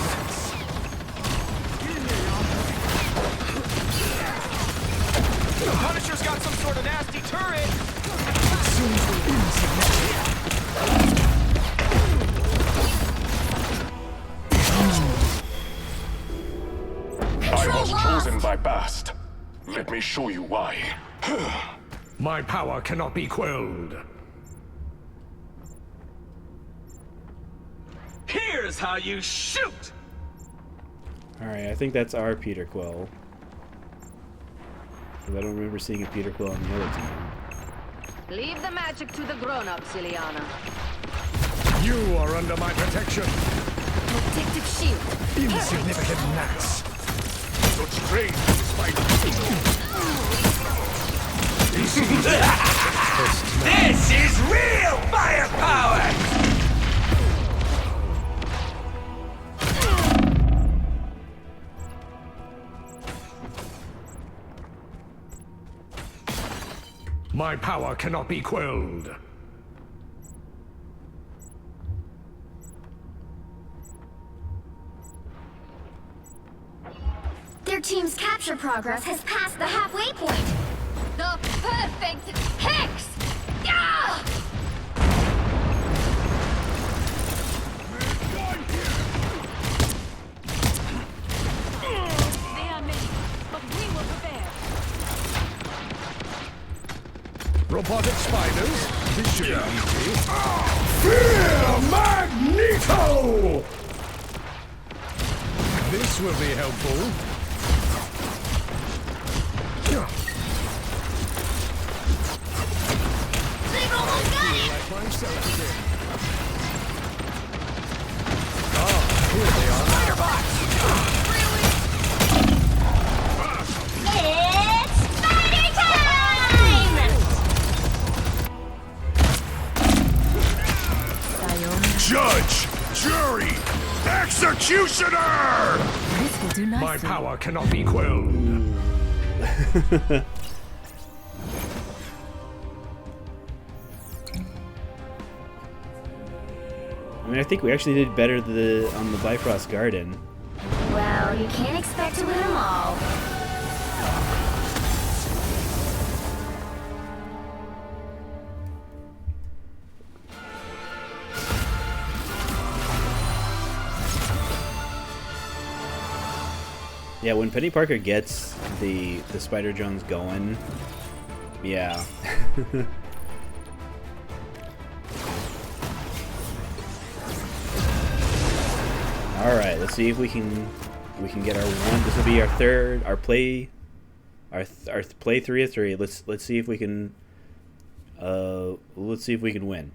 The Punisher's got some sort of nasty turret! I was chosen by Bast. Let me show you why. My power cannot be quelled. Here's how you shoot! Alright, I think that's our Peter Quill. Because I don't remember seeing a Peter Quill on the other team. Leave the magic to the grown-ups, Ileana. You are under my protection. Protective shield. Insignificant gnats. So strange, spider. This is real firepower! My power cannot be quelled. Their team's capture progress has passed the halfway point. The perfect hex! Ah! They are many, but we will prepare. Robotic spiders? This should be easy. Fear Magneto! This will be helpful. They've almost got it! Like myself again. Here they are. It's spider time! Judge! Jury! Executioner! This will do nicely. My power cannot be quelled. I mean, I think we actually did better on the Bifrost Garden. Well, you can't expect to win them all. Yeah, when Penny Parker gets the Spider Jones going, yeah. All right, let's see if we can get our one. This will be our third, our play 3 of 3. Let's see if we can win.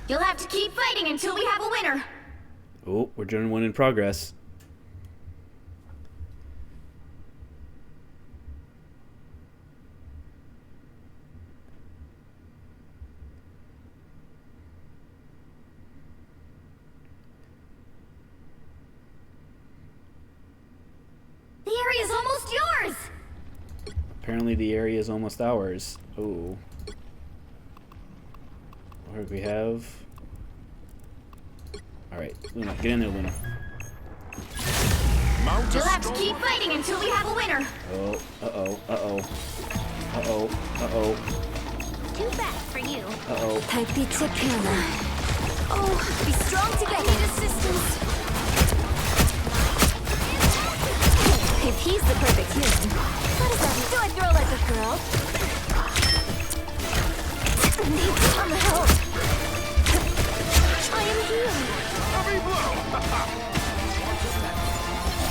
You'll have to keep fighting until we have a winner. Oh, we're doing one in progress. The area's almost yours. Apparently the area is almost ours. Oh. What do we have? Alright, Luna, get in there, Luna. You'll have to keep fighting until we have a winner. Oh, uh-oh, uh-oh. Uh-oh, uh-oh. Too fast for you. Uh-oh. 달빛의 피어나. Oh, be strong together. I need assistance. If he's the perfect human, What is that? Do I throw like a girl? I need some help. I am healed.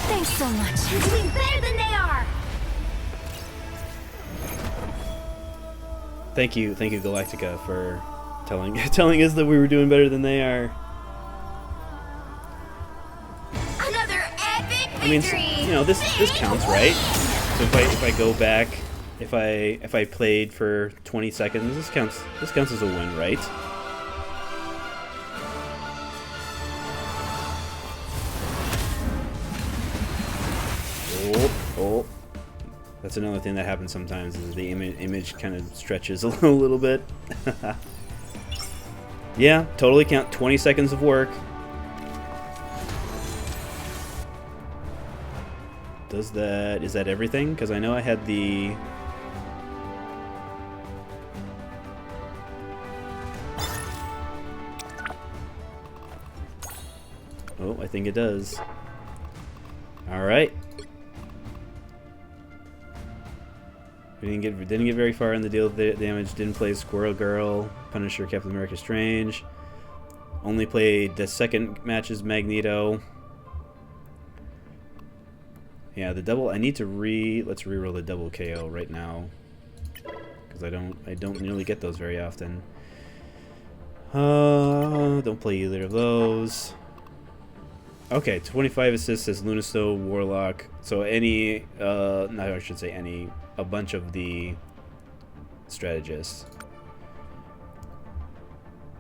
thanks so much. You're doing better than they are. Thank you, Galactica, for telling us that we were doing better than they are. Another epic I mean, victory. you know, this counts, right? So if I go back, if I played for 20 seconds, this counts as a win, right? Oh. That's another thing that happens sometimes, is the image kind of stretches a little bit. Yeah, totally count 20 seconds of work. Is that everything? Because I know I had the... Oh, I think it does. Alright. We didn't get very far in the deal with damage. Didn't play Squirrel Girl, Punisher, Captain America Strange. Only played the second match's Magneto. Yeah, the double. I need to let's reroll the double KO right now, because I don't nearly get those very often. Don't play either of those. Okay, 25 assists as Lunasto, Warlock. So any, no, I should say any, a bunch of the strategists.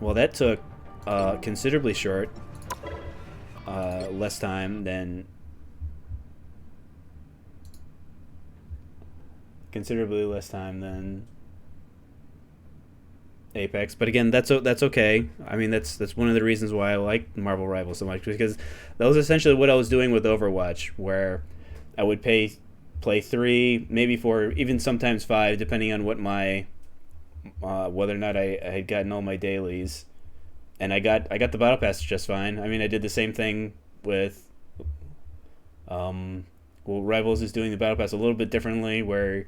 Well, that took considerably short, less time than. Considerably less time than Apex. But again, that's okay. I mean, that's one of the reasons why I like Marvel Rivals so much, because that was essentially what I was doing with Overwatch, where I would play 3, maybe 4, even sometimes 5, depending on what my whether or not I had gotten all my dailies, and I got the battle pass just fine. I mean, I did the same thing with Rivals is doing the battle pass a little bit differently, where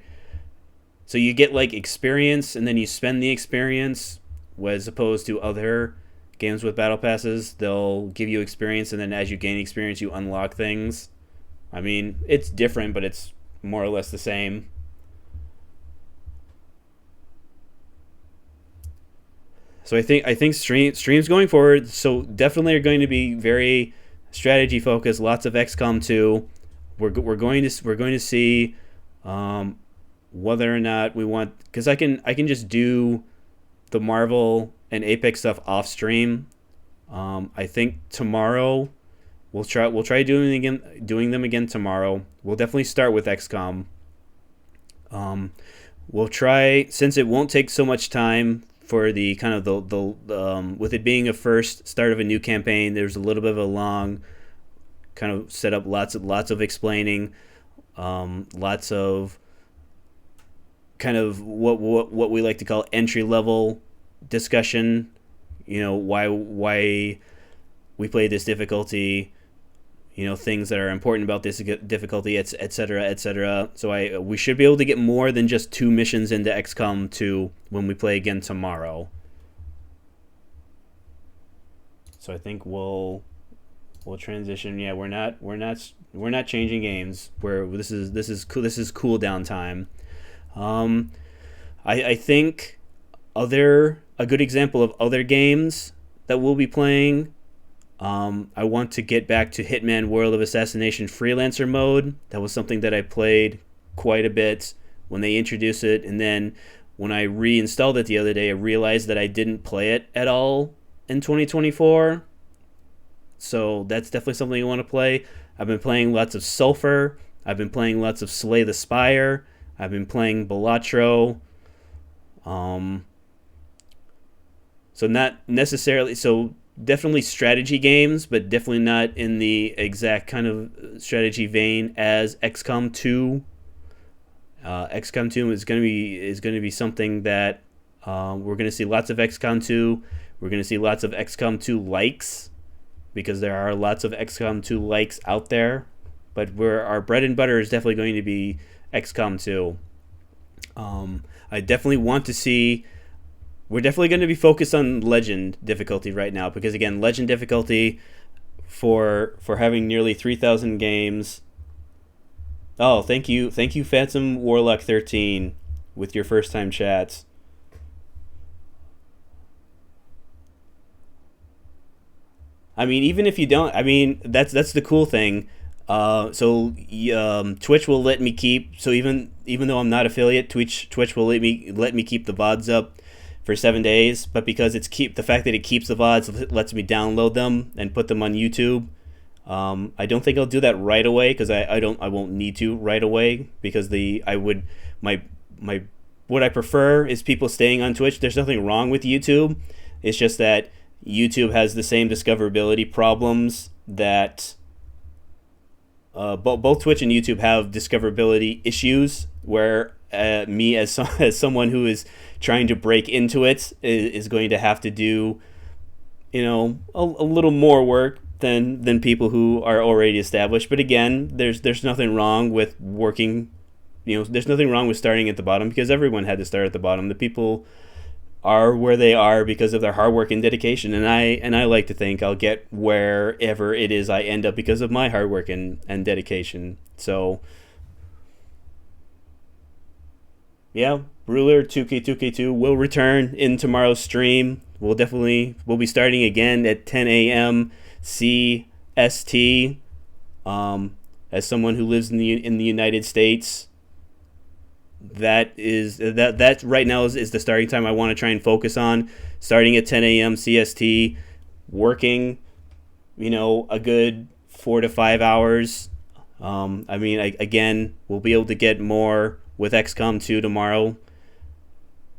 so you get like experience and then you spend the experience, as opposed to other games with battle passes. They'll give you experience, and then as you gain experience, you unlock things. I mean, it's different, but it's more or less the same. So I think streams going forward, so definitely are going to be very strategy focused. Lots of XCOM 2. We're going to see whether or not we want, because I can just do the Marvel and Apex stuff off stream. I think tomorrow we'll try doing them again tomorrow. We'll definitely start with XCOM. We'll try, since it won't take so much time for the kind of the with it being a first start of a new campaign. There's a little bit of a long kind of setup, lots of explaining, lots of kind of what we like to call entry level discussion. You know, why we play this difficulty. You know, things that are important about this difficulty, etc., etc. So we should be able to get more than just 2 missions into XCOM 2 when we play again tomorrow. So I think we'll transition. Yeah, we're not changing games. This is cool down time. I think a good example of other games that we'll be playing. I want to get back to Hitman World of Assassination Freelancer mode. That was something that I played quite a bit when they introduced it, and then when I reinstalled it the other day, I realized that I didn't play it at all in 2024. So that's definitely something I want to play. I've been playing lots of Sulphur. I've been playing lots of Slay the Spire. I've been playing Balatro. So not necessarily... So definitely strategy games, but definitely not in the exact kind of strategy vein as XCOM 2. XCOM 2 is going to be something that we're going to see lots of XCOM 2. We're going to see lots of XCOM 2 likes, because there are lots of XCOM 2 likes out there. But our bread and butter is definitely going to be XCOM 2. I definitely want to see... We're definitely going to be focused on Legend difficulty right now, because again, Legend difficulty for having nearly 3,000 games. Oh, thank you, Phantom Warlock 13, with your first time chats. I mean, even if you don't, I mean, that's the cool thing. Twitch will let me keep. So even though I'm not affiliate, Twitch will let me keep the VODs up for 7 days, but because the fact that it keeps the VODs lets me download them and put them on YouTube. I don't think I'll do that right away, because I won't need to right away, because what I prefer is people staying on Twitch. There's nothing wrong with YouTube. It's just that YouTube has the same discoverability problems that both Twitch and YouTube have discoverability issues, where me as someone who is trying to break into it is going to have to do, you know, a little more work than people who are already established. But again, there's nothing wrong with working, you know, there's nothing wrong with starting at the bottom, because everyone had to start at the bottom. The people are where they are because of their hard work and dedication, and I like to think I'll get wherever it is I end up because of my hard work and dedication. So yeah, Ruler 2K2K2 will return in tomorrow's stream. We'll be starting again at 10 a.m. CST. As someone who lives in the United States, that right now is the starting time I want to try and focus on. Starting at 10 a.m. CST, working, you know, a good 4 to 5 hours. I mean, again, we'll be able to get more with XCOM 2 tomorrow,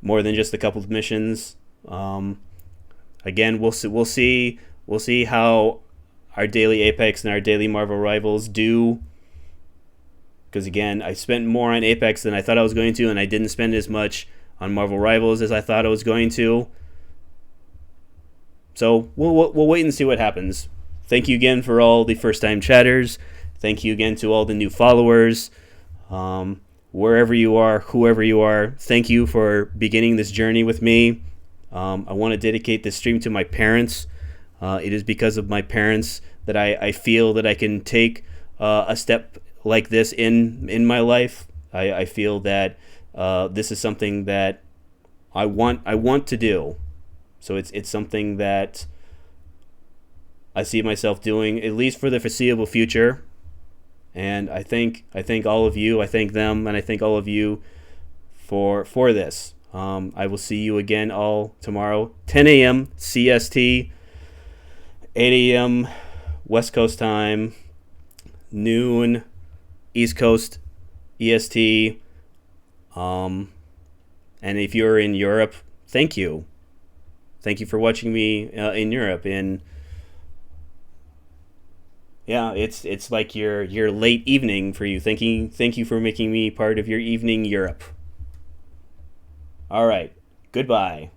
more than just a couple of missions. Again, we'll see how our daily Apex and our daily Marvel Rivals do. Because again, I spent more on Apex than I thought I was going to, and I didn't spend as much on Marvel Rivals as I thought I was going to. So we'll wait and see what happens. Thank you again for all the first-time chatters. Thank you again to all the new followers. Wherever you are, whoever you are, thank you for beginning this journey with me. I want to dedicate this stream to my parents. It is because of my parents that I feel that I can take a step like this in my life. I feel that this is something that I want to do. So it's something that I see myself doing at least for the foreseeable future. And I thank all of you. I thank them, and I thank all of you for this. I will see you again all tomorrow, 10 a.m. CST, 8 a.m. West Coast time, noon East Coast EST. And if you're in Europe, thank you. Thank you for watching me in Europe. And yeah, it's like your late evening for you. Thank you for making me part of your evening Europe. All right. Goodbye.